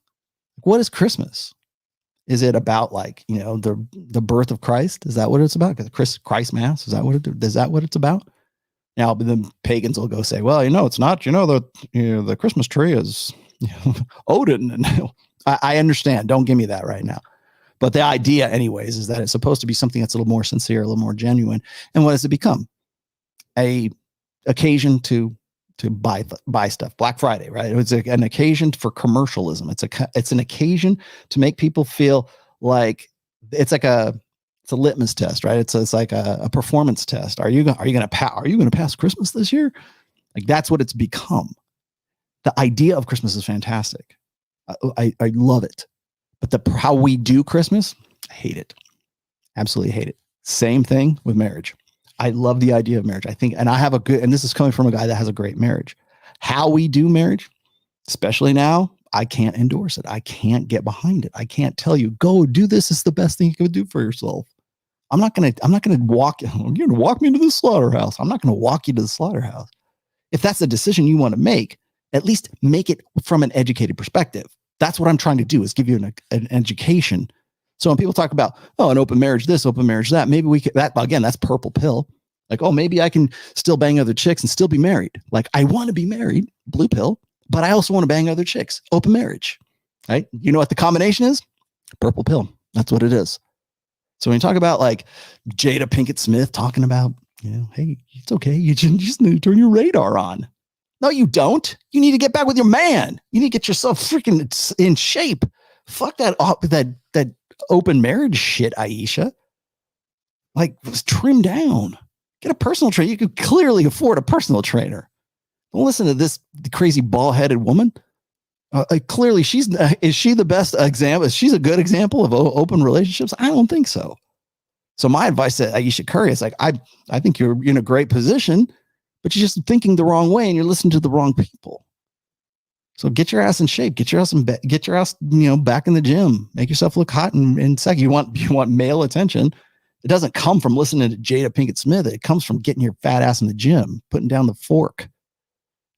What is Christmas? Is it about the birth of Christ? Is that what it's about? Because Christ Mass, is that what it's about? Now, but then pagans will go say, well, it's not, the Christmas tree is Odin. And I understand. Don't give me that right now. But the idea anyways, is that it's supposed to be something that's a little more sincere, a little more genuine. And what does it become? A occasion to buy stuff. Black Friday, right? It's an occasion for commercialism. It's an occasion to make people feel like it's a litmus test, right? It's like a performance test. Are you going to pass Christmas this year? Like that's what it's become. The idea of Christmas is fantastic. I love it. But how we do Christmas, I hate it. Absolutely hate it. Same thing with marriage. I love the idea of marriage. I think, and I have and this is coming from a guy that has a great marriage. How we do marriage, especially now, I can't endorse it. I can't get behind it. I can't tell you, go do this. It's the best thing you could do for yourself. I'm not going to walk, you're going to walk me into the slaughterhouse. I'm not going to walk you to the slaughterhouse. If that's the decision you want to make, at least make it from an educated perspective. That's what I'm trying to do, is give you an education. So when people talk about, an open marriage, this, open marriage, that, maybe we could, that again, that's purple pill. Like, maybe I can still bang other chicks and still be married. Like, I want to be married, blue pill, but I also want to bang other chicks, open marriage, right? You know what the combination is? Purple pill. That's what it is. So when you talk about like Jada Pinkett Smith talking about, hey, it's okay. You just need to turn your radar on. No, you don't. You need to get back with your man. You need to get yourself freaking in shape. Fuck that open marriage shit, Ayesha. Like, trim down. Get a personal trainer. You could clearly afford a personal trainer. Don't listen to this crazy bald-headed woman. Clearly, is she the best example? Is she a good example of open relationships? I don't think so. So my advice to Ayesha Curry is like, I think you're in a great position, but you're just thinking the wrong way and you're listening to the wrong people. So get your ass in shape. Get your ass back in the gym. Make yourself look hot and sexy. You want male attention. It doesn't come from listening to Jada Pinkett Smith. It comes from getting your fat ass in the gym, putting down the fork.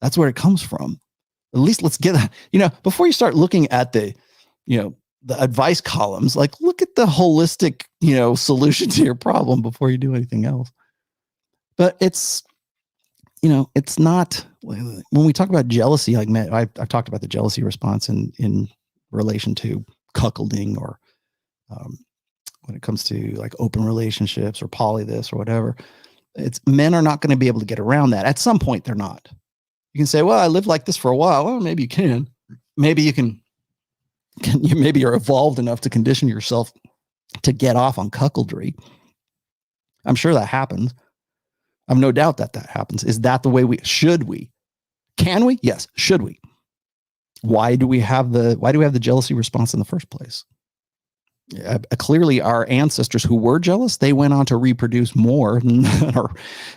That's where it comes from. At least let's get before you start looking at the advice columns, like look at the holistic, solution to your problem before you do anything else. But it's not, when we talk about jealousy, like I've talked about the jealousy response in relation to cuckolding or when it comes to like open relationships or poly this or whatever. Men are not going to be able to get around that. At some point, they're not. You can say, well, I lived like this for a while. Well, maybe you can. Maybe you can maybe you're evolved enough to condition yourself to get off on cuckoldry. I'm sure that happens. I have no doubt that happens. Is that the way should we? Can we? Yes. Should we? Why do we have the jealousy response in the first place? Clearly our ancestors who were jealous, they went on to reproduce more than our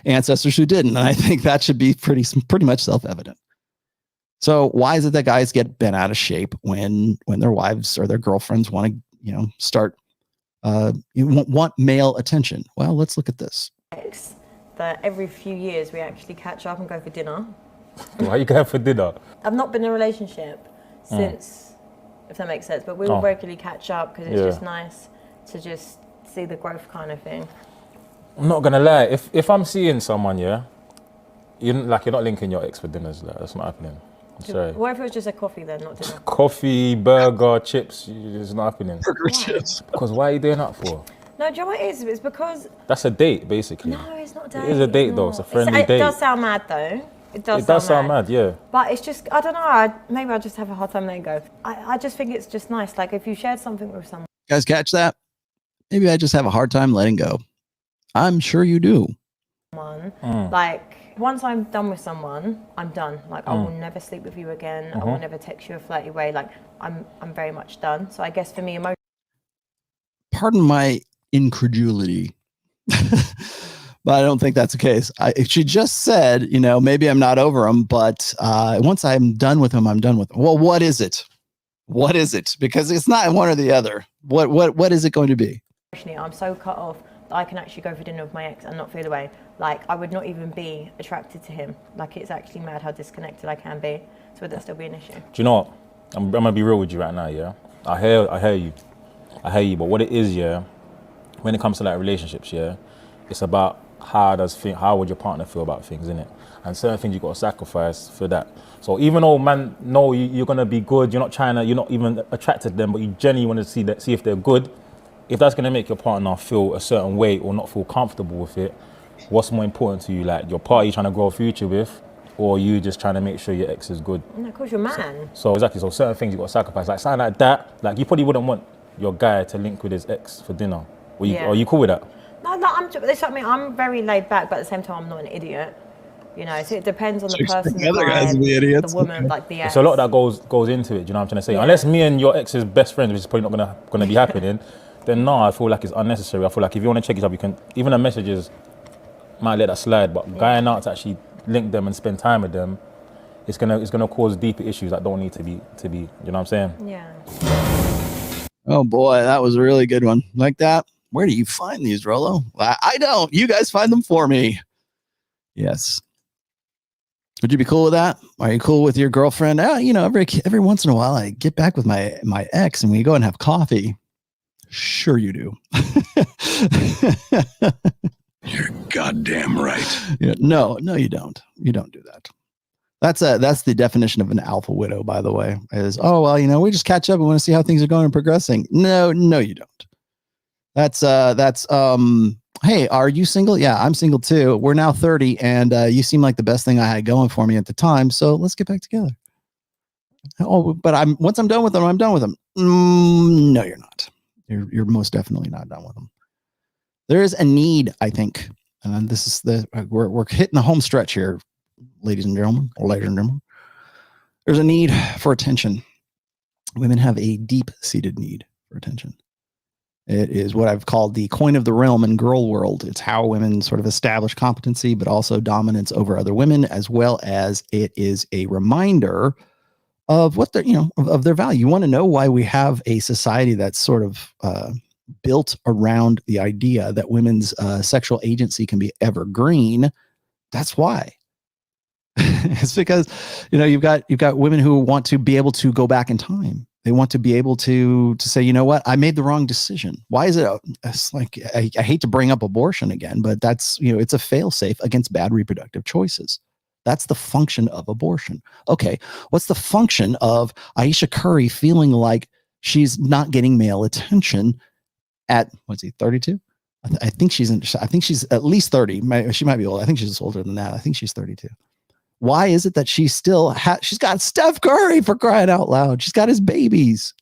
ancestors who didn't. And I think that should be pretty much self-evident. So why is it that guys get bent out of shape when their wives or their girlfriends want to, start, want male attention? Well, let's look at this. That every few years we actually catch up and go for dinner. Why are you going for dinner? I've not been in a relationship since, if that makes sense, but we will regularly catch up because it's just nice to just see the growth kind of thing. I'm not gonna lie, if I'm seeing someone, you're not linking your ex for dinners, that's not happening. I'm sorry. What if it was just a coffee then, not dinner? Coffee, burger, chips, it's not happening. Burger, chips. Because why are you doing that for? No, do you know what it is? It's because... That's a date, basically. No, it's not a date. It is a date, though. It's a friendly date. It does sound mad, though. It does sound mad, yeah. But it's just, I don't know, maybe I just have a hard time letting go. I just think it's just nice. Like, if you shared something with someone... You guys catch that? Maybe I just have a hard time letting go. I'm sure you do. Like, once I'm done with someone, I'm done. Like, I will never sleep with you again. I will never text you a flirty way. Like, I'm very much done. So I guess for me, pardon my incredulity, but I don't think that's the case. She just said, maybe I'm not over him, but once I'm done with him, I'm done with him. Well, what is it? What is it? Because it's not one or the other. What is it going to be? I'm so cut off that I can actually go for dinner with my ex and not feel away. Like, I would not even be attracted to him. Like, it's actually mad how disconnected I can be. So would that still be an issue? Do you know what? I'm gonna be real with you right now, yeah? I hear you, but what it is, yeah, when it comes to like relationships, yeah, it's about how would your partner feel about things, innit? And certain things you got to sacrifice for that. So even though man, no, you're gonna be good, you're not even attracted to them, but you genuinely want to see if they're good. If that's gonna make your partner feel a certain way or not feel comfortable with it, what's more important to you? Like your partner you're trying to grow a future with, or you just trying to make sure your ex is good? No, of course, you're man. So exactly, so certain things you got to sacrifice. Like something like that, like you probably wouldn't want your guy to link with his ex for dinner. Are you cool with that? No, I'm very laid back, but at the same time, I'm not an idiot. You know, so it depends on the Chicks person, think the other guys vibe, be idiots. the woman, like the ex. So a lot that goes into it. Do you know what I'm trying to say? Yeah. Unless me and your ex is best friends, which is probably not gonna be happening, then no, I feel like it's unnecessary. I feel like if you want to check each other, you can. Even the messages might let that slide, but going out to actually link them and spend time with them, it's gonna cause deeper issues that don't need to be. You know what I'm saying? Yeah. Oh boy, that was a really good one. Like that. Where do you find these, Rollo? I don't. You guys find them for me. Yes. Would you be cool with that? Are you cool with your girlfriend? You know, every once in a while, I get back with my ex and we go and have coffee. Sure, you do. You're goddamn right. Yeah, no, you don't. You don't do that. That's the definition of an alpha widow, by the way. Is, oh well, you know, we just catch up and want to see how things are going and progressing. No, you don't. That's hey, are you single? Yeah, I'm single too. We're now 30 and you seem like the best thing I had going for me at the time. So let's get back together. Oh, but once I'm done with them, I'm done with them. No, you're not. You're most definitely not done with them. There is a need, I think. And this is we're hitting the home stretch here, ladies and gentlemen. There's a need for attention. Women have a deep-seated need for attention. It is what I've called the coin of the realm in girl world. It's how women sort of establish competency, but also dominance over other women, as well as it is a reminder of what of their value. You want to know why we have a society that's sort of built around the idea that women's sexual agency can be evergreen. That's why. It's because, you've got women who want to be able to go back in time. They want to be able to say, you know what, I made the wrong decision. Why is it? It's like, I hate to bring up abortion again, but that's, it's a fail-safe against bad reproductive choices. That's the function of abortion. Okay. What's the function of Ayesha Curry feeling like she's not getting male attention at, 32? I think she's at least 30. She might be old. I think she's older than that. I think she's 32. Why is it that she's got Steph Curry, for crying out loud? She's got his babies,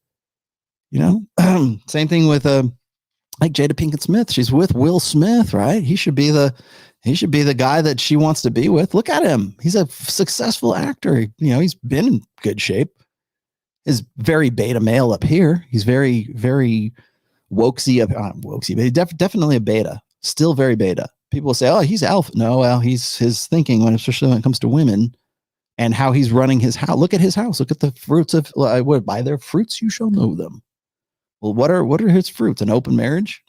same thing with like Jada Pinkett Smith. She's with Will Smith, right? He should be the guy that she wants to be with. Look at him. He's a successful actor. He's been in good shape. Is very beta male up here. He's very, very wokesy, but he's definitely a beta. Still very beta. People will say, oh, he's alpha. No, well, he's his thinking, especially when it comes to women and how he's running his house. Look at his house. Look at the fruits of, by their fruits you shall know them. Well, what are his fruits? An open marriage?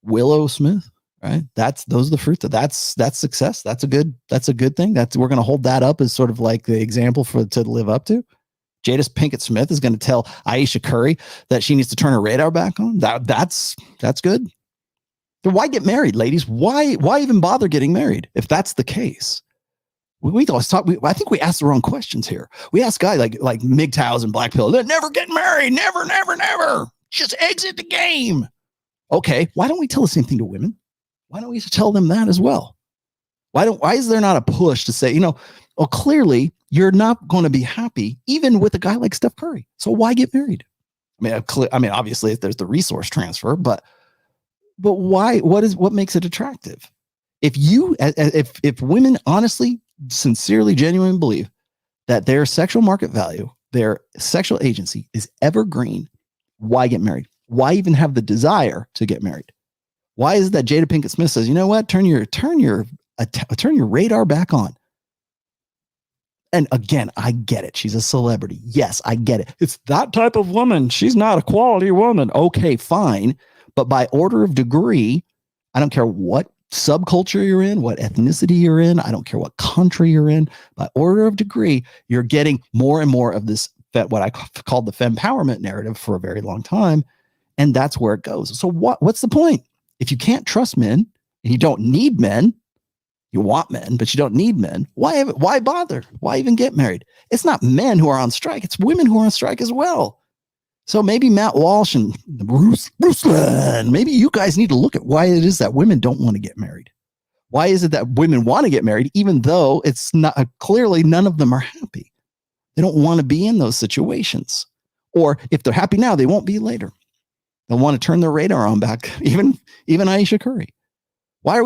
Willow Smith, right? Those are the fruits. That's success. That's a good thing. We're going to hold that up as sort of like the example to live up to. Jada Pinkett Smith is going to tell Ayesha Curry that she needs to turn her radar back on. That's good. So why get married, ladies? Why even bother getting married if that's the case? We always talk. I think we ask the wrong questions here. We ask guys like MGTOWs and Black Pill that never get married, never. Just exit the game. Okay, why don't we tell the same thing to women? Why don't we tell them that as well? Why is there not a push to say, clearly you're not going to be happy even with a guy like Steph Curry. So why get married? I mean, obviously there's the resource transfer, but why? What makes it attractive? If women honestly, sincerely, genuinely believe that their sexual market value, their sexual agency is evergreen, why get married? Why even have the desire to get married? Why is it that Jada Pinkett Smith says, you know what, turn your radar back on? And again, I get it. She's a celebrity. Yes, I get it. It's that type of woman. She's not a quality woman. Okay, fine. But by order of degree, I don't care what subculture you're in, what ethnicity you're in. I don't care what country you're in. By order of degree, you're getting more and more of this, what I called the fempowerment narrative for a very long time. And that's where it goes. So what's the point? If you can't trust men and you don't need men, you want men, but you don't need men. Why bother? Why even get married? It's not men who are on strike. It's women who are on strike as well. So maybe Matt Walsh and Ruslan, maybe you guys need to look at why it is that women don't want to get married. Why is it that women want to get married, even though it's not clearly none of them are happy? They don't want to be in those situations. Or if they're happy now, they won't be later. They'll want to turn their radar on back, even Ayesha Curry. Why are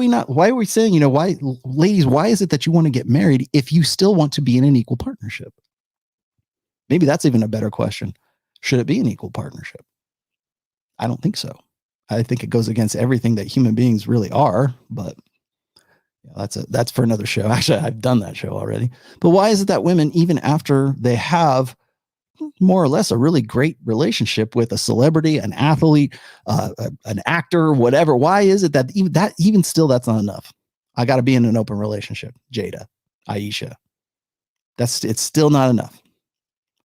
we saying, why, ladies, why is it that you want to get married if you still want to be in an equal partnership? Maybe that's even a better question. Should it be an equal partnership? I don't think so. I think it goes against everything that human beings really are, but that's for another show. Actually, I've done that show already. But why is it that women, even after they have more or less a really great relationship with a celebrity, an athlete, an actor, whatever, why is it that even still that's not enough? I got to be in an open relationship. Jada, Ayesha. It's still not enough.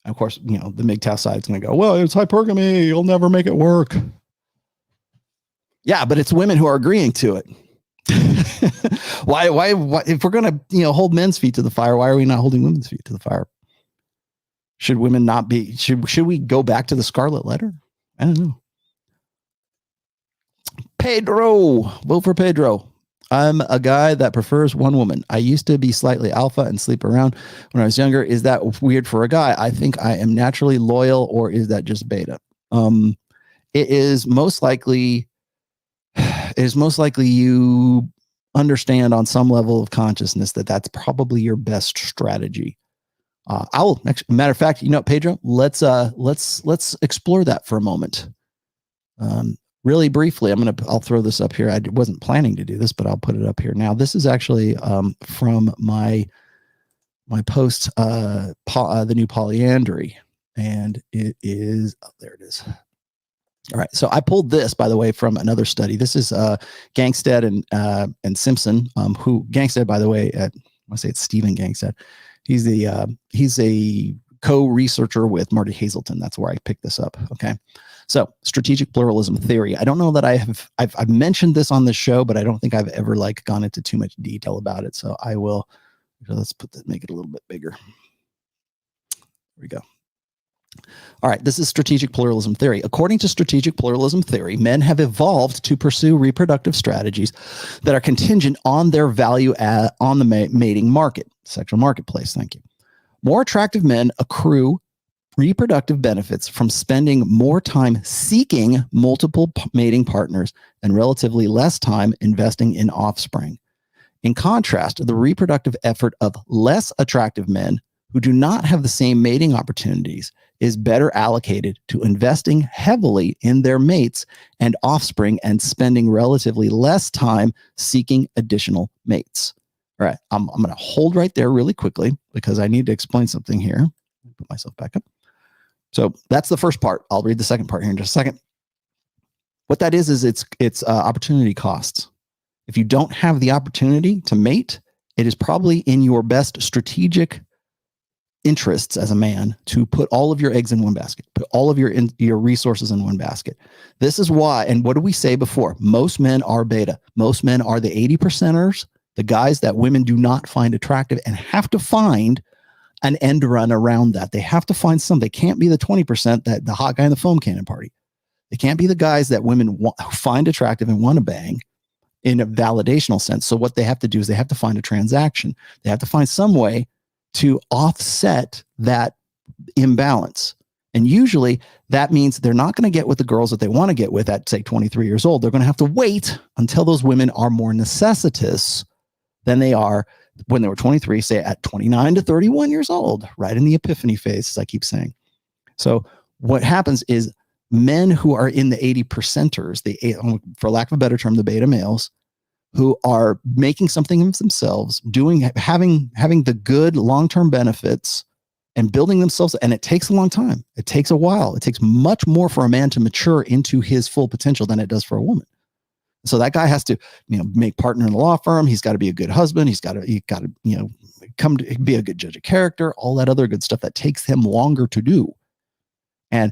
And of course, the MGTOW side is going to go, well, it's hypergamy. You'll never make it work. Yeah, but it's women who are agreeing to it. Why, if we're going to, hold men's feet to the fire, why are we not holding women's feet to the fire? Should women not be, should we go back to the Scarlet Letter? I don't know. Pedro, vote for Pedro. I'm a guy that prefers one woman. I used to be slightly alpha and sleep around when I was younger. Is that weird for a guy? I think I am naturally loyal, or is that just beta? It is most likely you understand on some level of consciousness that that's probably your best strategy. Matter of fact, Pedro, let's explore that for a moment. Really briefly, I'll throw this up here. I wasn't planning to do this, but I'll put it up here now. This is actually from my post, the new polyandry, and it is, there it is. All right. So I pulled this, by the way, from another study. This is Gangstead and Simpson, who Gangstead, by the way, I want to say it's Stephen Gangstead. He's a co-researcher with Marty Hazelton. That's where I picked this up. Okay. So strategic pluralism theory. I don't know that I've mentioned this on the show, but I don't think I've ever gone into too much detail about it. So I will, let's make it a little bit bigger. There we go. All right, this is strategic pluralism theory. According to strategic pluralism theory, men have evolved to pursue reproductive strategies that are contingent on their value on the mating market, sexual marketplace. Thank you. More attractive men accrue reproductive benefits from spending more time seeking multiple mating partners and relatively less time investing in offspring. In contrast, the reproductive effort of less attractive men who do not have the same mating opportunities is better allocated to investing heavily in their mates and offspring and spending relatively less time seeking additional mates. All right, I'm going to hold right there really quickly because I need to explain something here. Put myself back up. So that's the first part. I'll read the second part here in just a second. What that is it's opportunity costs. If you don't have the opportunity to mate, it is probably in your best strategic interests as a man to put all of your eggs in one basket, put all of your resources in one basket. This is why, and what did we say before? Most men are beta. Most men are the 80%ers, the guys that women do not find attractive and have to find an end run around that. They have to find some. They can't be the 20% that the hot guy in the foam cannon party. They can't be the guys that women find attractive and want to bang in a validational sense. So what they have to do is they have to find a transaction. They have to find some way to offset that imbalance. And usually that means they're not going to get with the girls that they want to get with at, say, 23 years old. They're going to have to wait until those women are more necessitous than they are when they were 23, say at 29 to 31 years old, right in the epiphany phase, as I keep saying. So what happens is men who are in the 80%ers, for lack of a better term, the beta males, who are making something of themselves, having the good long-term benefits and building themselves. And it takes a long time. It takes a while. It takes much more for a man to mature into his full potential than it does for a woman. So that guy has to, make partner in the law firm. He's got to be a good husband. He's got to, come to be a good judge of character, all that other good stuff that takes him longer to do. And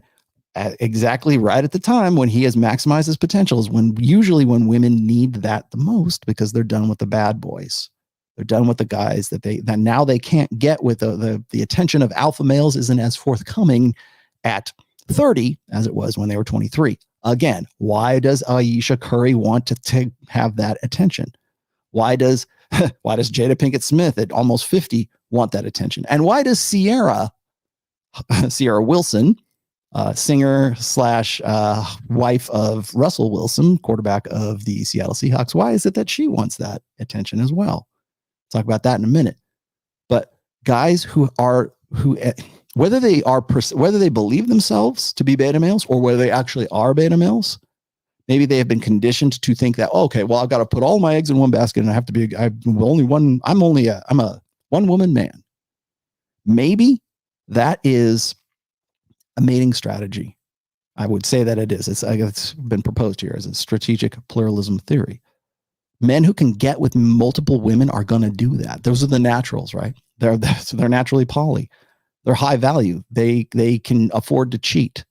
exactly right at the time when he has maximized his potential is usually when women need that the most, because they're done with the bad boys. They're done with the guys that now they can't get with the attention of alpha males isn't as forthcoming at 30 as it was when they were 23. Again, why does Ayesha Curry want to have that attention? Why does Jada Pinkett Smith at almost 50 want that attention? And why does Ciara Wilson, singer slash wife of Russell Wilson, quarterback of the Seattle Seahawks. Why is it that she wants that attention as well? Talk about that in a minute. But guys whether they believe themselves to be beta males or whether they actually are beta males, maybe they have been conditioned to think that, oh, okay, well, I've got to put all my eggs in one basket and I'm a one woman man. Maybe that is a mating strategy. I would say that it is. It's been proposed here as a strategic pluralism theory. Men who can get with multiple women are going to do that. Those are the naturals, right? They're naturally poly. They're high value. They can afford to cheat.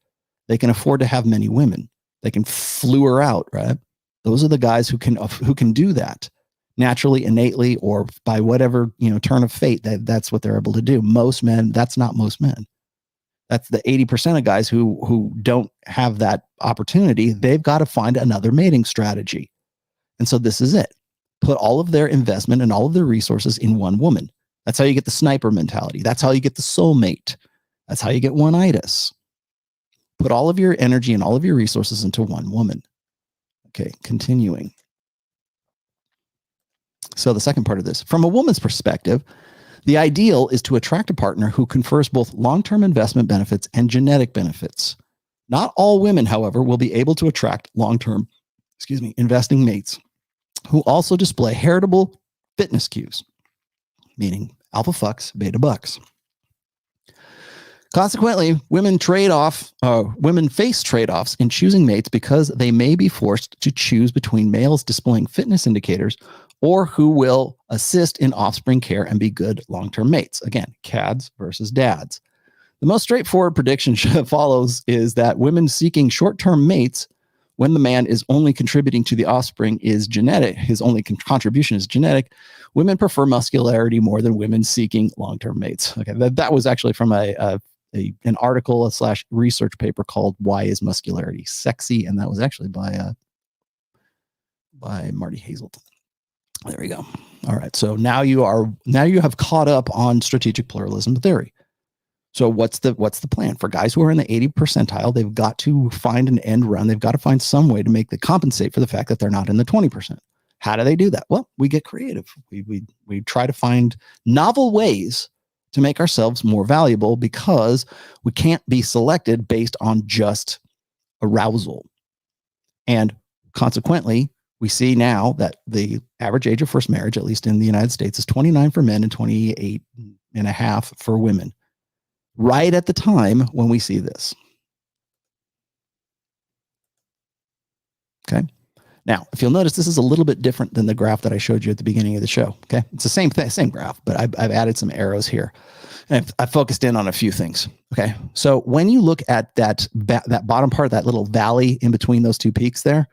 They can afford to have many women. They can flew out, right? Those are the guys who can do that naturally, innately, or by whatever turn of fate. That's what they're able to do. Most men, that's not most men. That's the 80% of guys who don't have that opportunity. They've got to find another mating strategy. And so this is it. Put all of their investment and all of their resources in one woman. That's how you get the sniper mentality. That's how you get the soulmate. That's how you get one-itis. Put all of your energy and all of your resources into one woman. Okay, continuing. So the second part of this, from a woman's perspective, the ideal is to attract a partner who confers both long-term investment benefits and genetic benefits. Not all women, however, will be able to attract long-term, investing mates who also display heritable fitness cues, meaning alpha fucks, beta bucks. Consequently, women face trade-offs in choosing mates because they may be forced to choose between males displaying fitness indicators or who will assist in offspring care and be good long-term mates. Again, cads versus dads. The most straightforward prediction follows is that women seeking short-term mates when the man is only contributing to the offspring is genetic, his only contribution is genetic, women prefer muscularity more than women seeking long-term mates. Okay, that was actually from an article / research paper called "Why Is Muscularity Sexy?" and that was actually by Marty Hazelton. There we go. All right, so now you have caught up on strategic pluralism theory. So what's the plan for guys who are in the 80th percentile? They've got to find an end run. They've got to find some way to compensate for the fact that they're not in the 20%. How do they do that? Well, we get creative. We try to find novel ways to make ourselves more valuable because we can't be selected based on just arousal. And consequently, we see now that the average age of first marriage, at least in the United States, is 29 for men and 28 and a half for women. Right at the time when we see this. Okay. Now, if you'll notice, this is a little bit different than the graph that I showed you at the beginning of the show. Okay. It's the same thing, same graph, but I've added some arrows here. And I've focused in on a few things. Okay. So when you look at that bottom part, that little valley in between those two peaks there,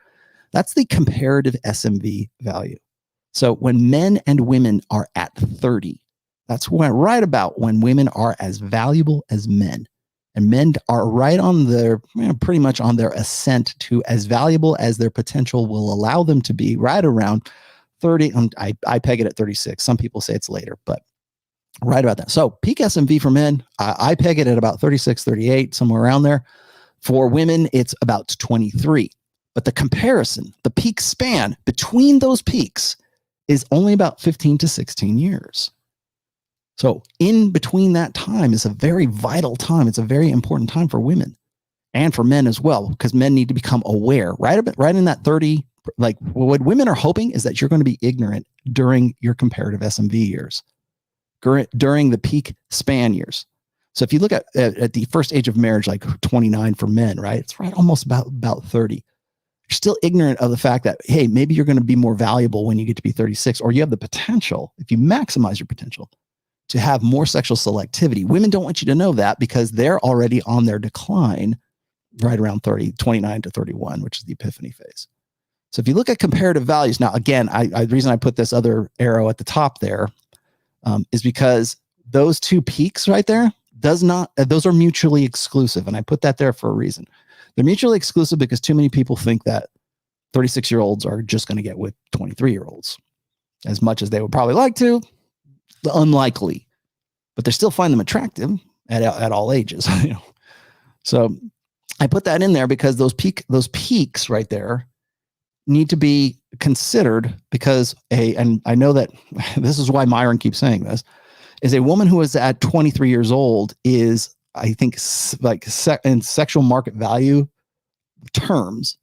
that's the comparative SMV value. So when men and women are at 30, that's right about when women are as valuable as men. And men are right on pretty much on their ascent to as valuable as their potential will allow them to be, right around 30. I peg it at 36. Some people say it's later, but right about that. So peak SMV for men, I peg it at about 36, 38, somewhere around there. For women, it's about 23. But the comparison, the peak span between those peaks is only about 15 to 16 years. So in between that time is a very vital time. It's a very important time for women and for men as well, because men need to become aware right in that 30. Like what women are hoping is that you're going to be ignorant during your comparative SMV years, during the peak span years. So if you look at the first age of marriage, like 29 for men, right? It's right almost about 30. You're still ignorant of the fact that, hey, maybe you're going to be more valuable when you get to be 36, or you have the potential, if you maximize your potential, to have more sexual selectivity. Women don't want you to know that because they're already on their decline right around 29 to 31, which is the epiphany phase. So if you look at comparative values, now again, the reason I put this other arrow at the top there is because those two peaks right there those are mutually exclusive. And I put that there for a reason. They're mutually exclusive because too many people think that 36-year-olds are just going to get with 23-year-olds as much as they would probably like to. Unlikely, but they still find them attractive at all ages. So I put that in there because those peaks right there need to be considered, because and I know that this is why Myron keeps saying this, is a woman who is at 23 years old is, I think, like in sexual market value terms,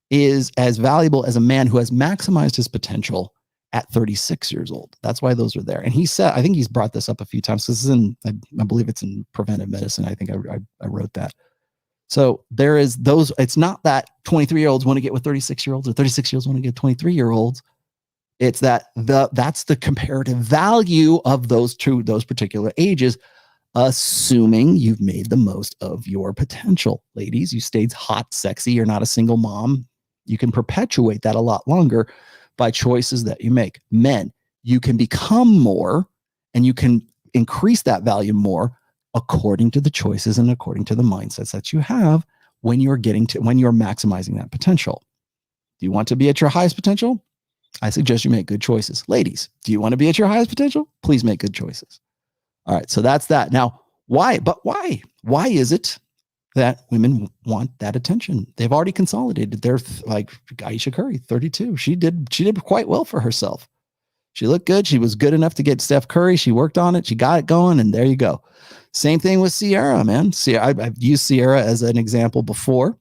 is as valuable as a man who has maximized his potential at 36 years old. That's why those are there. And he said, I think he's brought this up a few times. This is in, I believe it's in Preventive Medicine. I think I wrote that. So there is those, it's not that 23-year-olds want to get with 36-year-olds or 36-year-olds want to get 23-year-olds. It's that that's the comparative value of those particular ages, assuming you've made the most of your potential. Ladies, you stayed hot, sexy, you're not a single mom. You can perpetuate that a lot longer by choices that you make. Men, you can become more and you can increase that value more according to the choices and according to the mindsets that you have when you're maximizing that potential. Do you want to be at your highest potential? I suggest you make good choices. Ladies, do you want to be at your highest potential? Please make good choices. All right, so that's that. Now, why? But why? Why is it that women want that attention? They've already consolidated. They're like Ayesha Curry, 32. She did quite well for herself. She looked good. She was good enough to get Steph Curry. She worked on it. She got it going, and there you go. Same thing with Ciara, man. I've used Ciara as an example before.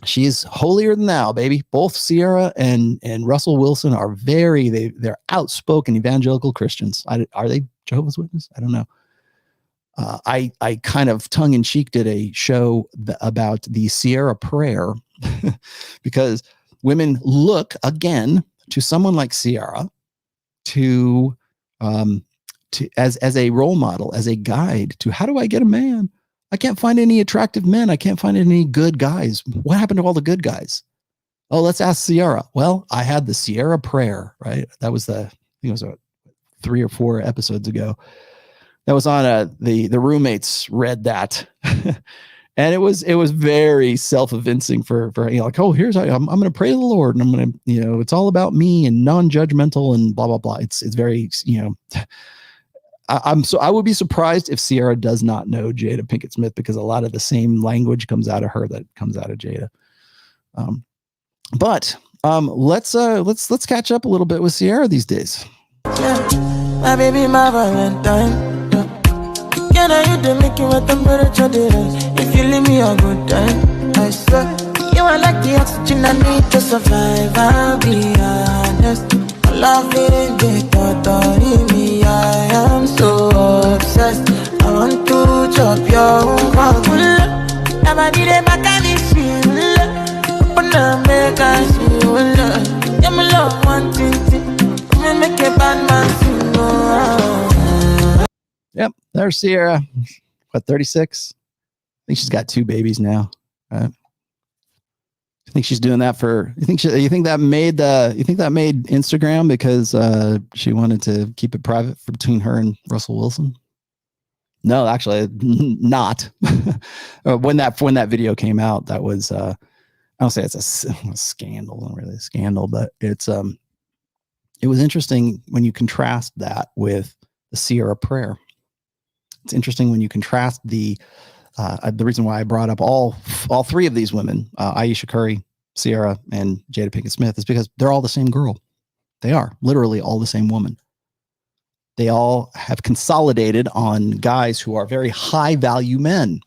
She's holier than thou, baby. Both Ciara and Russell Wilson are they're outspoken evangelical Christians. Are they Jehovah's Witness? I don't know. I kind of tongue in cheek did a show about the Ciara prayer because women look again to someone like Ciara as a role model, as a guide to how do I get a man? I can't find any attractive men. I can't find any good guys. What happened to all the good guys? Oh, let's ask Ciara. Well, I had the Ciara prayer, right? That was I think it was 3 or 4 episodes ago. That was on the roommates read that. And it was very self-evincing for like, oh, here's I'm going to pray to the Lord, and I'm going to, it's all about me and non-judgmental and blah, blah, blah. It's very, I would be surprised if Ciara does not know Jada Pinkett Smith, because a lot of the same language comes out of her that comes out of Jada. But let's catch up a little bit with Ciara these days. Yeah, my baby, my Valentine. Yeah, now you make you a temperature difference. If you leave me a good time, I swear you are like the oxygen I need to survive. I'll be honest. Love it, the thought in me. I am so obsessed. I want to chop your heart. Never did it back at this feel. Open up, make us feel. Yeah, my love, one thing. Make a bad man feel. Yep, there's Ciara. What, 36? I think she's got 2 babies now. Right? I think she's doing that for. You think that made Instagram because she wanted to keep it private between her and Russell Wilson? No, actually, not. when that video came out, that was I don't say it's a scandal, not really a scandal, but it was interesting when you contrast that with the Ciara prayer. It's interesting when you contrast the reason why I brought up all 3 of these women, Ayesha Curry, Ciara, and Jada Pinkett Smith, is because they're all the same girl. They are literally all the same woman. They all have consolidated on guys who are very high value men.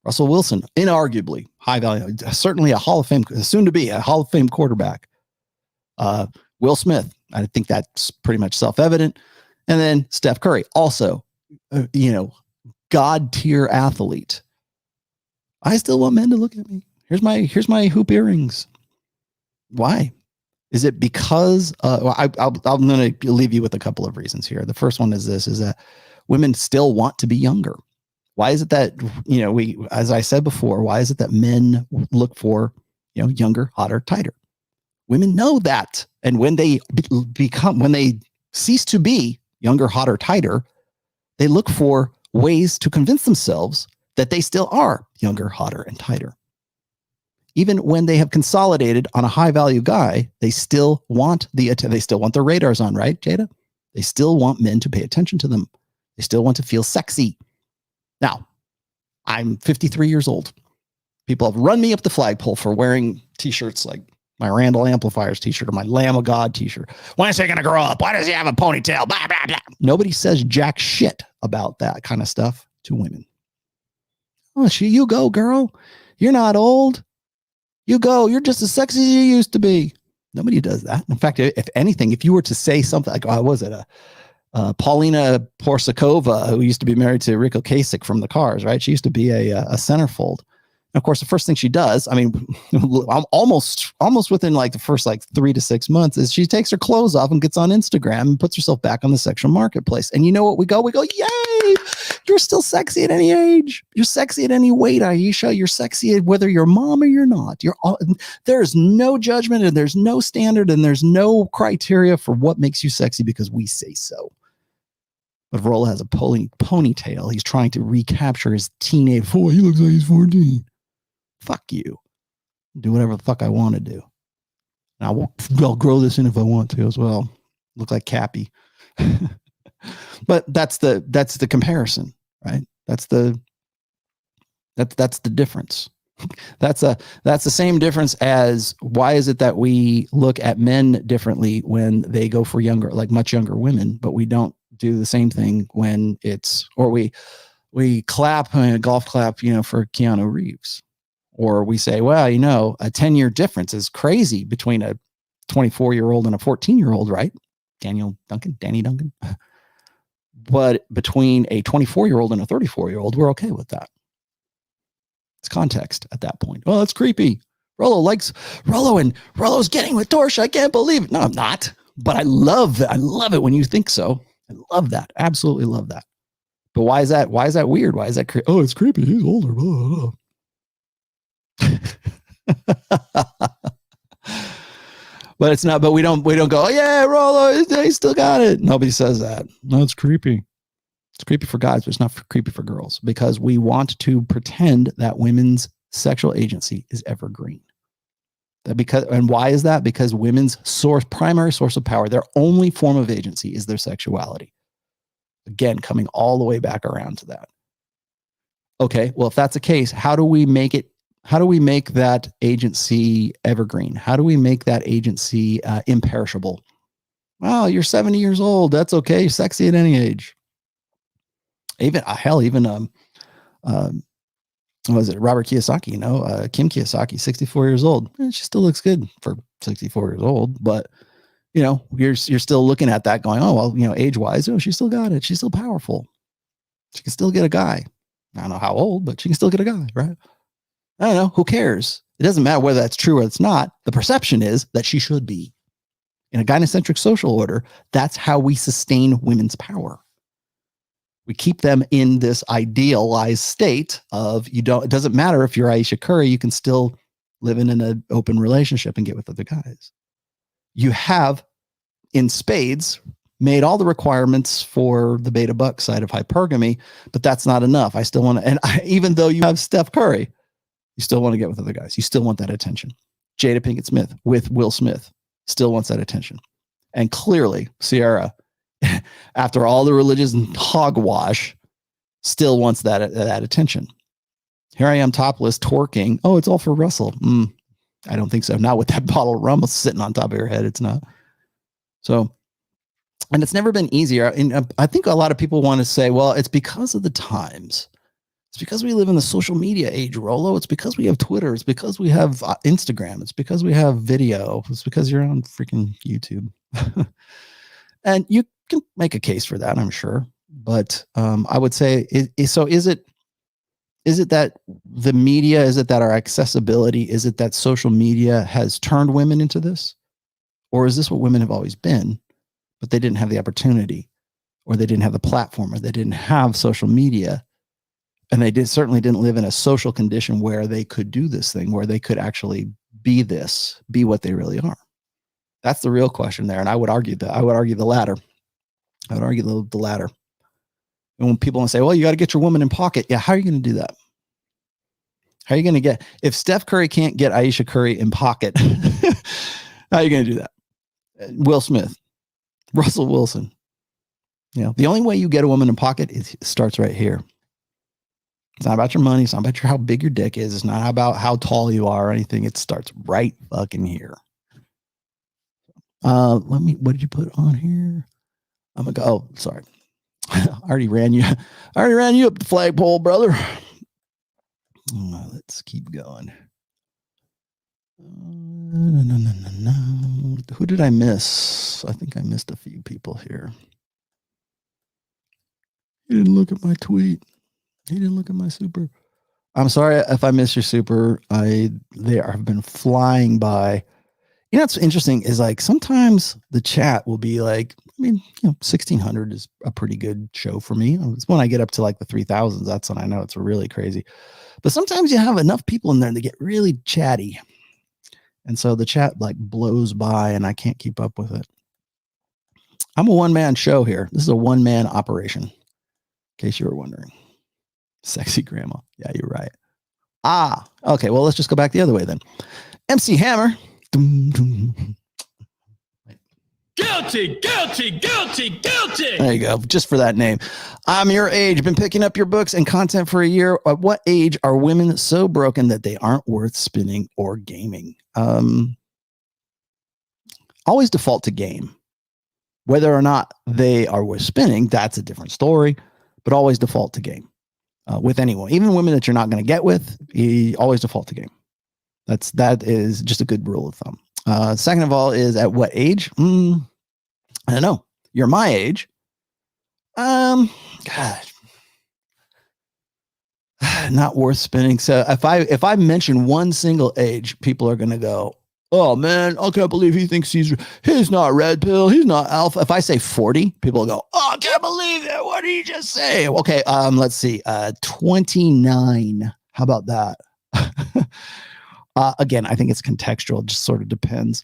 Russell Wilson, inarguably high value, certainly a Hall of Fame, soon to be a Hall of Fame quarterback. Will Smith, I think that's pretty much self-evident. And then Steph Curry, also, God tier athlete. I still want men to look at me. Here's my hoop earrings. Why? Is it because I'm going to leave you with a couple of reasons here. The first one is that women still want to be younger. Why is it that, as I said before, why is it that men look for, younger, hotter, tighter? Women know that. And when they cease to be younger, hotter, tighter, they look for ways to convince themselves that they still are younger, hotter, and tighter. Even when they have consolidated on a high value guy, they still want their radars on, right, Jada? They still want men to pay attention to them. They still want to feel sexy. Now, I'm 53 years old. People have run me up the flagpole for wearing t-shirts like my Randall Amplifiers t-shirt or my Lamb of God t-shirt. When is he going to grow up? Why does he have a ponytail? Blah, blah, blah. Nobody says jack shit about that kind of stuff to women. Oh, you go, girl. You're not old. You go. You're just as sexy as you used to be. Nobody does that. In fact, if anything, if you were to say something like, oh, was it Paulina Porsakova, who used to be married to Rico Kasich from the Cars, right? She used to be a centerfold. And of course, the first thing she does, I mean, I'm almost within like the first like 3 to 6 months, is she takes her clothes off and gets on Instagram and puts herself back on the sexual marketplace. And you know what? We go, yay! You're still sexy at any age. You're sexy at any weight, Ayesha. You're sexy whether you're a mom or you're not. There's no judgment and there's no standard and there's no criteria for what makes you sexy because we say so. But Rollo has a ponytail. He's trying to recapture his teenage boy. He looks like he's 14. Fuck you. Do whatever the fuck I want to do. And I'll grow this in if I want to as well. Look like Cappy. But that's the comparison, right? That's the difference. That's the same difference as why is it that we look at men differently when they go for younger, like much younger women, but we don't do the same thing when we clap a golf clap, for Keanu Reeves. Or we say, well, a 10-year difference is crazy between a 24-year-old and a 14-year-old, right? Danny Duncan. But between a 24-year-old and a 34-year-old, we're okay with that. It's context at that point. Well, that's creepy. Rollo's getting with Torsia. I can't believe it. No, I'm not. But I love that. I love it when you think so. I love that. Absolutely love that. But why is that? Why is that weird? Why is that? Oh, it's creepy. He's older. Blah, blah, blah. But it's not, but we don't go, oh yeah, Rollo, he still got it. Nobody says that. No, it's creepy. It's creepy for guys, but it's not creepy for girls because we want to pretend that women's sexual agency is evergreen. And why is that? Because women's primary source of power, their only form of agency is their sexuality. Again, coming all the way back around to that. Okay, well, if that's the case, how do we make that agency evergreen? How do we make that agency imperishable? Well, you're 70 years old. That's okay. You're sexy at any age. Even was it Robert Kiyosaki? Kim Kiyosaki, 64 years old. She still looks good for 64 years old. But you're still looking at that, going, oh well, age wise, she still got it. She's still powerful. She can still get a guy. I don't know how old, but she can still get a guy, right? I don't know. Who cares? It doesn't matter whether that's true or it's not. The perception is that she should be. In a gynocentric social order, that's how we sustain women's power. We keep them in this idealized state of it doesn't matter if you're Ayesha Curry, you can still live in an open relationship and get with other guys. You have, in spades, made all the requirements for the beta buck side of hypergamy, but that's not enough. I still want to, even though you have Steph Curry, you still want to get with other guys. You still want that attention. Jada Pinkett Smith with Will Smith still wants that attention. And clearly, Ciara, after all the religious hogwash, still wants that attention. Here I am topless, twerking. Oh, it's all for Russell. I don't think so. Not with that bottle of rum sitting on top of your head. It's not. So, and it's never been easier. And I think a lot of people want to say, well, it's because of the times. It's because we live in the social media age, Rollo. It's because we have Twitter. It's because we have Instagram. It's because we have video. It's because you're on freaking YouTube. And you can make a case for that, I'm sure. But I would say, is it that the media, is it that our accessibility, is it that social media has turned women into this? Or is this what women have always been, but they didn't have the opportunity, or they didn't have the platform, or they didn't have social media? And they certainly didn't live in a social condition where they could do this thing, where they could actually be what they really are. That's the real question there. And I would argue the latter. I would argue the latter. And when people want to say, well, you got to get your woman in pocket. Yeah. How are you going to do that? How are you going to if Steph Curry can't get Ayesha Curry in pocket, how are you going to do that? Will Smith, Russell Wilson. The only way you get a woman in pocket starts right here. It's not about your money. It's not about how big your dick is. It's not about how tall you are or anything. It starts right fucking here. What did you put on here? I'm gonna go. Oh, sorry. I already ran you up the flagpole, brother. Let's keep going. No. Who did I miss? I think I missed a few people here. He didn't look at my tweet. He didn't look at my super. I'm sorry if I missed your super. They have been flying by. You know what's interesting is like sometimes the chat will be like, 1,600 is a pretty good show for me. It's when I get up to like the 3,000s, that's when I know it's really crazy. But sometimes you have enough people in there to get really chatty. And so the chat like blows by and I can't keep up with it. I'm a one-man show here. This is a one-man operation, in case you were wondering. Sexy grandma. Yeah, you're right. Okay. Well, let's just go back the other way then. MC Hammer. Guilty. There you go. Just for that name. I'm your age. Been picking up your books and content for a year. At what age are women so broken that they aren't worth spinning or gaming? Always default to game. Whether or not they are worth spinning, that's a different story, but always default to game. With anyone, even women that you're not going to get with, you always default to game. That is just a good rule of thumb. Second of all is at what age? I don't know. You're my age. God, not worth spinning. So if I mention one single age, people are going to go, oh man, I can't believe he thinks he's not red pill. He's not alpha. If I say 40, people will go, oh, I can't believe it. What did he just say? Okay. Let's see. 29. How about that? Again, I think it's contextual. It just sort of depends.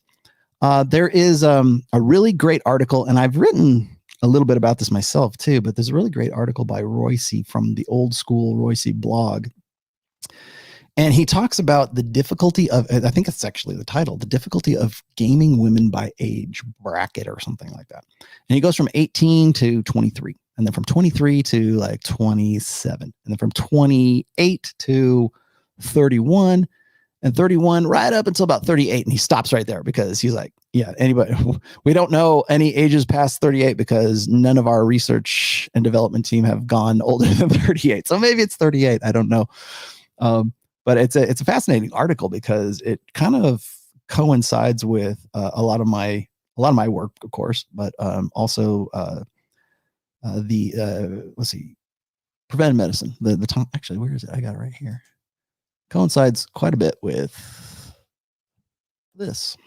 There is a really great article, and I've written a little bit about this myself too, but there's a really great article by Royce from the Old School Royce blog. And he talks about the difficulty of, I think it's actually the title, the difficulty of gaming women by age bracket or something like that. And he goes from 18 to 23, and then from 23 to like 27, and then from 28 to 31, and 31 right up until about 38. And he stops right there because he's like, yeah, anybody, we don't know any ages past 38 because none of our research and development team have gone older than 38. So maybe it's 38. I don't know. But it's a fascinating article because it kind of coincides with a lot of my work, of course, but also let's see, preventive medicine. The time, actually, where is it? I got it right here. Coincides quite a bit with this.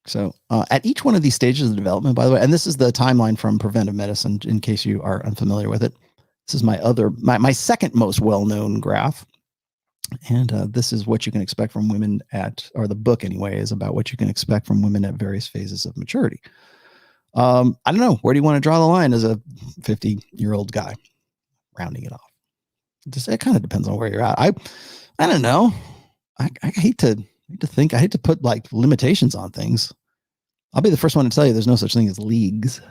So at each one of these stages of development, by the way, and this is the timeline from preventive medicine, in case you are unfamiliar with it. This is my second most well-known graph. And this is what you can expect from women or the book anyway, is about what you can expect from women at various phases of maturity. I don't know. Where do you want to draw the line as a 50-year-old guy? Rounding it off. It kind of depends on where you're at. I don't know. I hate to think. I hate to put like limitations on things. I'll be the first one to tell you there's no such thing as leagues.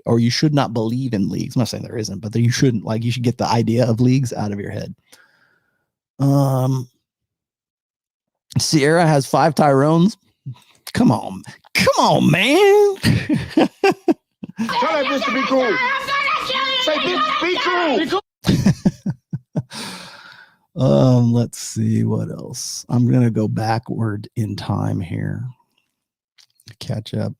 Or you should not believe in leagues. I'm not saying there isn't, but you shouldn't. Like, you should get the idea of leagues out of your head. Ciara has 5 Tyrones. Come on, man. Tell that bitch to be cool. Say, bitch, be cool. Let's see what else. I'm gonna go backward in time here. Catch up.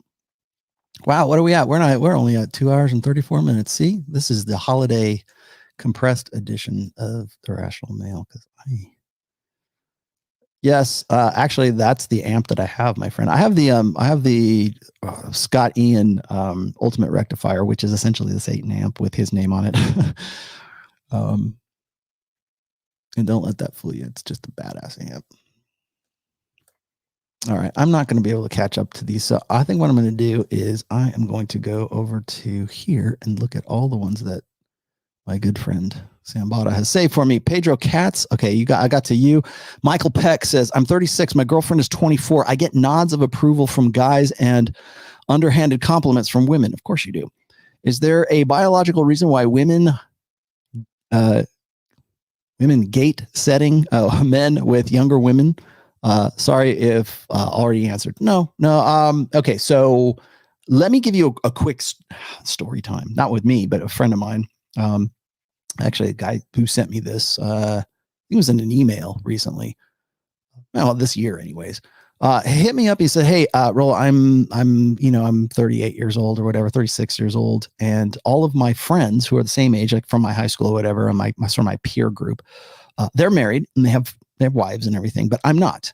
Wow, what are we at? We're only at 2 hours and 34 minutes. See, this is the holiday compressed edition of The Rational Male. Yes, actually, that's the amp that I have, my friend. I have the Scott Ian Ultimate Rectifier, which is essentially the Satan amp with his name on it. And don't let that fool you. It's just a badass amp. All right. I'm not going to be able to catch up to these. So I think what I'm going to do is I am going to go over to here and look at all the ones that my good friend Sambata has saved for me. Pedro Katz. Okay. I got to you. Michael Peck says, I'm 36. My girlfriend is 24. I get nods of approval from guys and underhanded compliments from women. Of course you do. Is there a biological reason why women women gate setting, men with younger women. Sorry if already answered. No. Okay, so let me give you a quick story time. Not with me, but a friend of mine. Actually, a guy who sent me this. He was in an email recently. Well, this year, anyways. Hit me up. He said, "Hey, Rollo, I'm 38 years old or whatever, 36 years old, and all of my friends who are the same age, like from my high school or whatever, and my sort of my peer group, they're married and they have wives and everything, but I'm not.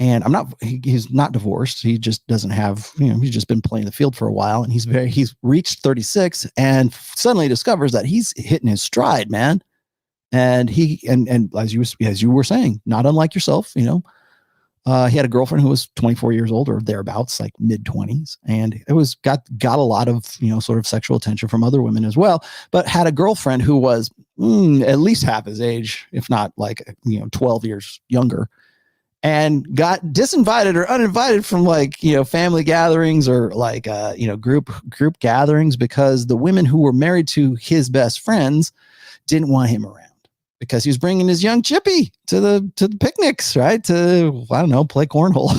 And I'm not. He's not divorced. He just doesn't have. He's just been playing the field for a while, and he's reached 36, and suddenly discovers that he's hitting his stride, man. And and as you were saying, not unlike yourself, he had a girlfriend who was 24 years old or thereabouts, like mid 20s, and it was got a lot of sort of sexual attention from other women as well, but had a girlfriend who was at least half his age, if not like 12 years younger, and got disinvited or uninvited from like family gatherings or like group gatherings because the women who were married to his best friends didn't want him around. Because he was bringing his young chippy to the picnics, right? To, I don't know, play cornhole,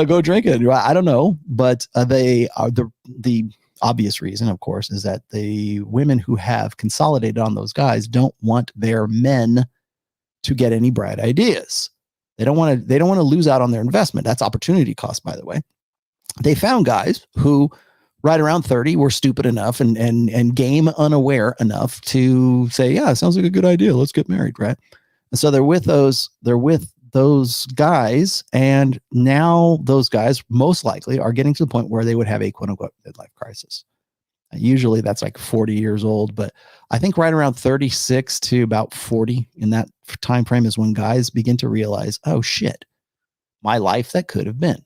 go drink it. I don't know, but they are the obvious reason, of course, is that the women who have consolidated on those guys don't want their men to get any bright ideas. They don't want to lose out on their investment. That's opportunity cost, by the way. They found guys who, right around 30, were stupid enough and game unaware enough to say, yeah, it sounds like a good idea. Let's get married, right? And so they're with those guys, and now those guys most likely are getting to the point where they would have a quote unquote midlife crisis. Usually that's like 40 years old, but I think right around 36 to about 40 in that time frame is when guys begin to realize, oh shit, my life that could have been.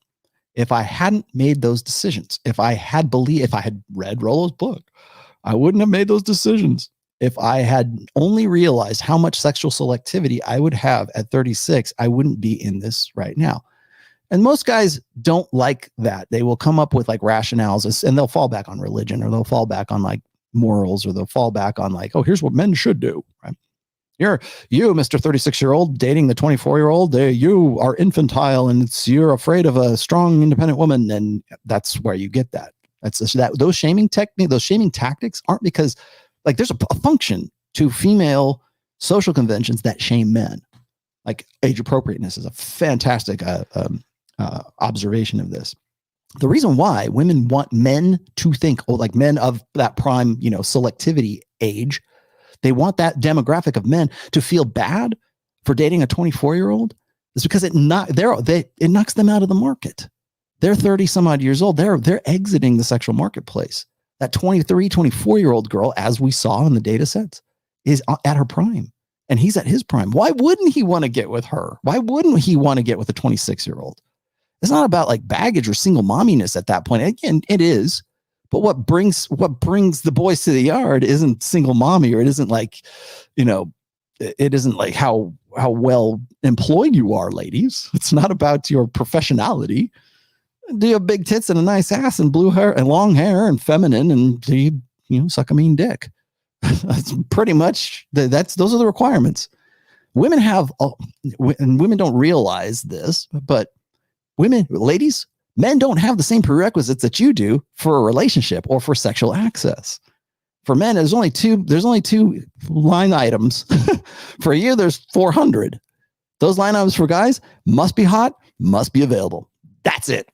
If I hadn't made those decisions, if I had read Rollo's book, I wouldn't have made those decisions. If I had only realized how much sexual selectivity I would have at 36, I wouldn't be in this right now. And most guys don't like that. They will come up with like rationales, and they'll fall back on religion, or they'll fall back on like morals, or they'll fall back on like, oh, here's what men should do, right? You, Mr. 36-year-old dating the 24-year-old, you are infantile, and you're afraid of a strong, independent woman, and that's where you get that. Those shaming tactics aren't because, like, there's a function to female social conventions that shame men. Like age appropriateness is a fantastic observation of this. The reason why women want men to think, like men of that prime, selectivity age. They want that demographic of men to feel bad for dating a 24-year-old. It's because it knocks them out of the market. They're 30 some odd years old. They're exiting the sexual marketplace. That 23, 24-year-old girl, as we saw in the data sets, is at her prime, and he's at his prime. Why wouldn't he want to get with her? Why wouldn't he want to get with a 26-year-old? It's not about like baggage or single momminess at that point. Again, it is. But what brings the boys to the yard isn't single mommy, or it isn't like, it isn't like how well employed you are, ladies. It's not about your professionality. Do you have big tits and a nice ass and blue hair and long hair and feminine, and do you suck a mean dick? That's pretty much those are the requirements. Women have, and women don't realize this, but ladies, men don't have the same prerequisites that you do for a relationship or for sexual access. For men, there's only two line items. For you, there's 400. Those line items for guys must be hot, must be available. That's it.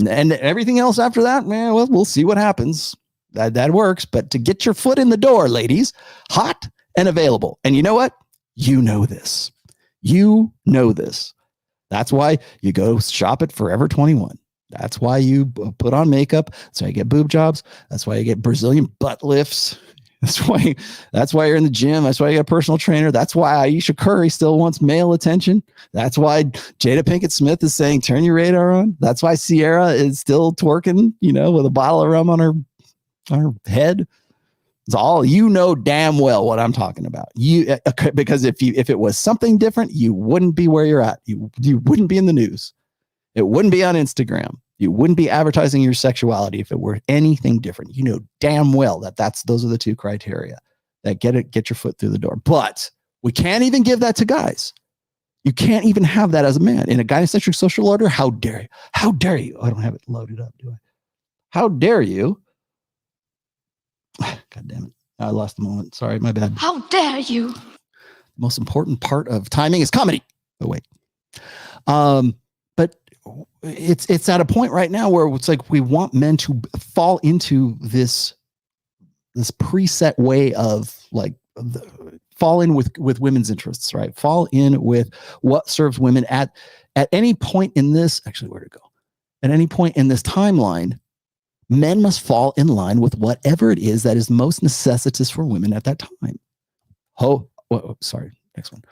And everything else after that, man, well, we'll see what happens. That works. But to get your foot in the door, ladies, hot and available. And you know what? You know this. That's why you go shop at Forever 21. That's why you put on makeup. That's why you get boob jobs. That's why you get Brazilian butt lifts. That's why you're in the gym. That's why you got a personal trainer. That's why Ayesha Curry still wants male attention. That's why Jada Pinkett Smith is saying, turn your radar on. That's why Ciara is still twerking, with a bottle of rum on her head. It's all, damn well what I'm talking about. Because if it was something different, you wouldn't be where you're at. You wouldn't be in the news. It wouldn't be on Instagram. You wouldn't be advertising your sexuality if it were anything different. You know damn well those are the two criteria. that get your foot through the door. But we can't even give that to guys. You can't even have that as a man in a gynocentric social order. How dare you? How dare you? I don't have it loaded up, do I? How dare you? God damn it. I lost the moment. Sorry, my bad. How dare you? The most important part of timing is comedy. Oh, wait. But it's at a point right now where it's like we want men to fall into this preset way of like fall in with women's interests, right? Fall in with what serves women at any point in this. Actually, where to go? At any point in this timeline, men must fall in line with whatever it is that is most necessitous for women at that time. Next one.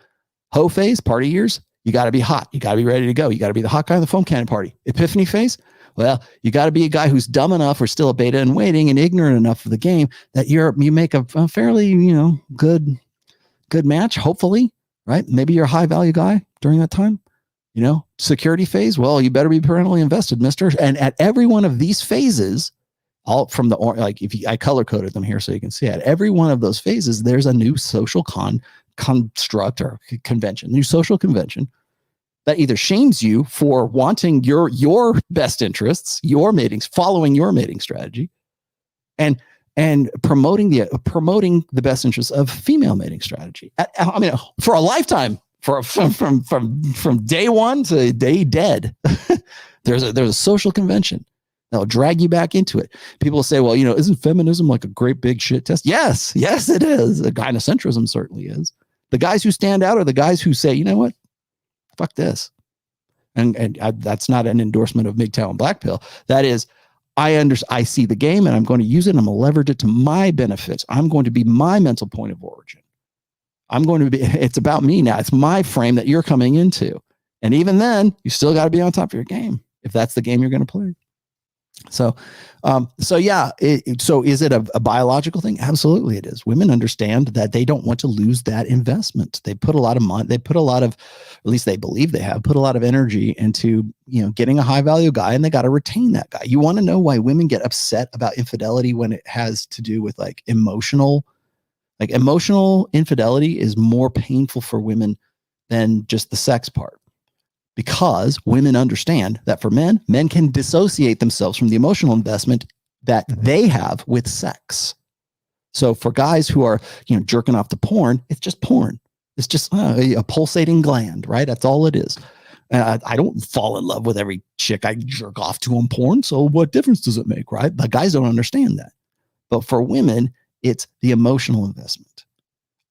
Ho phase, party years. You got to be hot. You got to be ready to go. You got to be the hot guy in the foam cannon party. Epiphany phase. Well, you got to be a guy who's dumb enough or still a beta and waiting and ignorant enough of the game that you make a fairly, good match, hopefully, right? Maybe you're a high value guy during that time, security phase. Well, you better be parentally invested, mister. And at every one of these phases, all from I color coded them here so you can see it. Every one of those phases, there's a new social construct or convention, new social convention that either shames you for wanting your best interests, following your mating strategy, and promoting the best interests of female mating strategy. I mean, for a lifetime, from day one to day dead, there's a social convention that'll drag you back into it. People say, well, isn't feminism like a great big shit test? Yes, it is. Gynocentrism certainly is. The guys who stand out are the guys who say, you know what? Fuck this. And that's not an endorsement of MGTOW and Black Pill. That is, I see the game and I'm going to use it and I'm going to leverage it to my benefits. I'm going to be my mental point of origin. It's about me now. It's my frame that you're coming into. And even then, you still got to be on top of your game if that's the game you're going to play. So yeah. So is it a biological thing? Absolutely it is. Women understand that they don't want to lose that investment. They put a lot of money, at least they believe they have put a lot of energy into, getting a high value guy, and they got to retain that guy. You want to know why women get upset about infidelity when it has to do with emotional infidelity is more painful for women than just the sex part. Because women understand that for men can dissociate themselves from the emotional investment that they have with sex. So for guys who are, jerking off to porn, it's just porn. It's just a pulsating gland, right? That's all it is. I don't fall in love with every chick I jerk off to on porn. So what difference does it make, right? But guys don't understand that. But for women, it's the emotional investment.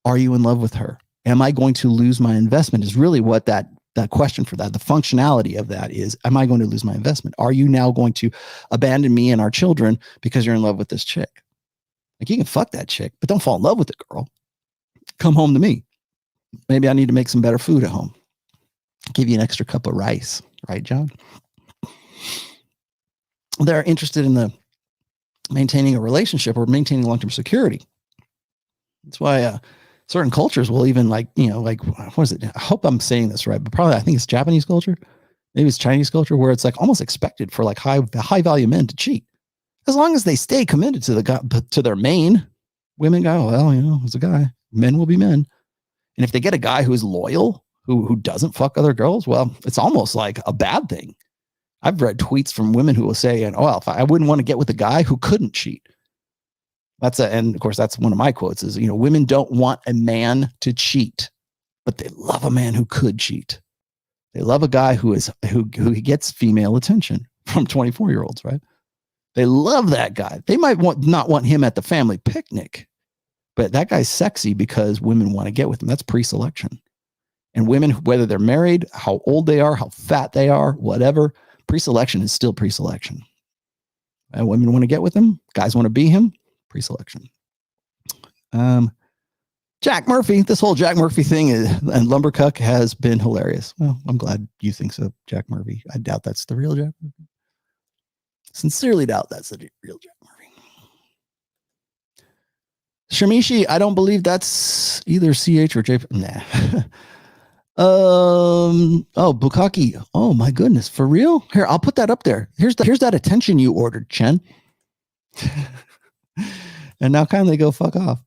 Are you in love with her? Am I going to lose my investment is really what that question for that, the functionality of that is, am I going to lose my investment? Are you now going to abandon me and our children because you're in love with this chick? Like, you can fuck that chick, but don't fall in love with the girl. Come home to me. Maybe I need to make some better food at home. Give you an extra cup of rice, right, John? They're interested in maintaining a relationship or maintaining long-term security. That's why certain cultures will even what is it? I hope I'm saying this right, but probably I think it's Japanese culture. Maybe it's Chinese culture where it's almost expected for high value men to cheat. As long as they stay committed to their main, women go, well, as a guy, men will be men. And if they get a guy who is loyal, who doesn't fuck other girls, well, it's almost like a bad thing. I've read tweets from women who will say, if I wouldn't want to get with a guy who couldn't cheat. And of course, that's one of my quotes is, women don't want a man to cheat, but they love a man who could cheat. They love a guy who gets female attention from 24-year-olds, right? They love that guy. They might not want him at the family picnic, but that guy's sexy because women want to get with him. That's pre-selection. And women, whether they're married, how old they are, how fat they are, whatever, pre-selection is still pre-selection. And women want to get with him. Guys want to be him. Pre-selection. Jack Murphy, this whole Jack Murphy thing and Lumbercuck has been hilarious. Well, I'm glad you think so, Jack Murphy. I doubt that's the real Jack Murphy. Sincerely doubt that's the real Jack Murphy. Shamishi, I don't believe that's either CH or J. Nah. Bukaki. Oh my goodness, for real? Here, I'll put that up there. Here's that attention you ordered, Chen. And now kindly go fuck off.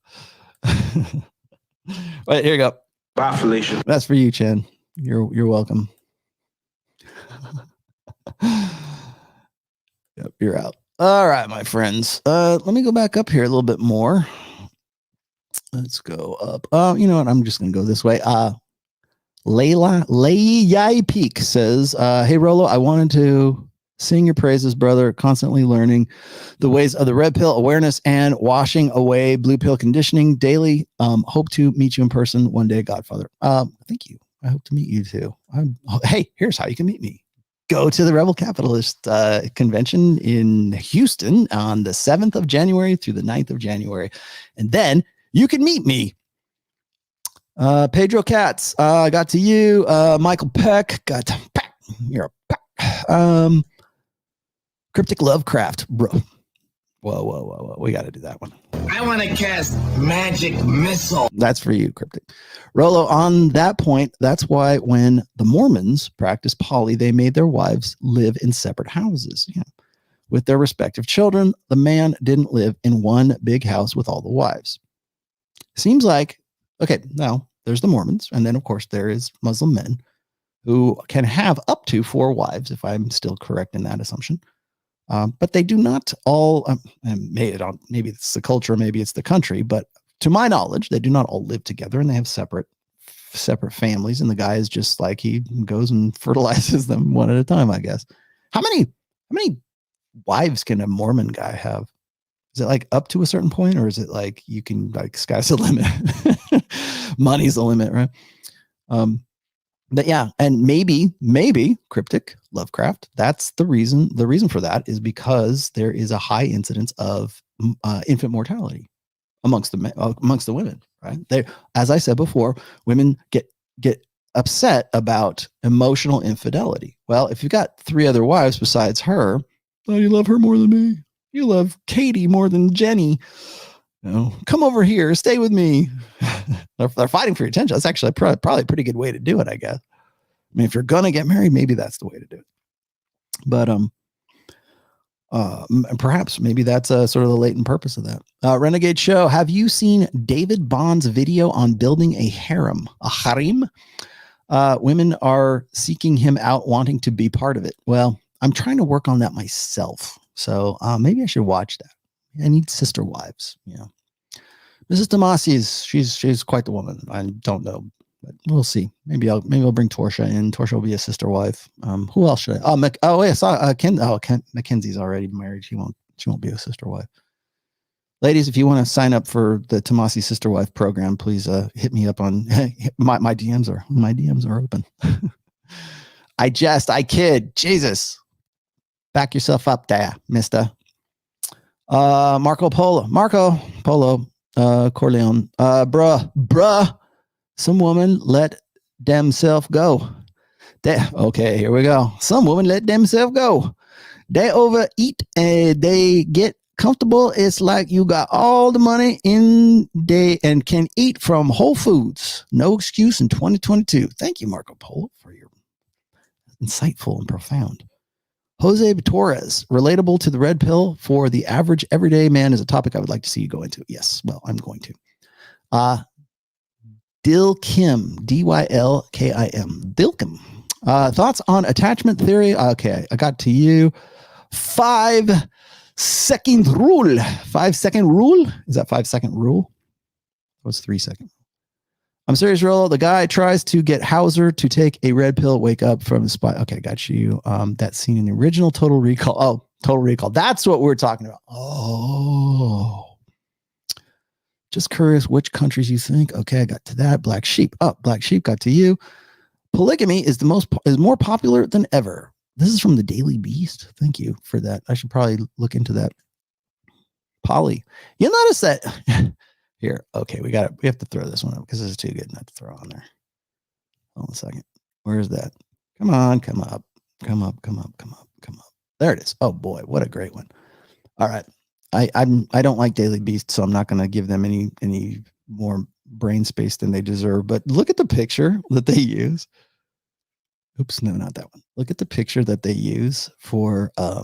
Wait, here you go. Bye, Felicia. That's for you, Chen. You're welcome. Yep, you're out. All right, my friends. Let me go back up here a little bit more. Let's go up. You know what? I'm just gonna go this way. Layai Peak says, "Hey Rollo, I wanted to sing your praises, brother. Constantly learning the ways of the red pill awareness and washing away blue pill conditioning daily. Hope to meet you in person one day, Godfather. Thank you. I hope to meet you too. Hey, here's how you can meet me. Go to the Rebel Capitalist convention in Houston on the 7th of January through the 9th of January. And then you can meet me. Pedro Katz, I got to you. Michael Peck, got to Peck. You're a Peck. Cryptic Lovecraft, bro. Whoa. We got to do that one. I want to cast magic missile. That's for you, Cryptic. Rollo, on that point, that's why when the Mormons practiced poly, they made their wives live in separate houses. Yeah. With their respective children, the man didn't live in one big house with all the wives. Seems like, okay, now there's the Mormons, and then, of course, there is Muslim men who can have up to 4 wives, if I'm still correct in that assumption. But they do not all, maybe it's the culture, maybe it's the country, but to my knowledge, they do not all live together, and they have separate families, and the guy is just like, he goes and fertilizes them one at a time, I guess. How many wives can a Mormon guy have? Is it like up to a certain point, or is it like you can, like, sky's the limit? Money's the limit, right? But yeah, and maybe Cryptic Lovecraft, that's the reason. The reason for that is because there is a high incidence of infant mortality amongst the women, right? They, as I said before, women get upset about emotional infidelity. Well, if you've got 3 other wives besides her, oh, you love her more than me. You love Katie more than Jenny. You know, come over here, stay with me. They're fighting for your attention. That's actually probably a pretty good way to do it, I guess. I mean, if you're gonna get married, maybe that's the way to do it. But perhaps maybe that's sort of the latent purpose of that. Renegade Show, have you seen David Bond's video on building a harem? A harem? Women are seeking him out, wanting to be part of it. Well, I'm trying to work on that myself, so maybe I should watch that. I need sister wives, you know. Mrs. Tomassi she's quite the woman. I don't know, but we'll see. Maybe I'll bring Torsha in. Torsha will be a sister wife. Who else should I? I saw Mackenzie's already married. She won't be a sister wife. Ladies, if you want to sign up for the Tomassi sister wife program, please hit me up on my DMs are open. I kid. Jesus, back yourself up there, mister. Marco Polo, Corleone, bruh, some woman let themself go. Okay, here we go. Some woman let themselves go. They overeat and they get comfortable. It's like you got all the money in day and can eat from Whole Foods. No excuse in 2022. Thank you, Marco Polo, for your insightful and profound. Jose Torres, relatable to the red pill for the average everyday man, is a topic I would like to see you go into. Yes, well, I'm going to. Dilkim, Dylkim. Dilkim. Thoughts on attachment theory? Okay, I got to you. 5-second rule. 5-second rule? Is that 5-second rule? What's 3 seconds? I'm serious, Rollo. The guy tries to get Hauser to take a red pill, wake up from the spot. Okay, got you. That scene in the original Total Recall. Oh, Total Recall. That's what we're talking about. Oh. Just curious which countries you think. Okay, I got to that. Black Sheep. Oh, Black Sheep got to you. Polygamy is more popular than ever. This is from the Daily Beast. Thank you for that. I should probably look into that. Poly. You'll notice that... Here, okay, we have to throw this one up because this is too good not to throw on there. Hold on a second. Where's that? Come on, come up. There it is. Oh boy, what a great one. All right. I don't like Daily Beast, so I'm not gonna give them any more brain space than they deserve. But look at the picture that they use. Oops, no, not that one. Look at the picture that they use for share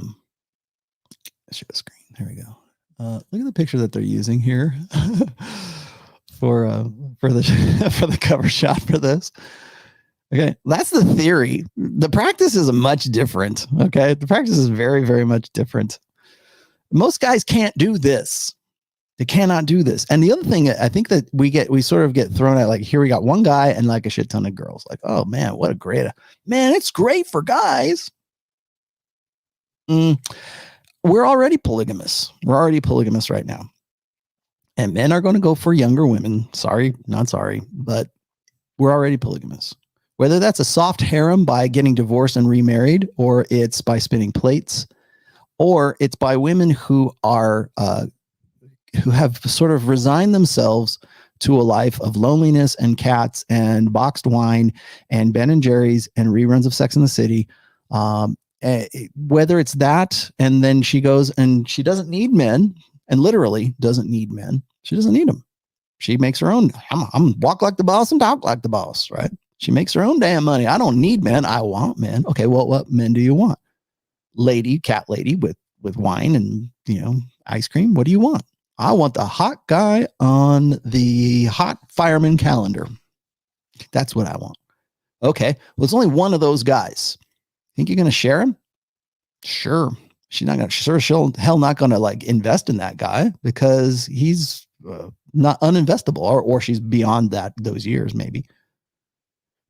the screen. There we go. Look at the picture that they're using here for the for the cover shot for this. Okay, that's the theory. The practice is much different. Okay, the practice is very, very much different. Most guys can't do this. They cannot do this. And the other thing I think that we sort of get thrown at, like, here we got one guy and like a shit ton of girls. Like, oh man, what a great man! It's great for guys. We're already polygamous. We're already polygamous right now. And men are going to go for younger women. Sorry, not sorry, but we're already polygamous. Whether that's a soft harem by getting divorced and remarried, or it's by spinning plates, or it's by women who are who have sort of resigned themselves to a life of loneliness and cats and boxed wine and Ben and Jerry's and reruns of Sex and the City. Whether it's that, and then she goes and she doesn't need men, and literally doesn't need men. She doesn't need them. She makes her own. I'm walk like the boss and talk like the boss, right? She makes her own damn money. I don't need men. I want men. Okay, well, what men do you want? Cat lady with wine and, ice cream. What do you want? I want the hot guy on the hot fireman calendar. That's what I want. Okay, well, it's only one of those guys. Think you're going to share him? Sure. She's not going to, she'll not going to like invest in that guy because he's not uninvestable, or she's beyond those years maybe.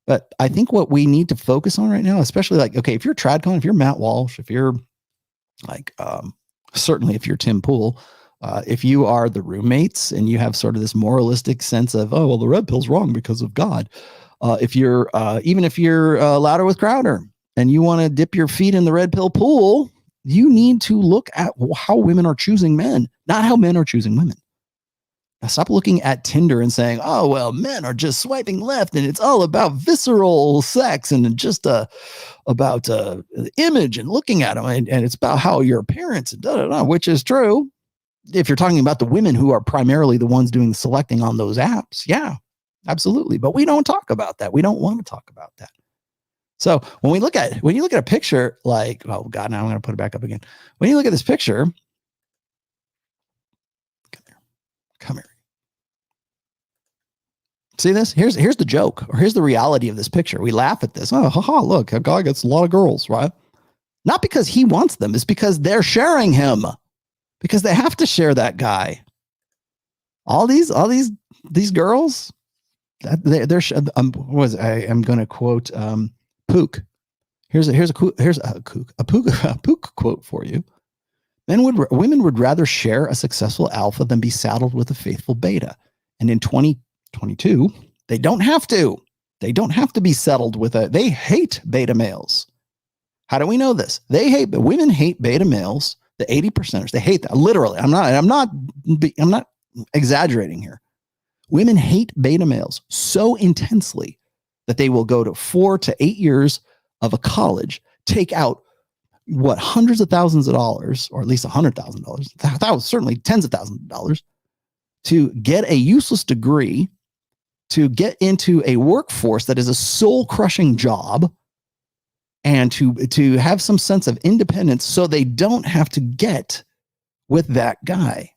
But I think what we need to focus on right now, especially like, okay, if you're Tradcon, if you're Matt Walsh, if you're like, certainly if you're Tim Pool, if you are the roommates and you have sort of this moralistic sense of, oh, well, the red pill's wrong because of God. If you're, even if you're Louder with Crowder and you want to dip your feet in the red pill pool, you need to look at how women are choosing men, not how men are choosing women. Now stop looking at Tinder and saying, oh, well, men are just swiping left and it's all about visceral sex and just about image and looking at them. And it's about how your appearance, which is true. If you're talking about the women who are primarily the ones doing the selecting on those apps. Yeah, absolutely. But we don't talk about that. We don't want to talk about that. So when you look at a picture like, oh God, now I'm going to put it back up again. When you look at this picture, come here. See this? Here's the joke, or here's the reality of this picture. We laugh at this. Oh, haha, look, a guy gets a lot of girls, right? Not because he wants them. It's because they're sharing him, because they have to share that guy. All these girls, they're I'm going to quote Pook. Here's a Pook quote for you. Women would rather share a successful alpha than be saddled with a faithful beta. And in 2022, they don't have to. They don't have to be settled with they hate beta males. How do we know this? Women hate beta males, the 80%ers. They hate that. Literally. I'm not exaggerating here. Women hate beta males so intensely that they will go to 4 to 8 years of a college, take out hundreds of thousands of dollars, or at least $100,000. That was certainly tens of thousands of dollars to get a useless degree, to get into a workforce that is a soul crushing job, and to have some sense of independence so they don't have to get with that guy.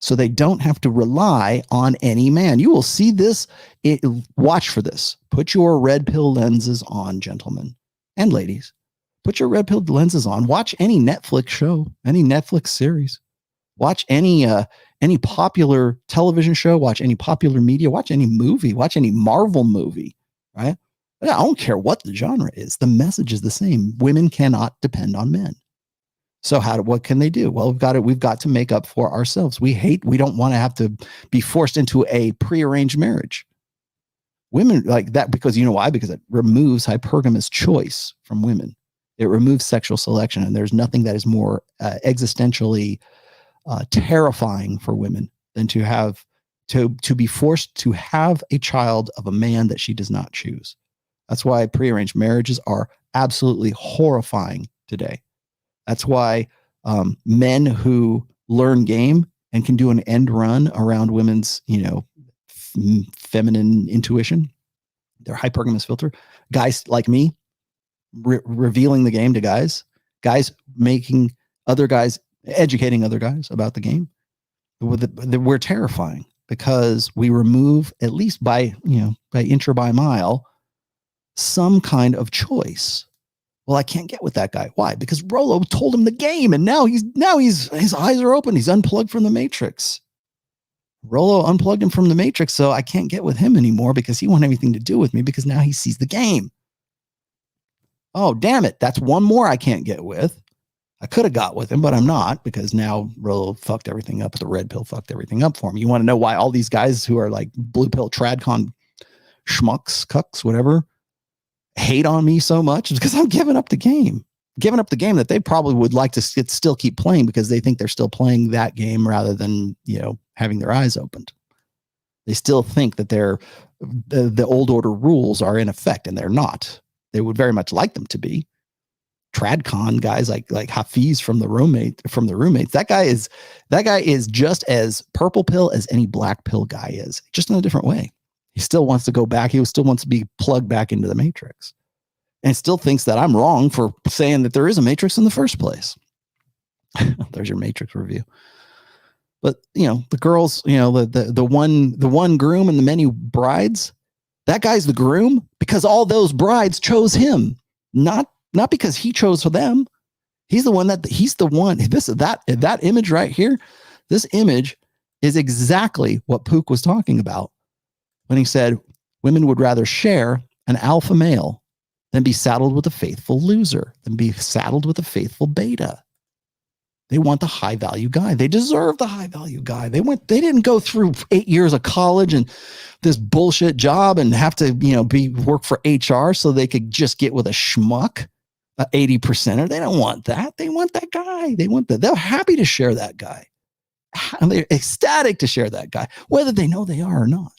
So they don't have to rely on any man. You will see this. Watch for this. Put your red pill lenses on, gentlemen and ladies. Put your red pill lenses on. Watch any Netflix show, any Netflix series. Watch any popular television show. Watch any popular media. Watch any movie. Watch any Marvel movie. Right? I don't care what the genre is. The message is the same. Women cannot depend on men. So what can they do? Well, we've got to make up for ourselves. We don't want to have to be forced into a prearranged marriage. Women like that because you know why? Because it removes hypergamous choice from women. It removes sexual selection. And there's nothing that is more existentially terrifying for women than to be forced to have a child of a man that she does not choose. That's why prearranged marriages are absolutely horrifying today. That's why men who learn game and can do an end run around women's, feminine intuition, their hypergamous filter, guys like me, revealing the game to guys making other guys, educating other guys about the game. We're terrifying. because we remove, at least by inch or by mile, some kind of choice. Well, I can't get with that guy. Why? Because Rollo told him the game, and now his eyes are open. He's unplugged from the matrix. Rollo unplugged him from the matrix, so I can't get with him anymore because he won't have anything to do with me because now he sees the game. Oh, damn it. That's one more I can't get with. I could have got with him, but I'm not, because now Rollo fucked everything up. The red pill fucked everything up for me. You want to know why all these guys who are like blue pill tradcon schmucks, cucks, whatever, hate on me so much? It's because I'm giving up the game. Giving up the game that they probably would like to still keep playing because they think they're still playing that game rather than, having their eyes opened. They still think that the old order rules are in effect, and they're not. They would very much like them to be. Tradcon guys like Hafiz from the roommates. That guy is just as purple pill as any black pill guy is, just in a different way. He still wants to go back. He still wants to be plugged back into the matrix, and still thinks that I'm wrong for saying that there is a matrix in the first place. There's your matrix review. But the girls, the one groom and the many brides, that guy's the groom because all those brides chose him, not because he chose for them. He's the one that image right here. This image is exactly what Pook was talking about when he said women would rather share an alpha male than be saddled with a faithful loser, than be saddled with a faithful beta. They want the high value guy. They deserve the high value guy. They didn't go through 8 years of college and this bullshit job and have to, work for HR so they could just get with a schmuck, 80%er. They don't want that. They want that guy. They're happy to share that guy. And they're ecstatic to share that guy, whether they know they are or not.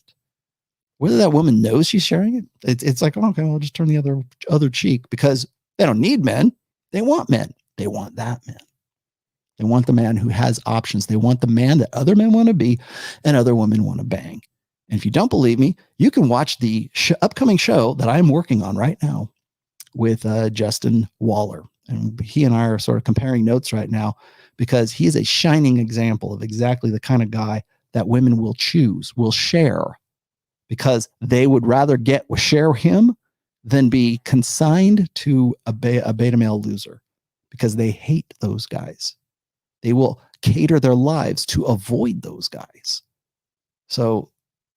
Whether that woman knows she's sharing it, it's like, okay, well, I'll just turn the other cheek, because they don't need men. They want men. They want that man. They want the man who has options. They want the man that other men want to be and other women want to bang. And if you don't believe me, you can watch the upcoming show that I'm working on right now with Justin Waller. And he and I are sort of comparing notes right now because he is a shining example of exactly the kind of guy that women will choose, will share, because they would rather share him than be consigned to a beta male loser, because they hate those guys. They will cater their lives to avoid those guys. So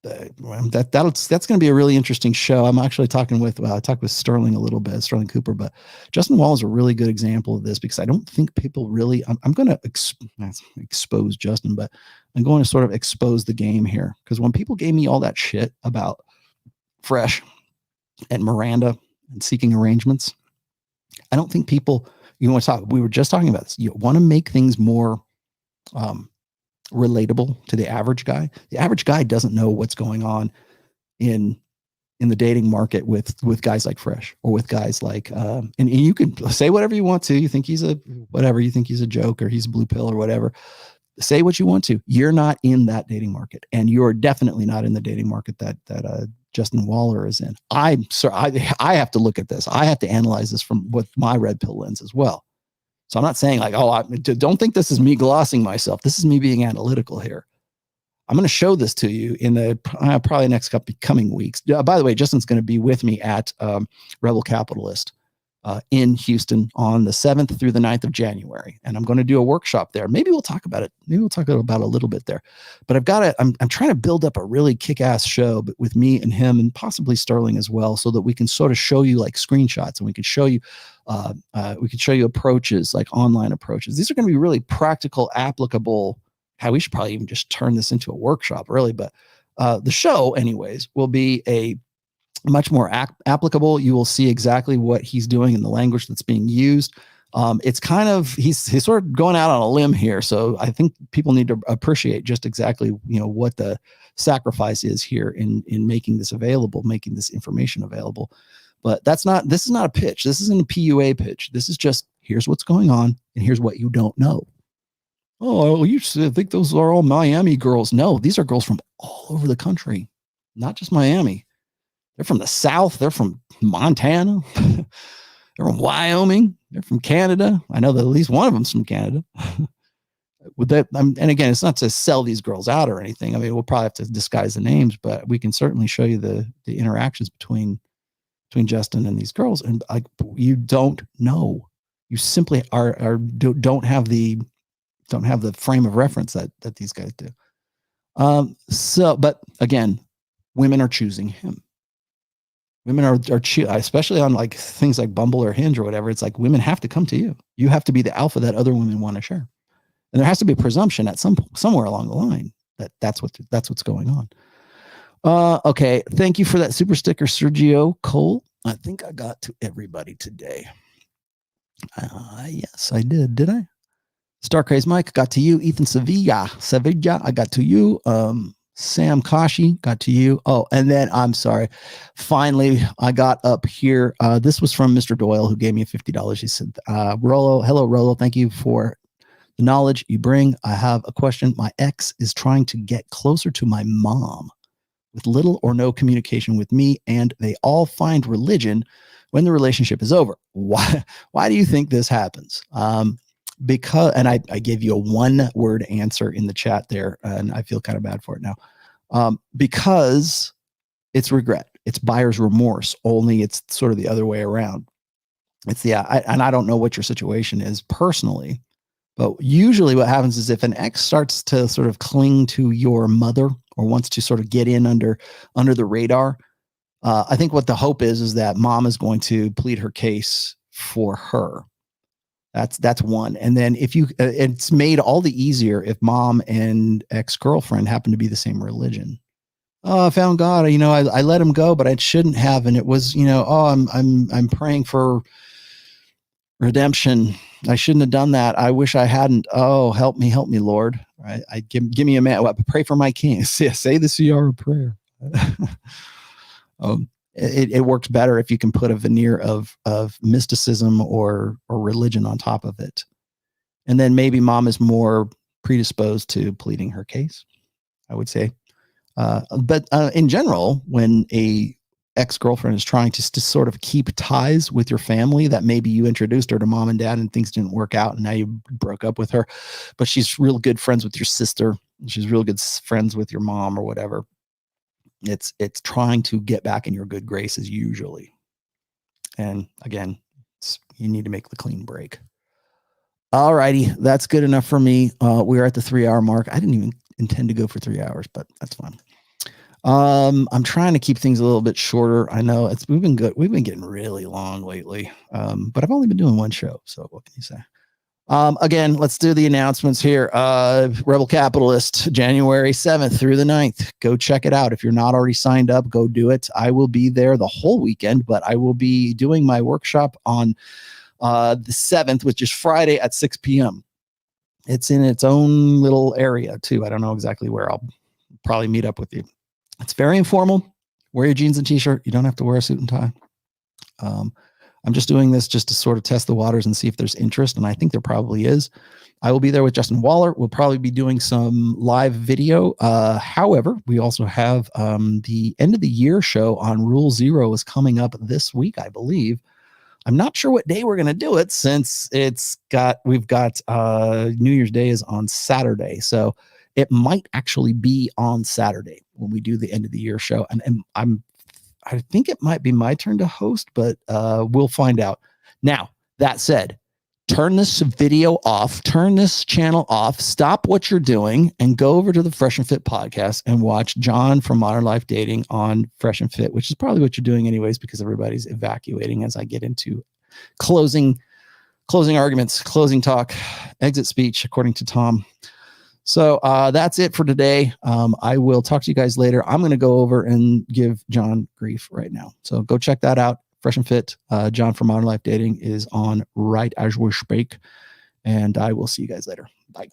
that's going to be a really interesting show. I'm actually talking with Sterling a little bit, Sterling Cooper, but Justin Wall is a really good example of this, because I don't think people really, I'm going to expose Justin, but I'm going to sort of expose the game here. Because when people gave me all that shit about Fresh and Miranda and seeking arrangements, I don't think people, we were just talking about this. You want to make things more relatable to the average guy. The average guy doesn't know what's going on in the dating market with guys like Fresh, or with guys like, and you can say whatever you want to. You think he's you think he's a joke, or he's a blue pill, or whatever. Say what you want to. You're not in that dating market, and you're definitely not in the dating market that Justin Waller is in. I have to look at this. I have to analyze this with my red pill lens as well. So I'm not saying like, don't think this is me glossing myself. This is me being analytical here. I'm going to show this to you in the probably next couple coming weeks. By the way, Justin's going to be with me at Rebel Capitalist in Houston on the 7th through the 9th of January. And I'm going to do a workshop there. Maybe we'll talk about it. Maybe we'll talk about it a little bit there. But I'm trying to build up a really kick-ass show with me and him, and possibly Sterling as well, so that we can sort of show you like screenshots, and we can show you approaches, like online approaches. These are going to be really practical, applicable. We should probably even just turn this into a workshop, really. But the show, anyways, will be a much more applicable. You will see exactly what he's doing in the language that's being used. It's kind of, he's sort of going out on a limb here. So I think people need to appreciate just exactly, what the sacrifice is here in making this available, making this information available. But this is not a pitch. This isn't a PUA pitch. This is just, here's what's going on, and here's what you don't know. Oh, you think those are all Miami girls? No, these are girls from all over the country, not just Miami. They're from the South. They're from Montana. They're from Wyoming. They're from Canada. I know that at least one of them's from Canada. with that, and again, it's not to sell these girls out or anything. I mean, we'll probably have to disguise the names, but we can certainly show you the interactions between Justin and these girls. And like, you don't know, you simply don't have the frame of reference that these guys do. But again, women are choosing him. Women are especially on like things like Bumble or Hinge or whatever. It's like women have to come to you. You have to be the alpha that other women want to share. And there has to be a presumption at somewhere along the line that's what's going on. Okay. Thank you for that super sticker, Sergio Cole. I think I got to everybody today. Yes, I did. Did I? Star Craze Mike, got to you. Ethan Sevilla, I got to you. Sam Kashi, got to you. Oh, and then I'm sorry. Finally, I got up here. This was from Mr. Doyle, who gave me $50. He said, Rollo, hello, Rollo. Thank you for the knowledge you bring. I have a question. My ex is trying to get closer to my mom with little or no communication with me, and they all find religion when the relationship is over. Why do you think this happens? Because, and I gave you a 1-word answer in the chat there, and I feel kind of bad for it now. Because it's regret. It's buyer's remorse, only it's sort of the other way around. It's and I don't know what your situation is personally, but usually what happens is if an ex starts to sort of cling to your mother or wants to sort of get in under the radar, I think what the hope is that mom is going to plead her case for her. That's one. And then if it's made all the easier if mom and ex-girlfriend happen to be the same religion. Oh, I found God, I let him go, but I shouldn't have. And it was, I'm praying for redemption. I shouldn't have done that. I wish I hadn't. Oh, help me, Lord. Right? Give me a man. Pray for my king. Say the Ciara prayer. It works better if you can put a veneer of mysticism or religion on top of it. And then maybe mom is more predisposed to pleading her case, I would say. But in general, when a ex-girlfriend is trying to sort of keep ties with your family, that maybe you introduced her to mom and dad and things didn't work out and now you broke up with her, but she's real good friends with your sister. She's real good friends with your mom or whatever. It's trying to get back in your good graces usually. And again, you need to make the clean break. All righty. That's good enough for me. We're at the 3-hour mark. I didn't even intend to go for 3 hours, but that's fine. I'm trying to keep things a little bit shorter. I know we've been good. We've been getting really long lately. But I've only been doing one show. So what can you say? Again, let's do the announcements here. Rebel Capitalist, January 7th through the 9th. Go check it out. If you're not already signed up, go do it. I will be there the whole weekend, but I will be doing my workshop on the 7th, which is Friday at 6 p.m. It's in its own little area too. I don't know exactly where. I'll probably meet up with you. It's very informal. Wear your jeans and t-shirt. You don't have to wear a suit and tie. I'm just doing this just to sort of test the waters and see if there's interest. And I think there probably is. I will be there with Justin Waller. We'll probably be doing some live video. However, we also have the end of the year show on Rule 0 is coming up this week, I believe. I'm not sure what day we're going to do it since we've got New Year's Day is on Saturday. So it might actually be on Saturday when we do the end of the year show. And I think it might be my turn to host, but we'll find out. Now, that said, turn this video off, turn this channel off, stop what you're doing, and go over to the Fresh and Fit podcast and watch John from Modern Life Dating on Fresh and Fit, which is probably what you're doing anyways, because everybody's evacuating as I get into closing arguments, closing talk, exit speech, according to Tom. So that's it for today. I will talk to you guys later. I'm going to go over and give John grief right now. So go check that out. Fresh and Fit. John from Modern Life Dating is on right as we speak. And I will see you guys later. Bye.